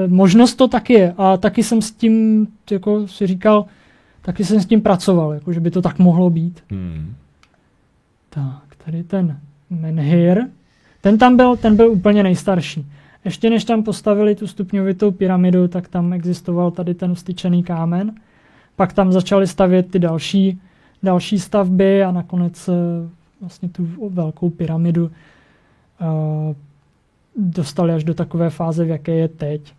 Speaker 2: možnost to taky je a taky jsem s tím, jako si říkal, taky jsem s tím pracoval, jako že by to tak mohlo být. Tak, tady ten menhir, ten byl úplně nejstarší. Ještě než tam postavili tu stupňovitou pyramidu, tak tam existoval tady ten vstyčený kámen. Pak tam začali stavět ty další stavby a nakonec vlastně tu velkou pyramidu dostali až do takové fáze, v jaké je teď.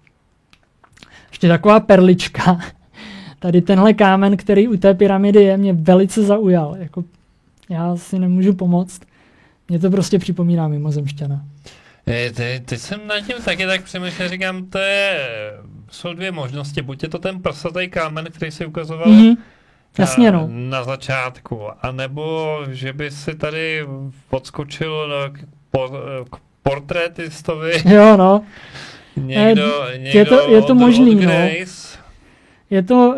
Speaker 2: Ještě taková perlička. Tady tenhle kámen, který u té pyramidy je, mě velice zaujal. Jako, já si nemůžu pomoct. Mě to prostě připomíná mimozemšťana.
Speaker 1: Teď jsem nad tím taky tak přemýšlel, říkám, jsou dvě možnosti. Buď je to ten prsatý kámen, který si ukazoval na začátku, anebo že by si tady podskočil k portrétistovi.
Speaker 2: Jo, no.
Speaker 1: Někdo
Speaker 2: je to možný, no. Je to,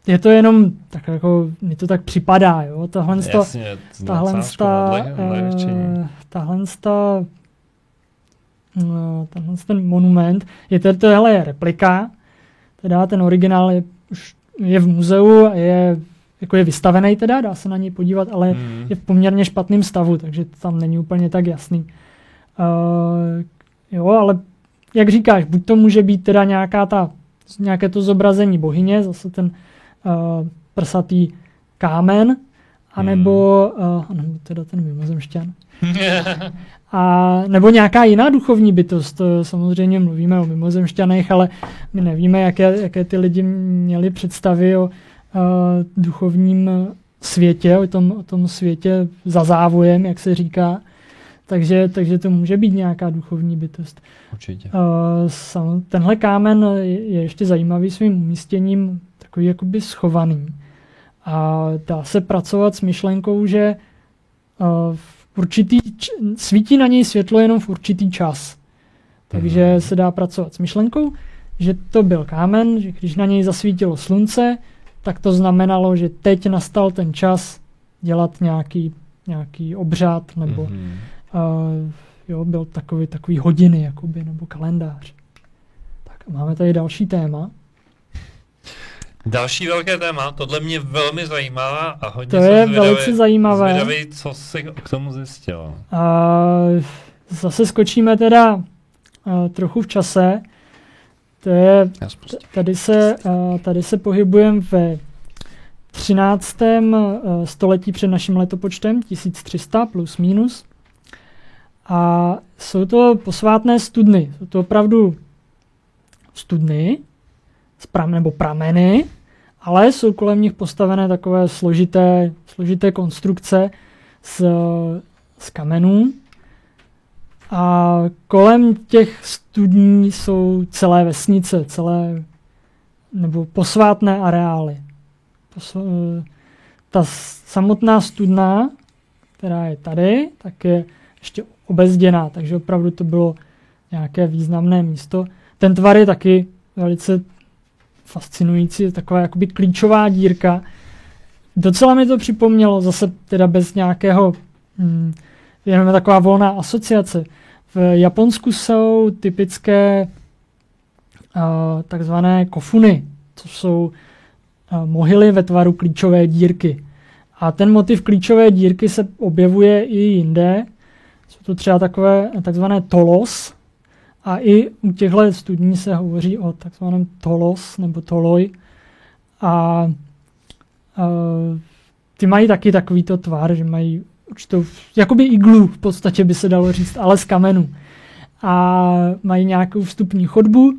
Speaker 2: je to jenom, tak jako, mi to tak připadá, jo. Tahle ten monument, tohle je replika, teda ten originál je v muzeu a je vystavený teda, dá se na něj podívat, ale je v poměrně špatném stavu, takže to tam není úplně tak jasný. Ale jak říkáš, buď to může být teda nějaké to zobrazení bohyně, zase ten prsatý kámen, anebo teda ten mimozemšťan. Nebo nějaká jiná duchovní bytost. Samozřejmě mluvíme o mimozemšťanech, ale my nevíme, jaké ty lidi měli představy o duchovním světě, o tom světě za závojem, jak se říká. Takže to může být nějaká duchovní bytost.
Speaker 1: Určitě.
Speaker 2: Tenhle kámen je ještě zajímavý svým umístěním, takový jakoby schovaný. A dá se pracovat s myšlenkou, že svítí na něj světlo jenom v určitý čas. Takže se dá pracovat s myšlenkou, že to byl kámen, že když na něj zasvítilo slunce, tak to znamenalo, že teď nastal ten čas dělat nějaký obřad, nebo byl takový hodiny, jakoby, nebo kalendář. Tak a máme tady další téma.
Speaker 1: Další velké téma, tohle mě velmi zajímá a hodně
Speaker 2: to je velice zajímavé.
Speaker 1: Zvědavý, co jsi k tomu zjistil.
Speaker 2: Zase skočíme teda trochu v čase. Tady se pohybujeme ve 13. století před naším letopočtem, 1300 plus minus. A jsou to posvátné studny. Jsou to opravdu studny, nebo prameny, ale jsou kolem nich postavené takové složité konstrukce z kamenů. A kolem těch studní jsou celé vesnice, nebo posvátné areály. Ta samotná studna, která je tady, tak je ještě obezděná, takže opravdu to bylo nějaké významné místo. Ten tvar je taky velice fascinující, taková jakoby klíčová dírka. Docela mi to připomnělo, zase teda bez nějakého, jenom taková volná asociace. V Japonsku jsou typické takzvané kofuny, to jsou mohyly ve tvaru klíčové dírky. A ten motiv klíčové dírky se objevuje i jinde. Jsou to třeba takzvané tolos. A i u těchto studní se hovoří o takzvaném tolos nebo toloj. A ty mají taky takovýto tvar, že mají určitou, jakoby iglu v podstatě by se dalo říct, ale z kamenu. A mají nějakou vstupní chodbu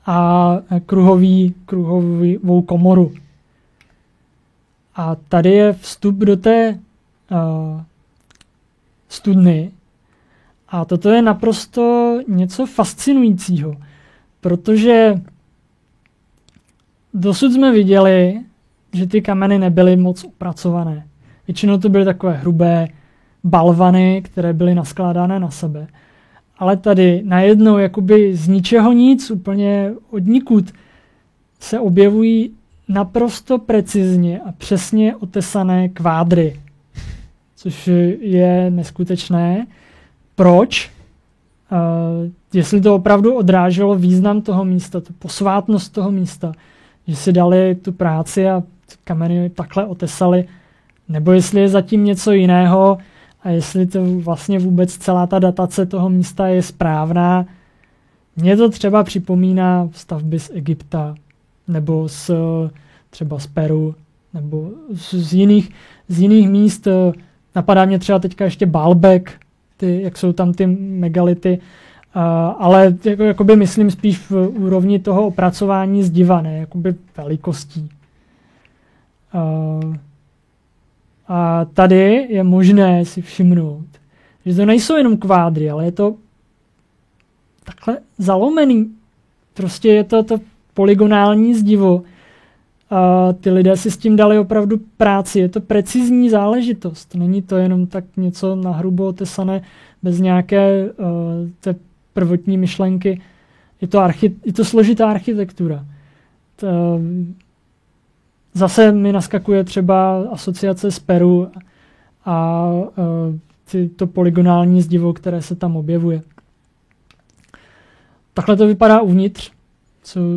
Speaker 2: a kruhovou komoru. A tady je vstup do té studny. A toto je naprosto něco fascinujícího, protože dosud jsme viděli, že ty kameny nebyly moc opracované. Většinou to byly takové hrubé balvany, které byly naskládané na sebe. Ale tady najednou jakoby z ničeho nic, úplně od nikud, se objevují naprosto precizně a přesně otesané kvádry. Což je neskutečné. Proč? Jestli to opravdu odráželo význam toho místa, tu posvátnost toho místa, že si dali tu práci a kameny takhle otesali, nebo jestli je zatím něco jiného a jestli to vlastně vůbec celá ta datace toho místa je správná. Mně to třeba připomíná stavby z Egypta, nebo třeba z Peru, nebo z jiných míst. Napadá mě třeba teďka ještě Baalbek, jak jsou tam ty megality, ale jakoby myslím spíš v úrovni toho opracování zdiva, ne jakoby velikostí. A tady je možné si všimnout, že to nejsou jenom kvádry, ale je to takhle zalomený. Prostě je to polygonální zdivo. A ty lidé si s tím dali opravdu práci. Je to precizní záležitost. Není to jenom tak něco nahrubo otesané bez nějaké té prvotní myšlenky. Je to složitá architektura. Zase mi naskakuje třeba asociace z Peru a to polygonální zdivo, které se tam objevuje. Takhle to vypadá uvnitř.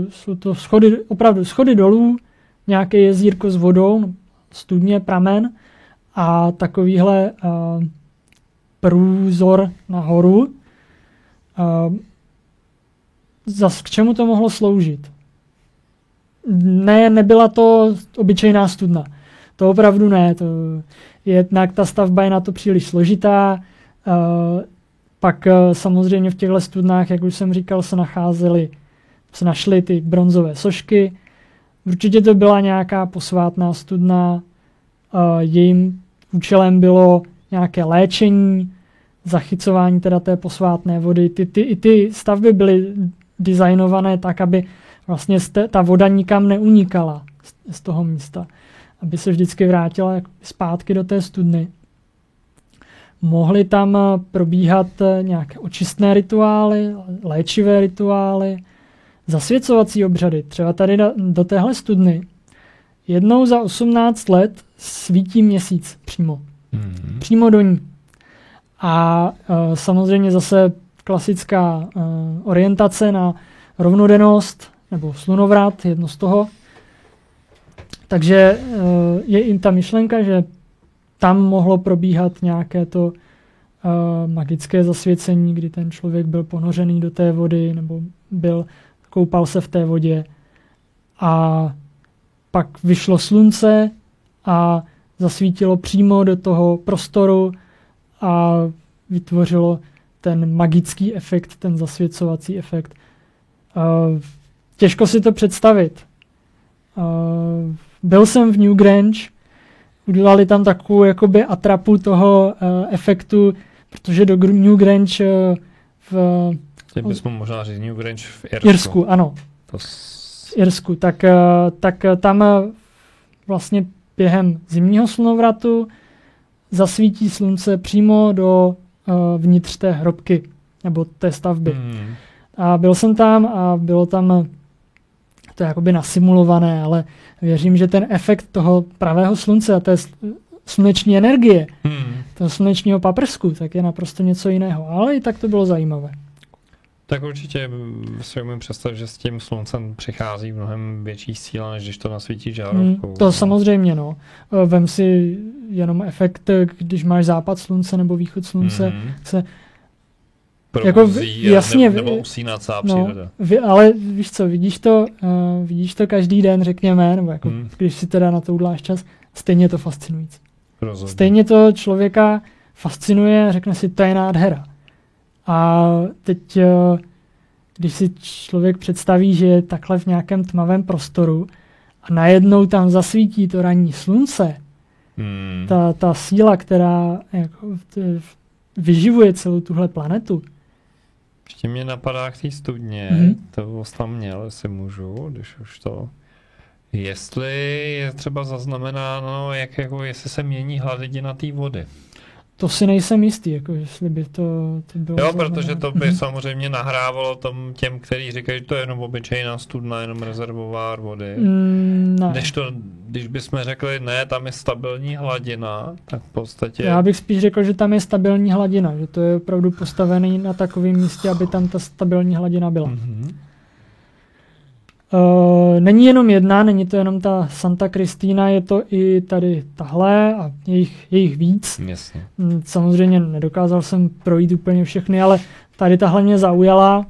Speaker 2: Jsou to schody, opravdu schody dolů, nějaké jezírko s vodou, studně, pramen a takovýhle průzor nahoru. K čemu to mohlo sloužit? Nebyla to obyčejná studna. To opravdu ne. Jednak ta stavba je na to příliš složitá. Pak samozřejmě v těchto studnách, jak už jsem říkal, se našly ty bronzové sošky. Určitě to byla nějaká posvátná studna. Jejím účelem bylo nějaké léčení, zachycování teda té posvátné vody. Ty stavby byly designované tak, aby vlastně ta voda nikam neunikala z toho místa, aby se vždycky vrátila zpátky do té studny. Mohly tam probíhat nějaké očistné rituály, léčivé rituály, zasvěcovací obřady. Třeba tady do téhle studny jednou za 18 let svítí měsíc přímo. Přímo do ní. A samozřejmě zase klasická orientace na rovnodennost nebo slunovrat, jedno z toho. Takže je i ta myšlenka, že tam mohlo probíhat nějaké to magické zasvěcení, kdy ten člověk byl ponořený do té vody nebo koupal se v té vodě a pak vyšlo slunce a zasvítilo přímo do toho prostoru a vytvořilo ten magický efekt, ten zasvěcovací efekt. Těžko si to představit. Byl jsem v Newgrange, udělali tam takovou jakoby atrapu toho efektu, protože do Newgrange
Speaker 1: Teď bychom možná říct Newgrange v
Speaker 2: Irsku, ano. V Irsku. Tak tam vlastně během zimního slunovratu zasvítí slunce přímo do vnitř té hrobky nebo té stavby. A byl jsem tam a bylo tam to jakoby nasimulované, ale věřím, že ten efekt toho pravého slunce a té sluneční energie, toho slunečního paprsku, tak je naprosto něco jiného. Ale i tak to bylo zajímavé.
Speaker 1: Tak určitě si umím představit, že s tím sluncem přichází mnohem větší síla, než když to nasvítí žárovkou.
Speaker 2: To samozřejmě, no. Vem si jenom efekt, když máš západ slunce nebo východ slunce, se
Speaker 1: jako jasně, nebo usínat celá příroda.
Speaker 2: Ale víš co, vidíš to každý den, řekněme, nebo jako, když si teda na to uděláš čas, stejně je to fascinující.
Speaker 1: Rozhodně.
Speaker 2: Stejně to člověka fascinuje, řekne si, to je nádhera. A teď, když si člověk představí, že je takhle v nějakém tmavém prostoru a najednou tam zasvítí to ranní slunce, ta síla, která jako, vyživuje celou tuhle planetu.
Speaker 1: Ještě mě napadá k té studně, to tam měl, jestli můžu, když už to... Jestli je třeba zaznamenáno, jestli se mění hladina té vody.
Speaker 2: To si nejsem jistý, jako jestli by to bylo...
Speaker 1: Jo, protože to by samozřejmě nahrávalo těm, kteří říkají, že to je jenom obyčejná studna, jenom rezervoár vody.
Speaker 2: Ne.
Speaker 1: Když bychom řekli, ne, tam je stabilní hladina, tak v podstatě...
Speaker 2: Já bych spíš řekl, že tam je stabilní hladina, že to je opravdu postavený na takovém místě, aby tam ta stabilní hladina byla. Není jenom jedna, není to jenom ta Santa Cristina, je to i tady tahle a jejich víc.
Speaker 1: Jasně.
Speaker 2: Samozřejmě nedokázal jsem projít úplně všechny, ale tady tahle mě zaujala.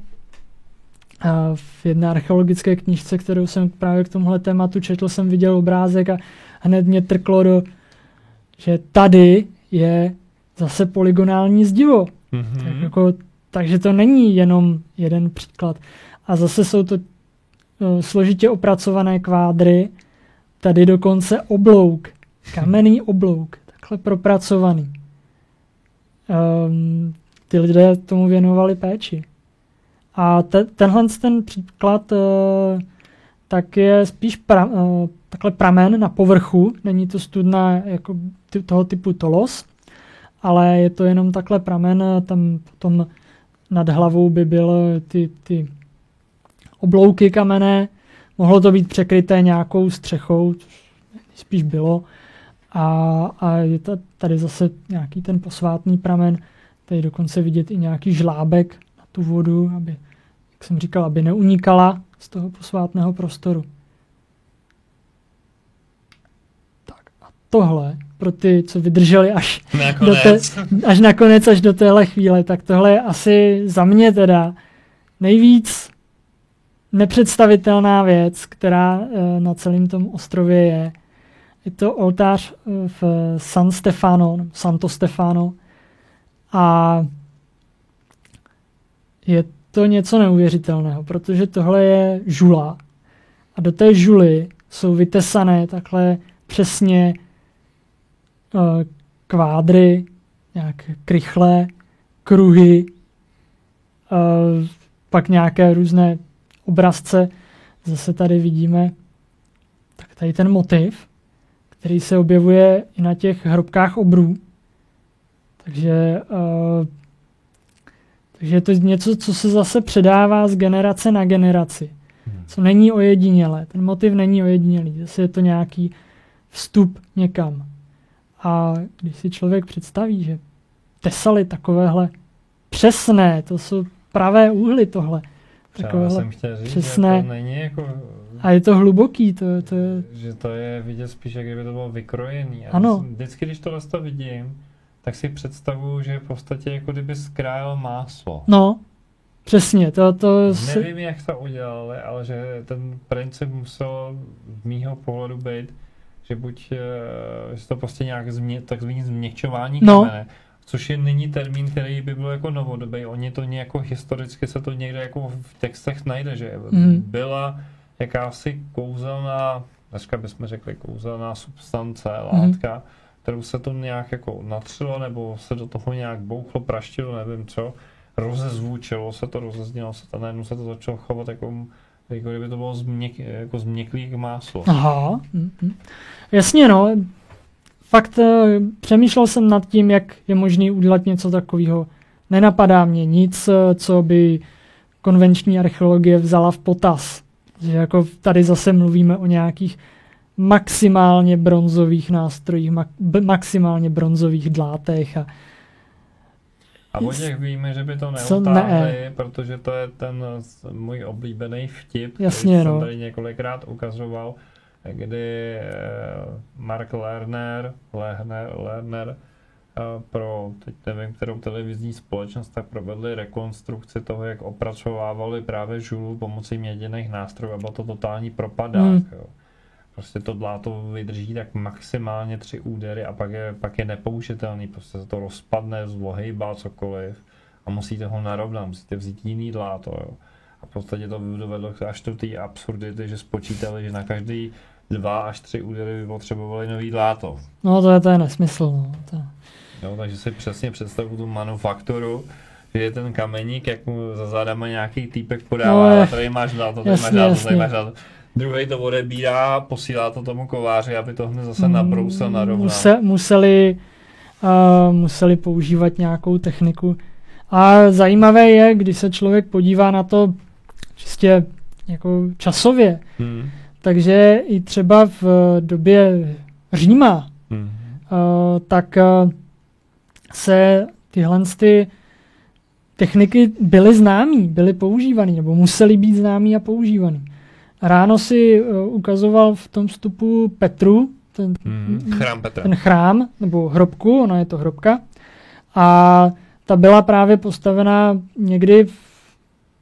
Speaker 2: V jedné archeologické knížce, kterou jsem právě k tomuhle tématu četl, jsem viděl obrázek a hned mě trklo že tady je zase polygonální zdivo. Takže to není jenom jeden příklad. A zase jsou to složitě opracované kvádry, tady dokonce oblouk, kamenný oblouk, takhle propracovaný. Ty lidé tomu věnovali péči. A tenhle ten příklad tak je spíš takhle pramen na povrchu, není to studna jako toho typu Tolos, ale je to jenom takhle pramen, tam potom nad hlavou by byly ty oblouky kamenné, mohlo to být překryté nějakou střechou, což spíš bylo. A je tady zase nějaký ten posvátný pramen, tady dokonce vidět i nějaký žlábek na tu vodu, aby, jak jsem říkal, aby neunikala z toho posvátného prostoru. Tak a tohle, pro ty, co vydrželi až nakonec, až do téhle chvíle, tak tohle je asi za mě teda nejvíc nepředstavitelná věc, která na celém tom ostrově je. Je to oltář v Santo Stefano a je to něco neuvěřitelného, protože tohle je žula a do té žuly jsou vytesané takhle přesně kvádry, nějaké krychle, kruhy, pak nějaké různé obrazce. Zase tady vidíme tak tady ten motiv, který se objevuje i na těch hrobkách obrů. Takže je to něco, co se zase předává z generace na generaci. Co není ojedinělé. Ten motiv není ojedinělý. Zase je to nějaký vstup někam. A když si člověk představí, že tesali takovéhle přesné, to jsou pravé úhly tohle.
Speaker 1: Já jsem chtěl říct, přesné, že to není jako...
Speaker 2: A je to hluboký.
Speaker 1: Že to je vidět spíš, jak kdyby to bylo vykrojený. A
Speaker 2: ano.
Speaker 1: Vždycky, když tohle vidím, tak si představuju, že v podstatě jako kdyby skrájel máslo.
Speaker 2: No, přesně.
Speaker 1: Nevím, jak to udělali, ale že ten princip musel z mýho pohledu být, že buď že to prostě nějak takzvaný změkčování kamene, což je nyní termín, který by byl jako novodobý. Oni to nějak historicky se to někde jako v textech najde, že byla jakási kouzelná, dneska bychom řekli kouzelná substance, látka, kterou se to nějak jako natřilo, nebo se do toho nějak bouchlo, praštilo, nevím co, rozezvučilo se to, rozeznělo se to, najednou se to začalo chovat jako kdyby to bylo změklý jak máslo.
Speaker 2: Aha. Jasně, no. Fakt přemýšlel jsem nad tím, jak je možné udělat něco takového. Nenapadá mě nic, co by konvenční archeologie vzala v potaz. Že jako tady zase mluvíme o nějakých maximálně bronzových nástrojích, maximálně bronzových dlátech a
Speaker 1: A o těch víme, že by to
Speaker 2: Co
Speaker 1: neutáhli, protože to je ten můj oblíbený vtip,
Speaker 2: Jasně,
Speaker 1: který
Speaker 2: no.
Speaker 1: jsem tady několikrát ukazoval, kdy Mark Lerner pro, teď nevím, kterou televizní společnost, tak provedli rekonstrukci toho, jak opracovávali právě žulu pomocí měděných nástrojů a byl to totální propadák. Jo. Prostě to dláto vydrží tak maximálně 3 údery a pak je nepoužitelný, prostě se to rozpadne, zlohejbá cokoliv a musíte ho narovnat, musíte vzít jiný dláto. Jo. A v podstatě to dovedlo až do té absurdity, že spočítali, že na každý 2 až 3 údery by potřebovali nový dláto.
Speaker 2: No to je nesmysl. No.
Speaker 1: Jo, takže si přesně představu tu manufakturu, že je ten kameník, jak mu za zádama nějaký týpek podává,
Speaker 2: no,
Speaker 1: tady máš dláto,
Speaker 2: tady
Speaker 1: máš dláto. Druhý to odebírá, posílá to tomu kováři, aby to hned zase nabrousil, narovnal.
Speaker 2: Museli používat nějakou techniku. A zajímavé je, když se člověk podívá na to čistě jako časově, takže i třeba v době Říma, tak se tyhle techniky byly známý, byly používaný, nebo musely být známý a používaný. Ráno si ukazoval v tom vstupu Petru,
Speaker 1: chrám Petra.
Speaker 2: Ten chrám, nebo hrobku, ona je to hrobka, a ta byla právě postavená někdy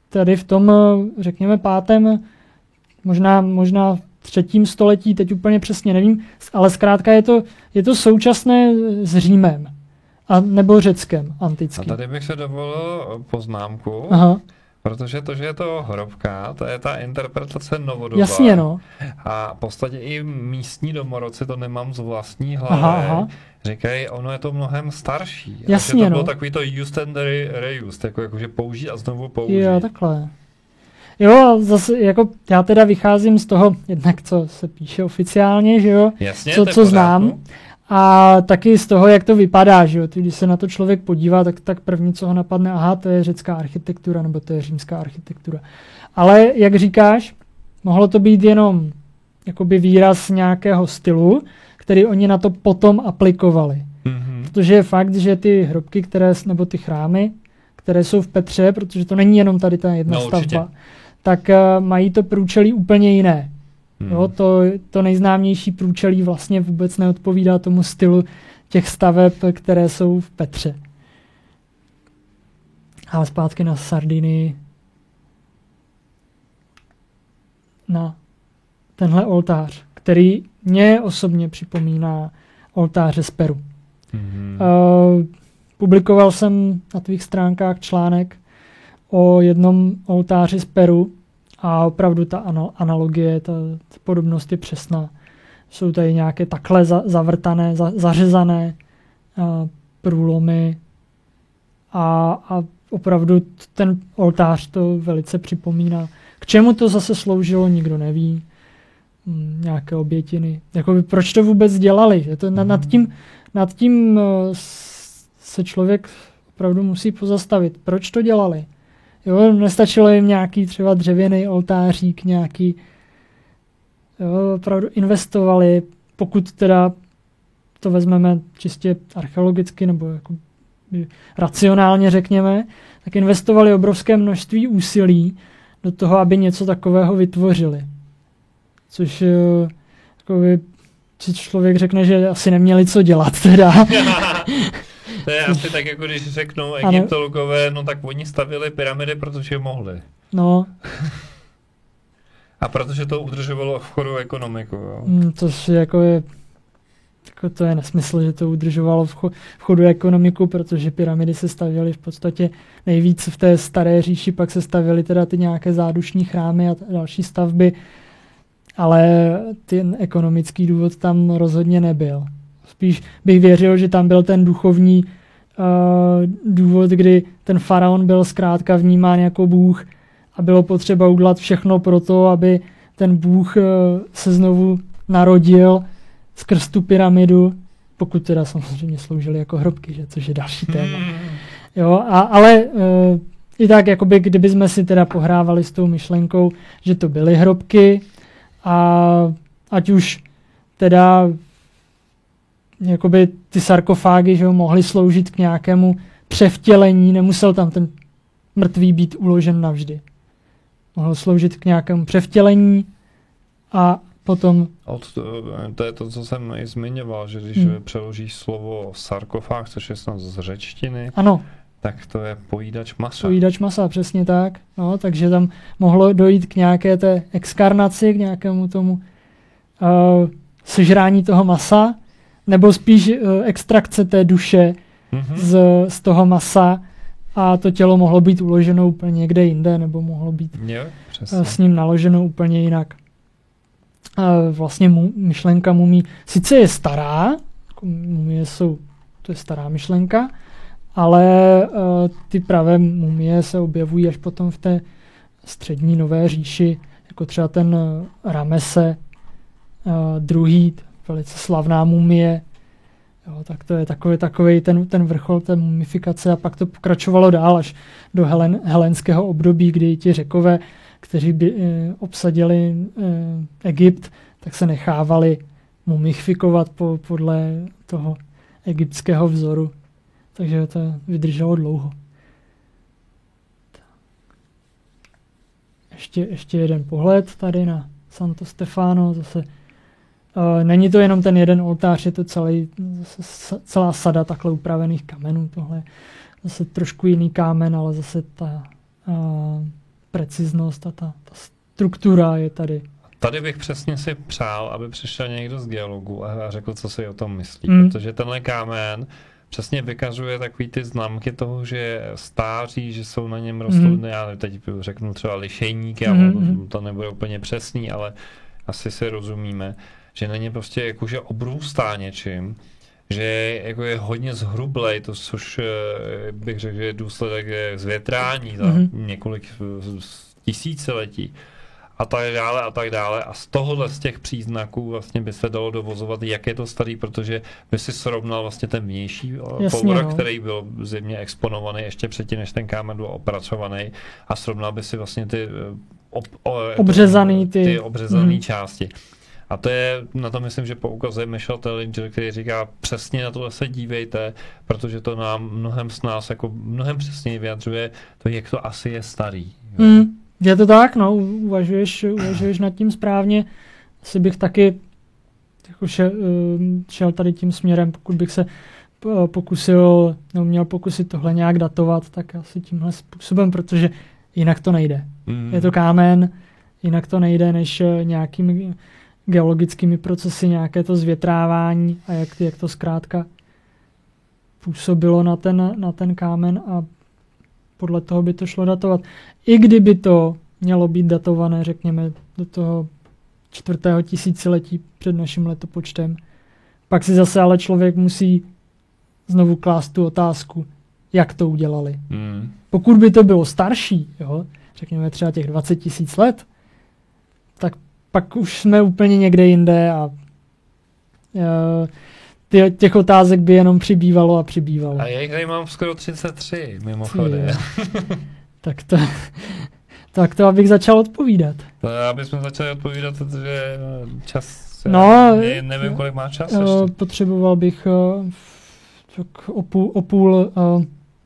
Speaker 2: tady v tom, řekněme, 5., možná v 3. století, teď úplně přesně nevím, ale zkrátka je to současné s Římem, nebo Řeckem antickým.
Speaker 1: A tady bych se dovolil poznámku, protože to, že je to hrobka, to je ta interpretace novodobá.
Speaker 2: Jasně, no.
Speaker 1: A v podstatě i místní domorodci, to nemám z vlastní hlavy, říkají, ono je to mnohem starší.
Speaker 2: Jasně,
Speaker 1: to bylo takový to used and reused, jakože použít a znovu použít.
Speaker 2: Jo, takhle. Jo, a zase jako já teda vycházím z toho, jednak co se píše oficiálně, že jo,
Speaker 1: jasně,
Speaker 2: co znám, a taky z toho, jak to vypadá, že jo, když se na to člověk podívá, tak první, co ho napadne, to je řecká architektura, nebo to je římská architektura. Ale jak říkáš, mohlo to být jenom jakoby výraz nějakého stylu, který oni na to potom aplikovali. Protože je fakt, že ty hrobky, nebo ty chrámy, které jsou v Petře, protože to není jenom tady ta jedna stavba, tak mají to průčelí úplně jiné. Jo, to nejznámější průčelí vlastně vůbec neodpovídá tomu stylu těch staveb, které jsou v Petře. Ale zpátky na Sardinii. Na tenhle oltář, který mě osobně připomíná oltáře z Peru. Publikoval jsem na tvých stránkách článek o jednom oltáři z Peru a opravdu ta analogie, ta podobnost je přesná. Jsou tady nějaké takhle zavrtané, zařezané průlomy a opravdu ten oltář to velice připomíná. K čemu to zase sloužilo, nikdo neví. Nějaké obětiny. Jakoby, proč to vůbec dělali? Je to nad tím se člověk opravdu musí pozastavit. Proč to dělali? Jo, nestačilo jim nějaký třeba dřevěný oltářík, nějaký, jo, opravdu investovali, pokud teda to vezmeme čistě archeologicky nebo jako racionálně řekněme, tak investovali obrovské množství úsilí do toho, aby něco takového vytvořili. Což jakoby, si člověk řekne, že asi neměli co dělat teda.
Speaker 1: To je asi tak, jako když řeknou Egyptologové, no tak oni stavili pyramidy, protože mohli.
Speaker 2: No.
Speaker 1: A protože to udržovalo v chodu ekonomiku, jo.
Speaker 2: To je to je nesmysl, že to udržovalo v chodu ekonomiku, protože pyramidy se stavěly v podstatě nejvíc v té staré říši, pak se stavěly teda ty nějaké zádušní chrámy a další stavby, ale ten ekonomický důvod tam rozhodně nebyl. Spíš bych věřil, že tam byl ten duchovní důvod, kdy ten faraon byl zkrátka vnímán jako bůh a bylo potřeba udělat všechno pro to, aby ten bůh se znovu narodil skrz tu pyramidu, pokud teda samozřejmě sloužily jako hrobky, že, což je další téma. Jo, ale i tak, jakoby, kdyby jsme si teda pohrávali s tou myšlenkou, že to byly hrobky a ať už teda jakoby ty sarkofágy, že ho mohly sloužit k nějakému převtělení, nemusel tam ten mrtvý být uložen navždy. Mohl sloužit k nějakému převtělení a potom...
Speaker 1: To je to, co jsem i zmiňoval, že když přeložíš slovo sarkofág, což je snad z řečtiny,
Speaker 2: ano,
Speaker 1: tak to je pojídač masa.
Speaker 2: Pojídač masa, přesně tak. No, takže tam mohlo dojít k nějaké té exkarnaci, k nějakému tomu sežrání toho masa, nebo spíš extrakce té duše z toho masa a to tělo mohlo být uloženo úplně někde jinde, nebo mohlo být s ním naloženo úplně jinak. Vlastně myšlenka mumí sice je stará, mumie to je stará myšlenka, ale ty pravé mumie se objevují až potom v té střední nové říši, jako třeba ten Ramese druhý, velice slavná mumie. Jo, tak to je takový ten vrchol té mumifikace a pak to pokračovalo dál až do helénského období, kdy ti Řekové, kteří by obsadili Egypt, tak se nechávali mumifikovat podle toho egyptského vzoru. Takže to vydrželo dlouho. Ještě jeden pohled tady na Santo Stefano. Zase není to jenom ten jeden oltář, je to celá sada takhle upravených kamenů. Tohle je zase trošku jiný kámen, ale zase ta preciznost a ta struktura je tady.
Speaker 1: Tady bych přesně si přál, aby přišel někdo z geologů a řekl, co si o tom myslí. Protože tenhle kámen přesně vykazuje takový ty známky toho, že je stáří, že jsou na něm rostliny, já teď řeknu třeba lišejníky, ale to nebude úplně přesný, ale asi si rozumíme, že na něm prostě jakože obrůstá něčím, že jako je hodně zhrublej, to což bych řekl, že je důsledek zvětrání za několik tisíciletí. A tak dále. A z tohohle z těch příznaků vlastně by se dalo dovozovat, jak je to starý, protože by si srovnal vlastně ten vnější povrch, který byl zimně exponovaný ještě předtím, než ten kámen byl opracovaný, a srovnal by si vlastně ty obřezaný části. A to je, na to myslím, že poukazuje Michel Tellinger, který říká, přesně na to se dívejte, protože to nám mnohem přesněji vyjadřuje to, jak to asi je starý.
Speaker 2: Je to tak, no, uvažuješ nad tím správně. Asi bych taky šel tady tím směrem, pokud bych se měl pokusit tohle nějak datovat, tak asi tímhle způsobem, protože jinak to nejde. Je to kámen, jinak to nejde, než nějakými geologickými procesy, nějaké to zvětrávání a jak to zkrátka působilo na ten kámen a podle toho by to šlo datovat. I kdyby to mělo být datované, řekněme, do toho 4. tisíciletí před naším letopočtem, pak si zase ale člověk musí znovu klást tu otázku, jak to udělali. Pokud by to bylo starší, jo, řekněme třeba těch 20 000 let, tak pak už jsme úplně někde jinde a těch otázek by jenom přibývalo a přibývalo.
Speaker 1: A já jich tady mám skoro 33, mimochodem.
Speaker 2: Tak to abych začal odpovídat.
Speaker 1: Abychom začali odpovídat, protože čas... nevím, kolik má čas ještě.
Speaker 2: Potřeboval bych o půl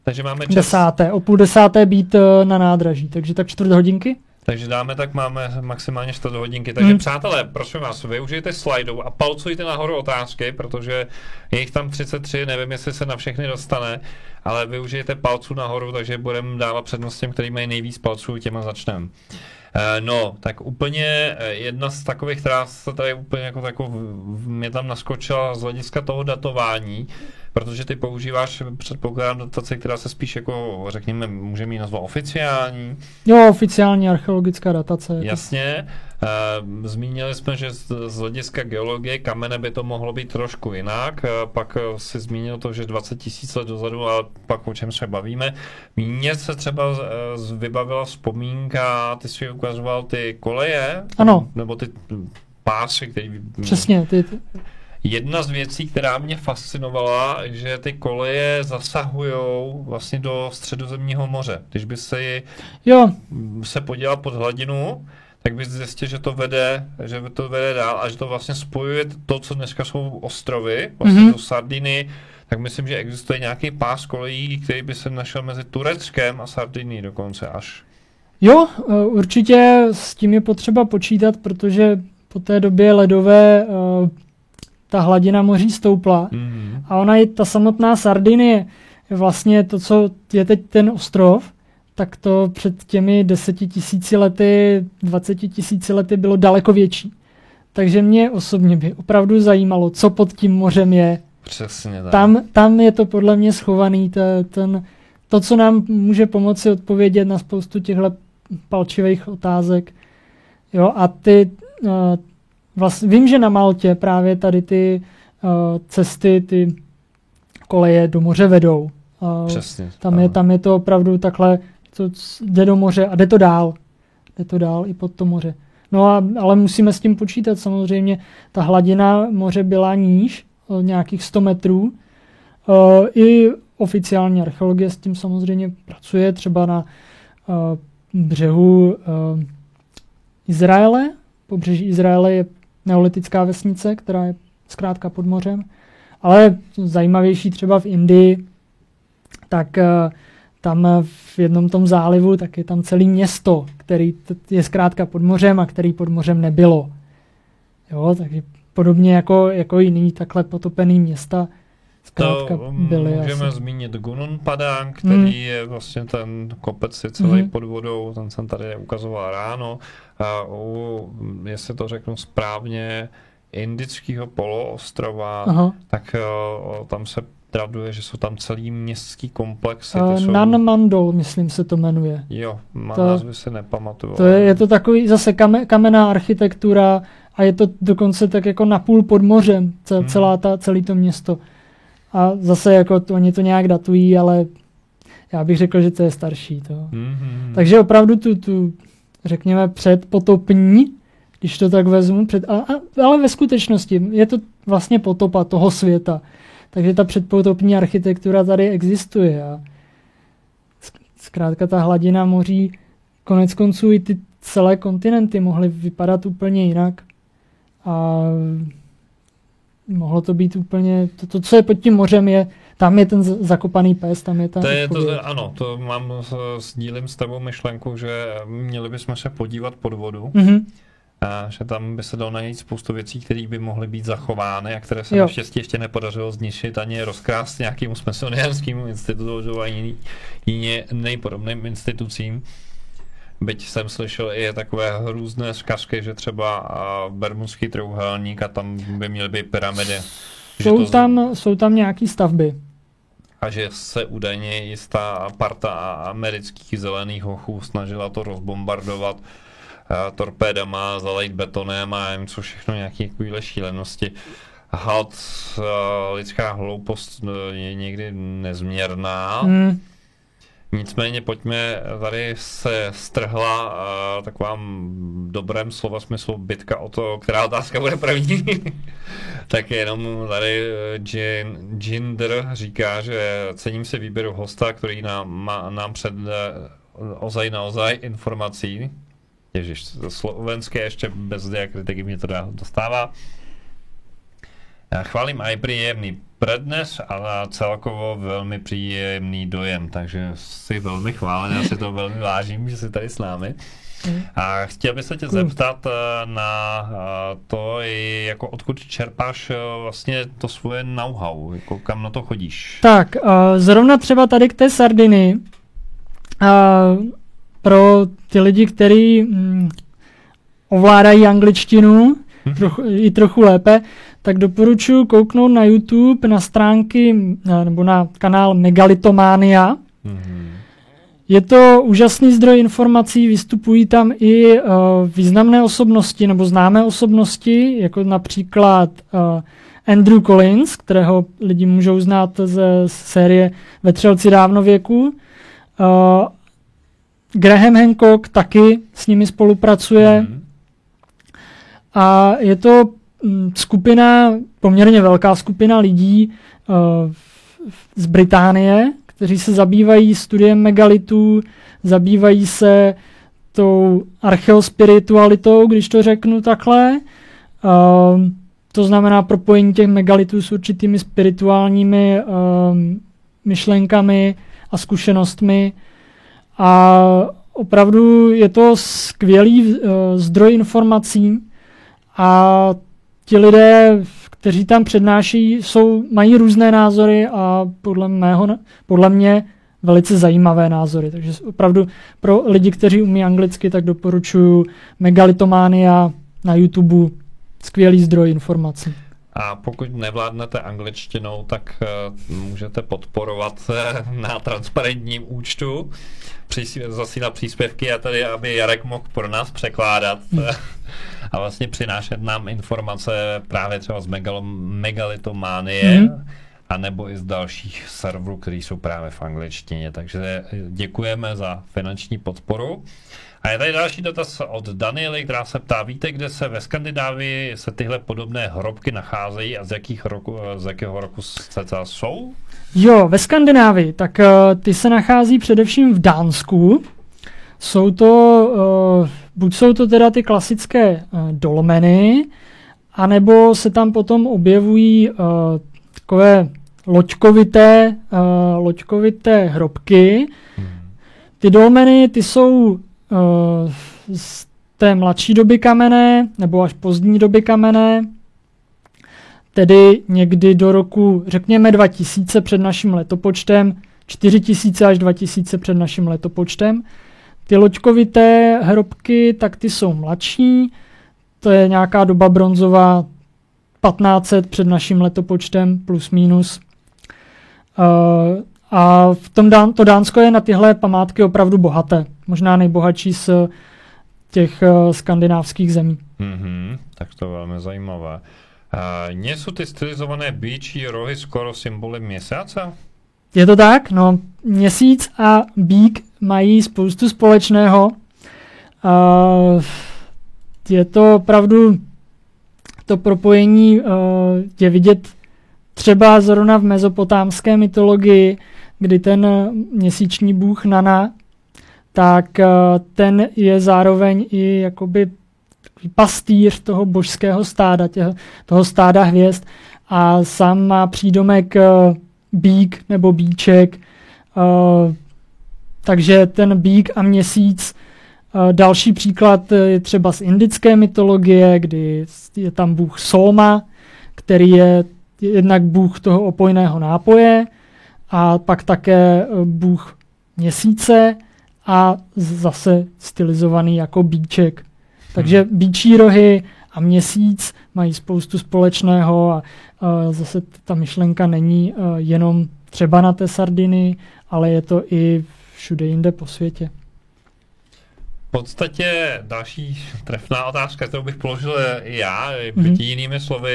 Speaker 1: takže máme čas.
Speaker 2: 10:30 být na nádraží, takže tak 4 hodinky.
Speaker 1: Takže máme maximálně 4 hodinky. Takže přátelé, prosím vás, využijte slajdou a palcujte nahoru otázky, protože je jich tam 33, nevím, jestli se na všechny dostane, ale využijte palců nahoru, takže budeme dávat přednost těm, který mají nejvíc palců, těma začneme. No, tak úplně jedna z takových, která se tady úplně jako mě tam naskočila z hlediska toho datování, protože ty používáš, předpokládám, datace, která se spíš jako, řekněme, můžeme ji nazvat oficiální.
Speaker 2: Jo, oficiální archeologická datace.
Speaker 1: Jasně. Zmínili jsme, že z hlediska geologie kamene by to mohlo být trošku jinak. Pak si zmínil to, že 20 000 let dozadu, ale pak o čem se bavíme. Mně se třeba vybavila vzpomínka, ty si ukazoval ty koleje,
Speaker 2: ano.
Speaker 1: Nebo ty pásy, který...
Speaker 2: Přesně,
Speaker 1: Jedna z věcí, která mě fascinovala, že ty koleje zasahujou vlastně do Středozemního moře. Když by se podíval pod hladinu, tak bys zjistil, že to vede dál a že to vlastně spojuje to, co dneska jsou ostrovy, vlastně do Sardiny, tak myslím, že existuje nějaký pás kolejí, který by se našel mezi Tureckem a Sardinií dokonce až.
Speaker 2: Jo, určitě s tím je potřeba počítat, protože po té době ledové ta hladina moří stoupla. A ona i ta samotná Sardinie, vlastně to, co je teď ten ostrov, tak to před těmi 10 000 lety, 20 000 lety bylo daleko větší. Takže mě osobně by opravdu zajímalo, co pod tím mořem je.
Speaker 1: Přesně tak.
Speaker 2: Tam je to podle mě schovaný, to, co nám může pomoci odpovědět na spoustu těchto palčivých otázek. Jo, a vlastně vím, že na Maltě právě tady ty cesty, ty koleje do moře vedou.
Speaker 1: Přesně.
Speaker 2: Tam je to opravdu takhle, to jde do moře a jde to dál. Jde to dál i pod to moře. No ale musíme s tím počítat samozřejmě. Ta hladina moře byla níž, nějakých 100 metrů. I oficiální archeologie s tím samozřejmě pracuje, třeba na břehu Izraele. Pobřeží Izraele je neolitická vesnice, která je zkrátka pod mořem. Ale zajímavější třeba v Indii, tak tam v jednom tom zálivu, tak je tam celé město, který je zkrátka pod mořem a který pod mořem nebylo. Jo, takže podobně jako jiný takhle potopený města zkrátka byly.
Speaker 1: Můžeme zmínit Gunung Padang, který je vlastně ten kopec je celý pod vodou, ten jsem tady ukazoval ráno. Jestli to řeknu správně, indického poloostrova, tak tam se traduje, že jsou tam celý městský komplexy.
Speaker 2: Nan Mandol, myslím, se to jmenuje.
Speaker 1: Jo, názvy se nepamatuju.
Speaker 2: Je to takový zase kamenná architektura a je to dokonce tak jako napůl pod mořem, celé to město. A zase jako oni to nějak datují, ale já bych řekl, že to je starší. Takže opravdu tu řekněme předpotopní, když to tak vezmu, ale ve skutečnosti je to vlastně potopa toho světa. Takže ta předpotopní architektura tady existuje. A zkrátka ta hladina moří, konec konců i ty celé kontinenty mohly vypadat úplně jinak. A mohlo to být úplně, to co je pod tím mořem, tam je ten zakopaný pes, tam je ta
Speaker 1: ano, to sdílím s tebou myšlenku, že měli bychom se podívat pod vodu. A že tam by se dalo najít spoustu věcí, které by mohly být zachovány a které se naštěstí ještě nepodařilo zničit ani rozkrást nějakému smyslnějskému institutu a jiným podobným institucím. Byť jsem slyšel i takové hrůzné zkazky, že třeba Bermudský trojúhelník a tam by měly být pyramidy.
Speaker 2: Jsou tam nějaké stavby.
Speaker 1: A že se údajně jistá parta amerických zelených hochů snažila to rozbombardovat torpédama, zalejt betonem a nevím co všechno, nějaké takovéhle šílenosti. Lidská hloupost je někdy nezměrná. Nicméně pojďme, tady se strhla taková dobrém slova smyslu bitka o to, která otázka bude první. Tak jenom tady Jinder říká, že cením si výběru hosta, který nám před ozaj informací. Ježiš, slovenské ještě bez diakritiky mě to dostává. Já chválím aj príjemný prednes, ale celkovo velmi příjemný dojem, takže si velmi chválen, já si to velmi vážím, že jsi tady s námi. A chtěl bych se tě zeptat na to, jako odkud čerpáš vlastně to svoje know-how, jako kam na to chodíš?
Speaker 2: Tak, zrovna třeba tady k té Sardinii, pro ty lidi, kteří ovládají angličtinu trochu lépe, tak doporučuji kouknout na YouTube na stránky nebo na kanál Megalitomania. Je to úžasný zdroj informací, vystupují tam i významné osobnosti nebo známé osobnosti, jako například Andrew Collins, kterého lidi můžou znát ze série Vetřelci dávnověku. Graham Hancock taky s nimi spolupracuje. A je to poměrně velká skupina lidí z Británie, kteří se zabývají studiem megalitů, zabývají se tou archeospiritualitou, když to řeknu takhle. to znamená propojení těch megalitů s určitými spirituálními myšlenkami a zkušenostmi. A opravdu je to skvělý zdroj informací a ti lidé, kteří tam přednáší, mají různé názory a podle mě velice zajímavé názory. Takže opravdu pro lidi, kteří umí anglicky, tak doporučuji Megalitomania na YouTube, skvělý zdroj informací.
Speaker 1: A pokud nevládnete angličtinou, tak můžete podporovat na transparentním účtu, zasílat příspěvky a tady, aby Jarek mohl pro nás překládat a vlastně přinášet nám informace právě třeba z Megalitomanie, a nebo i z dalších serverů, které jsou právě v angličtině. Takže děkujeme za finanční podporu. A je tady další dotaz od Daniely, která se ptá, víte, kde se ve Skandinávii se tyhle podobné hrobky nacházejí a z jakého roku cca jsou?
Speaker 2: Jo, ve Skandinávii, tak ty se nachází především v Dánsku. Buď jsou to teda ty klasické dolmeny, anebo se tam potom objevují takové loďkovité hrobky. Ty dolmeny, ty jsou z té mladší doby kamenné, nebo až pozdní doby kamenné, tedy někdy do roku, řekněme 2000 před naším letopočtem, 4000 až 2000 před naším letopočtem. Ty loďkovité hrobky, tak ty jsou mladší, to je nějaká doba bronzová, 1500 před naším letopočtem, plus minus. A to Dánsko je na tyhle památky opravdu bohaté. Možná nejbohatší z těch skandinávských zemí.
Speaker 1: Tak to je velmi zajímavé. Nejsou ty stylizované býčí rohy skoro symboly měsíce?
Speaker 2: Je to tak? No, měsíc a býk mají spoustu společného. Je to opravdu to propojení je vidět třeba zrovna v mezopotámské mytologii, kdy ten měsíční bůh Nana, tak ten je zároveň i jakoby pastýř toho božského stáda, toho stáda hvězd a sám má přídomek býk nebo býček, takže ten býk a měsíc. Další příklad je třeba z indické mytologie, kdy je tam bůh Soma, který je jednak bůh toho opojného nápoje a pak také bůh měsíce a zase stylizovaný jako býček. Takže býčí rohy a měsíc mají spoustu společného a zase ta myšlenka není jenom třeba na té Sardinii, ale je to i všude jinde po světě.
Speaker 1: V podstatě další trefná otázka, kterou bych položil i já, jinými slovy,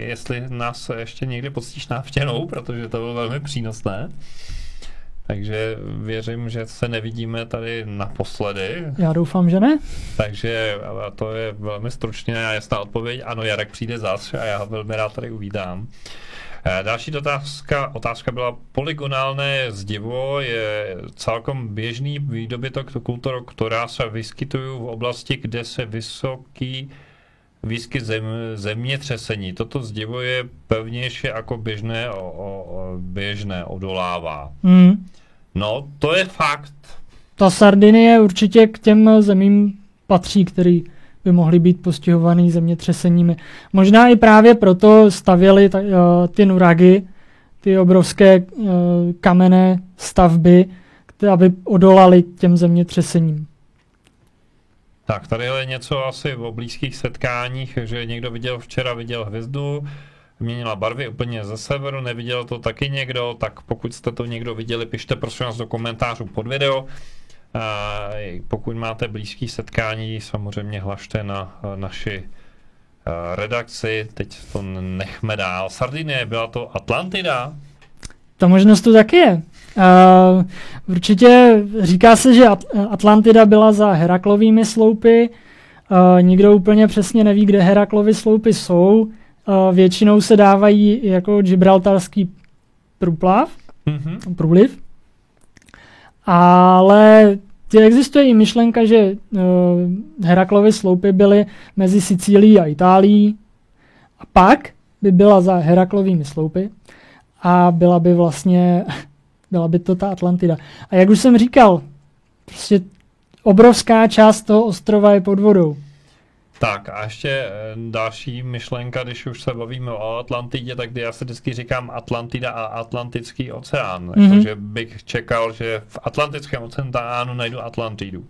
Speaker 1: jestli nás ještě někdy poctíš návštěvou, protože to bylo velmi přínosné. Takže věřím, že se nevidíme tady naposledy.
Speaker 2: Já doufám, že ne.
Speaker 1: Takže to je velmi stručná a jasná odpověď. Ano, Jarek přijde zas a já ho velmi rád tady uvítám. Další otázka byla, polygonálné zdivo je celkom běžný výdobytek kultur, která se vyskytují v oblasti, kde se vysoký výskyt zemětřesení. Toto zdivo je pevnější jako běžné odolává. No, to je fakt.
Speaker 2: Ta Sardinie určitě k těm zemím patří, který by mohly být postihovaný zemětřeseními. Možná i právě proto stavěli ty nuragy, ty obrovské kamenné stavby, aby odolali těm zemětřesením.
Speaker 1: Tak, tady je něco asi o blízkých setkáních, že někdo včera viděl hvězdu, měnila barvy úplně ze severu, neviděl to taky někdo, tak pokud jste to někdo viděli, pište prosím nás do komentářů pod video. Pokud máte blízký setkání, samozřejmě hlašte na naši redakci, teď to nechme dál. Sardinie, byla to Atlantida?
Speaker 2: Ta možnost tu taky je. Určitě říká se, že Atlantida byla za Heraklovými sloupy. Nikdo úplně přesně neví, kde Heraklovy sloupy jsou. Většinou se dávají jako gibraltarský průliv. Ale existuje i myšlenka, že Heraklovy sloupy byly mezi Sicílií a Itálií A pak by byla za Heraklovými sloupy a byla by to ta Atlantida. A jak už jsem říkal, prostě obrovská část toho ostrova je pod vodou.
Speaker 1: Tak a ještě další myšlenka, když už se bavíme o Atlantidě, tak já se vždycky říkám Atlantida a Atlantický oceán. Takže bych čekal, že v Atlantickém oceánu najdu Atlantidu.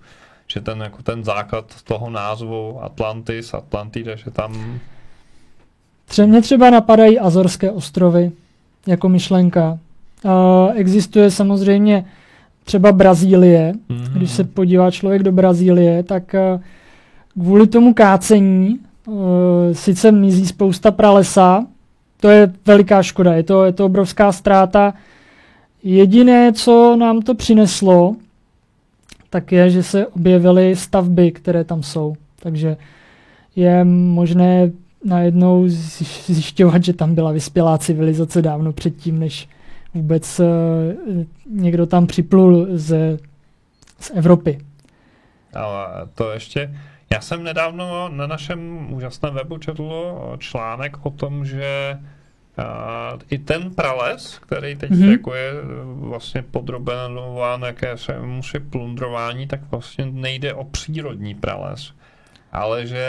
Speaker 1: Že ten základ toho názvu Atlantis, Atlantida, že tam...
Speaker 2: Mě třeba napadají Azorské ostrovy jako myšlenka. Existuje samozřejmě třeba Brazílie. Když se podívá člověk do Brazílie, tak kvůli tomu kácení sice mizí spousta pralesa, to je veliká škoda, je to obrovská ztráta. Jediné, co nám to přineslo, tak je, že se objevily stavby, které tam jsou. Takže je možné najednou zjišťovat, že tam byla vyspělá civilizace dávno předtím, než vůbec někdo tam připlul z Evropy.
Speaker 1: Ale to ještě... Já jsem nedávno na našem úžasném webu četl článek o tom, že i ten prales, který teď jako je vlastně podrobenován jakému plundrování, tak vlastně nejde o přírodní prales, ale že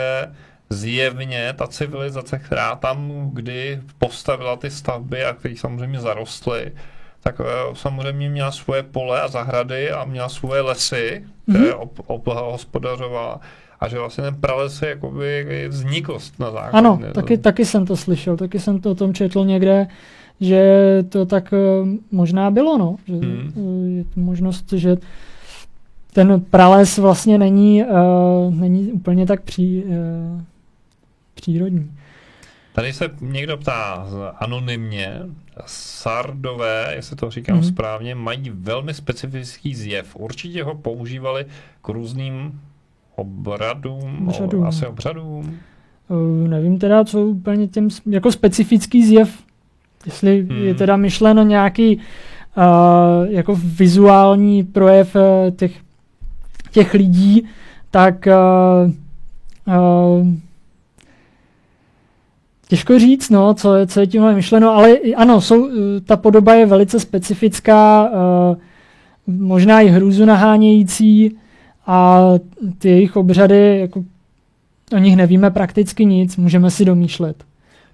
Speaker 1: zjevně ta civilizace, která tam kdy postavila ty stavby a které samozřejmě zarostly, tak samozřejmě měla svoje pole a zahrady a měla svoje lesy, které hospodařovala. A že vlastně ten prales je jakoby vzniklost na základě.
Speaker 2: Ano, taky jsem to slyšel, taky jsem to o tom četl někde, že to tak možná bylo, no. Že je to možnost, že ten prales vlastně není úplně tak přírodní.
Speaker 1: Tady se někdo ptá anonymně, Sardové, jestli to říkám správně, mají velmi specifický zjev. Určitě ho používali k různým obřadům.
Speaker 2: Nevím teda, co úplně tím, jako specifický zjev, jestli je teda myšleno nějaký jako vizuální projev těch lidí, tak těžko říct, no, co je tímhle myšleno, ale ano, ta podoba je velice specifická, možná i hrůzu nahánějící, a ty jejich obřady, jako, o nich nevíme prakticky nic, můžeme si domýšlet.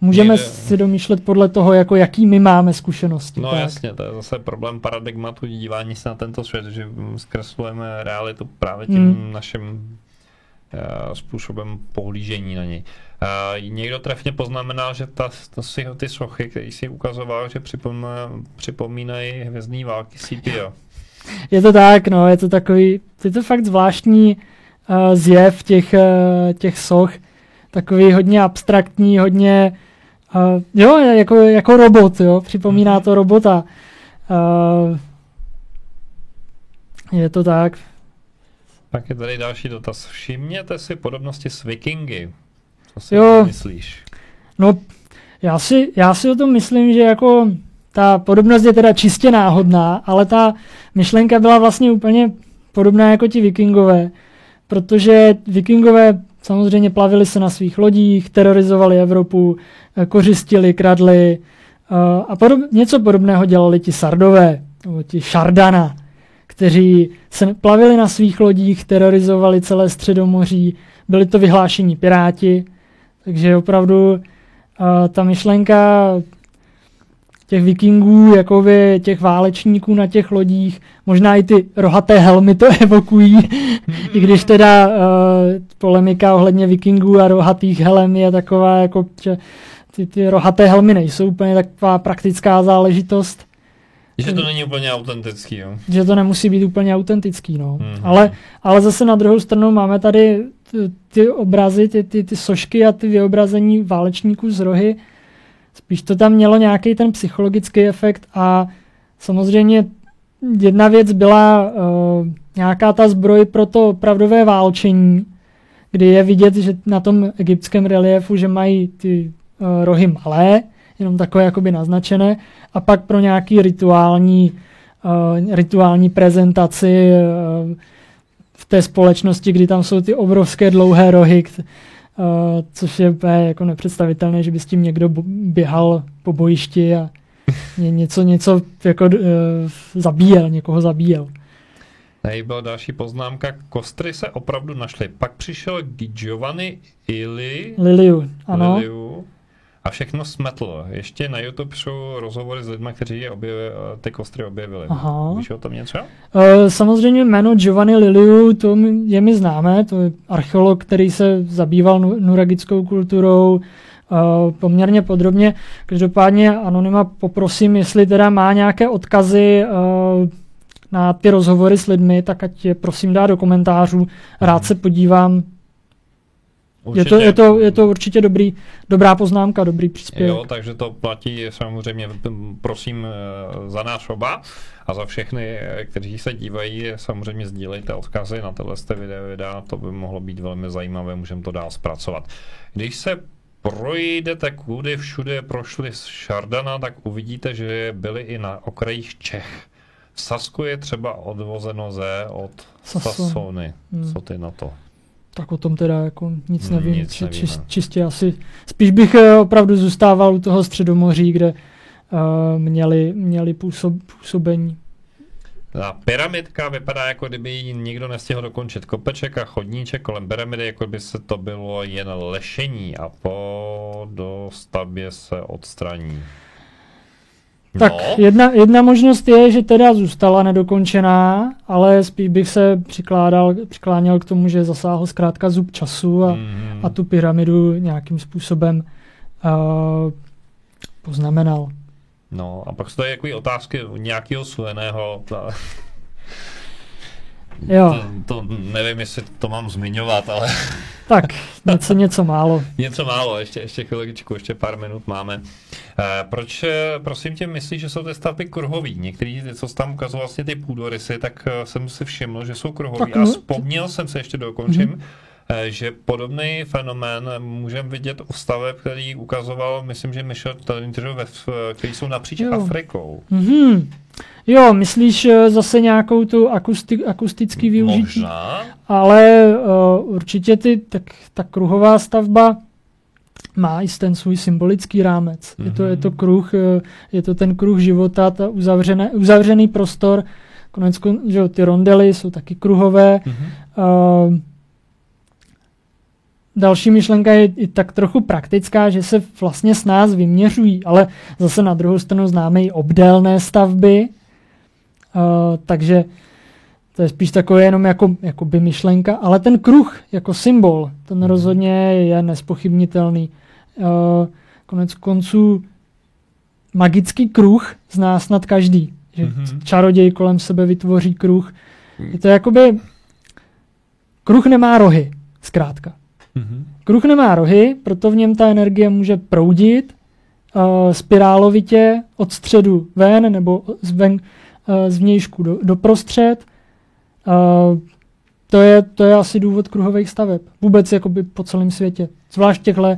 Speaker 2: Můžeme si domýšlet podle toho, jako jaký my máme zkušenosti.
Speaker 1: No
Speaker 2: tak.
Speaker 1: Jasně, to je zase problém paradigmatu dívání se na tento svět, že zkreslujeme realitu právě tím naším způsobem pohlížení na něj. Někdo trefně poznamenal, že ty sochy, které si ukazoval, že připomínají hvězdný války Scipio.
Speaker 2: Je to tak, no, je to fakt zvláštní zjev těch soch, takový hodně abstraktní, hodně, jo, jako robot, jo, připomíná to robota. Je to tak.
Speaker 1: Tak je tady další dotaz. Všimněte si podobnosti s Vikingy. Co si myslíš?
Speaker 2: No, já si o tom myslím, že jako ta podobnost je teda čistě náhodná, ale ta myšlenka byla vlastně úplně podobná jako ti Vikingové, protože Vikingové samozřejmě plavili se na svých lodích, terorizovali Evropu, kořistili, kradli a něco podobného dělali ti Sardové, nebo ti Šardana, kteří se plavili na svých lodích, terorizovali celé Středomoří, byli to vyhlášení piráti, takže opravdu ta myšlenka těch Vikingů, jakoby těch válečníků na těch lodích, možná i ty rohaté helmy to evokují, i když teda polemika ohledně Vikingů a rohatých helm je taková, jako, že ty rohaté helmy nejsou úplně taková praktická záležitost.
Speaker 1: Že to není úplně autentický, jo? Že
Speaker 2: to nemusí být úplně autentický, no. Ale zase na druhou stranu máme tady ty obrazy, ty sošky a ty vyobrazení válečníků z rohy. Spíš to tam mělo nějaký ten psychologický efekt a samozřejmě jedna věc byla nějaká ta zbroj pro to opravdové válčení, kdy je vidět, že na tom egyptském reliefu, že mají ty rohy malé, jenom takové jakoby naznačené, a pak pro nějaký rituální prezentaci v té společnosti, kdy tam jsou ty obrovské dlouhé rohy, což je úplně jako nepředstavitelné, že by s tím někdo běhal po bojišti a něco jako zabíjel, někoho zabíjel.
Speaker 1: Tady byla další poznámka. Kostry se opravdu našly. Pak přišel Giovanni
Speaker 2: Liliu, ano.
Speaker 1: Liliu a všechno smetl. Ještě na YouTube jsou rozhovory s lidmi, kteří ty kostry objevili.
Speaker 2: Aha.
Speaker 1: Víš o tom něco?
Speaker 2: Samozřejmě jméno Giovanni Liliu, to je mi známé, to je archeolog, který se zabýval nuragickou kulturou poměrně podrobně. Každopádně Anonyma poprosím, jestli teda má nějaké odkazy na ty rozhovory s lidmi, tak ať je prosím dá do komentářů. Rád se podívám. Je to určitě dobrá poznámka, dobrý příspěvek.
Speaker 1: Jo, takže to platí samozřejmě, prosím, za nás oba a za všechny, kteří se dívají, samozřejmě sdílejte odkazy na tohle videa, to by mohlo být velmi zajímavé, můžeme to dál zpracovat. Když se projdete kudy všude prošli z Šardana, tak uvidíte, že byli i na okrajích Čech. V Sasku je třeba odvozeno od Sasony. Co ty na to?
Speaker 2: Tak o tom teda jako nic nevím. Čistě asi. Spíš bych opravdu zůstával u toho Středomoří, kde měli působení.
Speaker 1: Ta pyramidka vypadá, jako kdyby ji nikdo nestihl dokončit. Kopeček a chodníček kolem pyramidy, jako by se to bylo jen lešení a po dostavbě se odstraní.
Speaker 2: Tak jedna možnost je, že teda zůstala nedokončená, ale spíš bych se přikláněl k tomu, že zasáhl zkrátka zub času a tu pyramidu nějakým způsobem poznamenal.
Speaker 1: No a pak jsou tady jakové otázky nějakého suveného.
Speaker 2: Jo.
Speaker 1: To nevím, jestli to mám zmiňovat, ale...
Speaker 2: Tak, něco málo.
Speaker 1: Něco málo, ještě chviličku, ještě pár minut máme. Proč, prosím tě, myslíš, že jsou ty stavby kruhový? Některý, co jsi tam ukazoval vlastně ty půdorysy, tak jsem si všiml, že jsou kruhový. A vzpomněl jsem se, ještě dokončím, že podobný fenomén můžeme vidět u staveb, který ukazoval, myslím, že Michel Tellinger, který jsou napříč Afrikou.
Speaker 2: Jo, myslíš zase nějakou tu akustický využití?
Speaker 1: Možná.
Speaker 2: Ale určitě ta kruhová stavba má i ten svůj symbolický rámec. Je to kruh, je to ten kruh života, ta uzavřený prostor. Konec, že ty rondely jsou taky kruhové. Další myšlenka je i tak trochu praktická, že se vlastně s nás vyměřují, ale zase na druhou stranu známe i obdélné stavby, takže to je spíš takové jenom jako by myšlenka, ale ten kruh jako symbol, ten rozhodně je nespochybnitelný. Konec konců magický kruh zná snad každý, že čaroděj kolem sebe vytvoří kruh. Je to jakoby kruh nemá rohy, zkrátka. Kruh nemá rohy, proto v něm ta energie může proudit spirálovitě od středu ven nebo z vnějšku do prostřed. To je asi důvod kruhových staveb. Vůbec jakoby po celém světě. Zvlášť těchto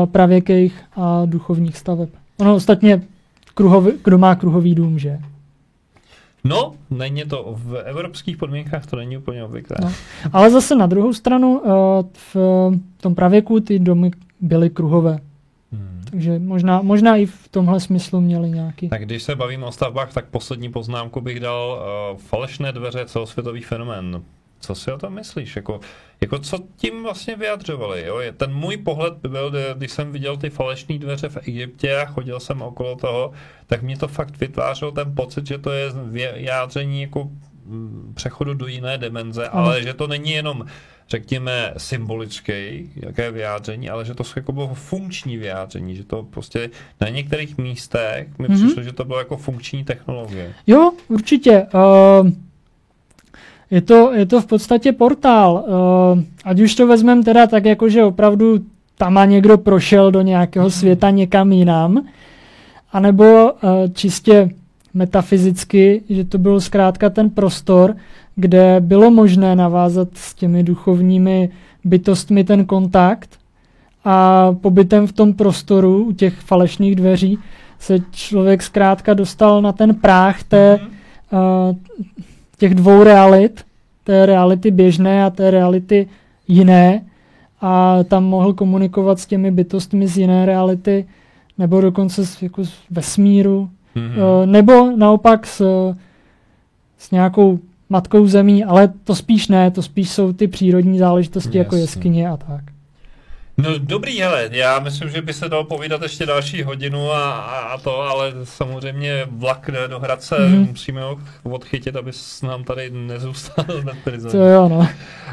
Speaker 2: pravěkých a duchovních staveb. Ono ostatně kdo má kruhový dům, že?
Speaker 1: No, není to v evropských podmínkách, to není úplně obvyklé. No.
Speaker 2: Ale zase na druhou stranu v tom pravěku ty domy byly kruhové. Takže možná i v tomhle smyslu měli nějaký.
Speaker 1: Tak když se bavíme o stavbách, tak poslední poznámku bych dal falešné dveře, celosvětový fenomén. Co si o tom myslíš? Jako co tím vlastně vyjadřovali? Jo? Ten můj pohled byl, když jsem viděl ty falešné dveře v Egyptě a chodil jsem okolo toho, tak mě to fakt vytvářelo ten pocit, že to je vyjádření jako přechodu do jiné dimenze, ale že to není jenom, řekněme, symbolické jaké vyjádření, ale že to jsou jako funkční vyjádření, že to prostě na některých místech mi přišlo, že to bylo jako funkční technologie.
Speaker 2: Jo, určitě. Je to v podstatě portál. Ať už to vezmeme teda tak, jako že opravdu tam a někdo prošel do nějakého světa někam jinam, anebo čistě metafyzicky, že to byl zkrátka ten prostor, kde bylo možné navázat s těmi duchovními bytostmi ten kontakt a pobytem v tom prostoru u těch falešných dveří se člověk zkrátka dostal na ten práh těch dvou realit, té reality běžné a té reality jiné a tam mohl komunikovat s těmi bytostmi z jiné reality, nebo dokonce z vesmíru, nebo naopak s nějakou matkou zemí, ale to spíš ne, to spíš jsou ty přírodní záležitosti jako jeskyně a tak.
Speaker 1: No dobrý, hele, já myslím, že by se dalo povídat ještě další hodinu a to, ale samozřejmě vlak do Hradce musíme ho odchytit, aby nám tady nezůstal neprizorný.
Speaker 2: To jo, no.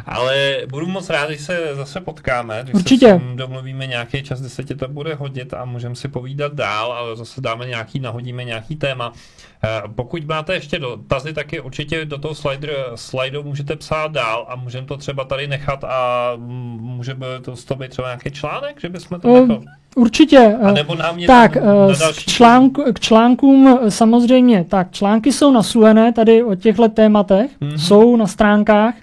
Speaker 1: Ale budu moc rád, když se zase potkáme, když
Speaker 2: určitě
Speaker 1: se domluvíme nějaký čas, kdy se ti to bude hodit a můžeme si povídat dál a zase nahodíme nějaký téma. Pokud máte ještě dotazy, taky určitě do toho slidu můžete psát dál a můžeme to třeba tady nechat a může to být třeba nějaký článek, že bychom to nechali?
Speaker 2: Určitě.
Speaker 1: A nebo nám
Speaker 2: tak, k článkům samozřejmě. Tak, články jsou nasuhené tady o těchto tématech, jsou na stránkách.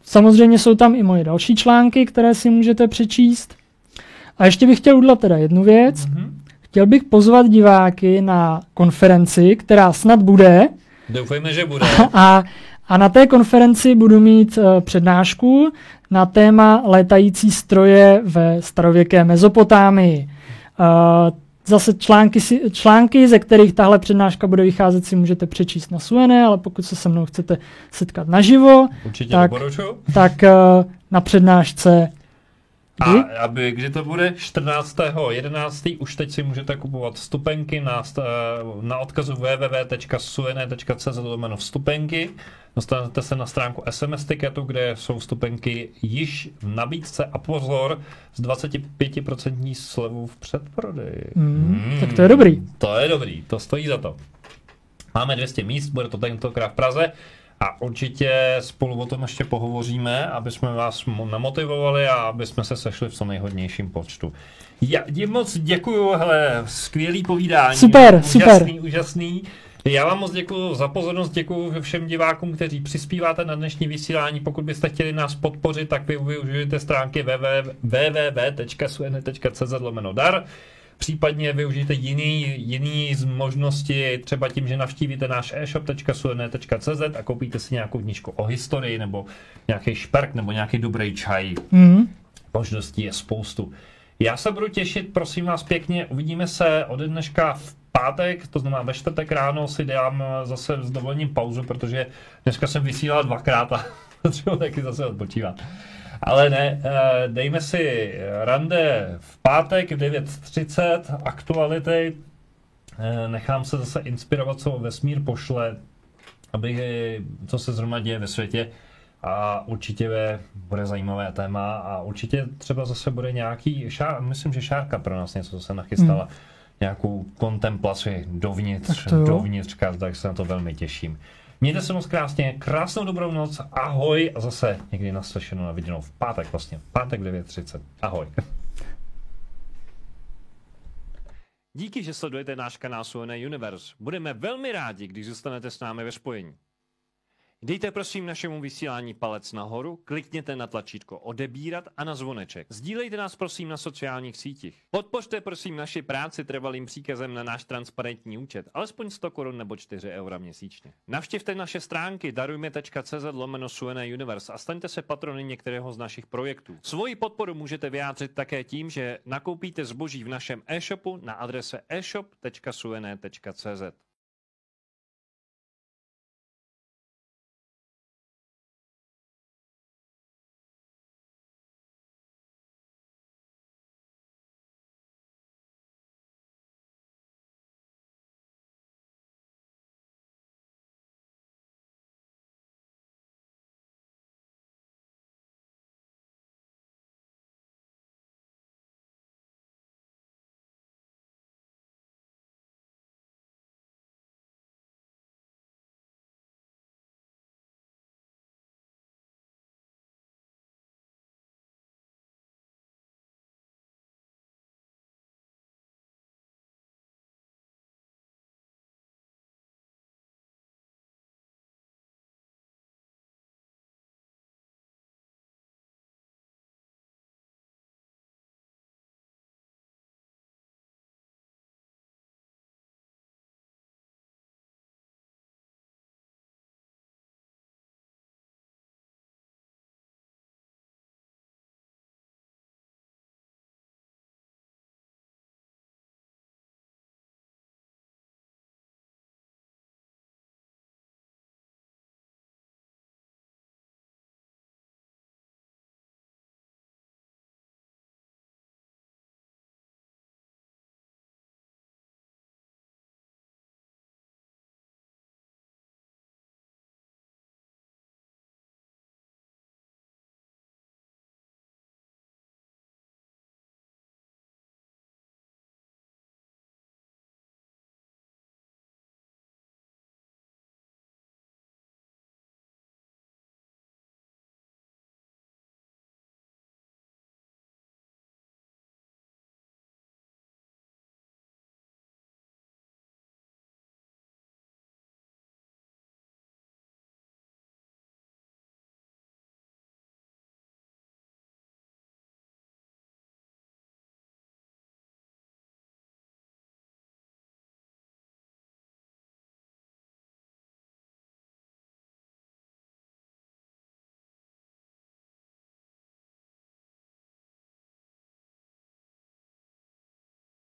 Speaker 2: Samozřejmě jsou tam i moje další články, které si můžete přečíst. A ještě bych chtěl udělat teda jednu věc. Chtěl bych pozvat diváky na konferenci, která snad bude.
Speaker 1: Doufejme, že bude.
Speaker 2: A na té konferenci budu mít přednášku na téma létající stroje ve starověké Mezopotámii. Zase články, ze kterých tahle přednáška bude vycházet, si můžete přečíst na Suené, ale pokud se mnou chcete setkat naživo, tak na přednášce
Speaker 1: kdy to bude? 14.11. Už teď si můžete kupovat vstupenky na odkazu www.suene.cz/vstupenky. Dostanete se na stránku SMS tiketu, kde jsou vstupenky již v nabídce a pozor, s 25% slevou v předprodeji.
Speaker 2: Tak to je dobrý.
Speaker 1: To je dobrý, to stojí za to. Máme 200 míst, bude to tentokrát v Praze. A určitě spolu o tom ještě pohovoříme, aby jsme vás namotivovali a aby jsme se sešli v co nejhodnějším počtu. Já moc děkuju, hele, skvělý povídání.
Speaker 2: Super.
Speaker 1: Úžasný. Já vám moc děkuju za pozornost, děkuju všem divákům, kteří přispíváte na dnešní vysílání. Pokud byste chtěli nás podpořit, tak vy využijte stránky www.suene.cz/dar. Případně využijte jiný z možnosti, třeba tím, že navštívíte náš e-shop.suene.cz a koupíte si nějakou knížku o historii, nebo nějaký šperk, nebo nějaký dobrý čaj. Možností je spoustu. Já se budu těšit, prosím vás pěkně, uvidíme se ode dneška v pátek, to znamená ve čtvrtek ráno si dám zase s dovolením pauzu, protože dneska jsem vysílal dvakrát a třeba taky zase odpočívat. Ale ne, dejme si rande v pátek v 9:30, aktuality, nechám se zase inspirovat, co vesmír pošle, co se zrovna děje ve světě a určitě bude zajímavé téma a určitě třeba zase bude nějaký, myslím, že Šárka pro nás něco zase nachystala, nějakou kontemplaci dovnitř, tak se na to velmi těším. Mějte se moc krásně, krásnou dobrou noc, ahoj a zase někdy naslyšenou a viděnou v pátek v 9:30. Ahoj. Díky, že sledujete náš kanál Suene Universe. Budeme velmi rádi, když zůstanete s námi ve spojení. Dejte prosím našemu vysílání palec nahoru, klikněte na tlačítko odebírat a na zvoneček. Sdílejte nás prosím na sociálních sítích. Podpořte prosím naši práci trvalým příkazem na náš transparentní účet, alespoň 100 Kč nebo 4 € měsíčně. Navštivte naše stránky darujme.cz/Suene Universe a staňte se patrony některého z našich projektů. Svoji podporu můžete vyjádřit také tím, že nakoupíte zboží v našem e-shopu na adrese e-shop.suene.cz.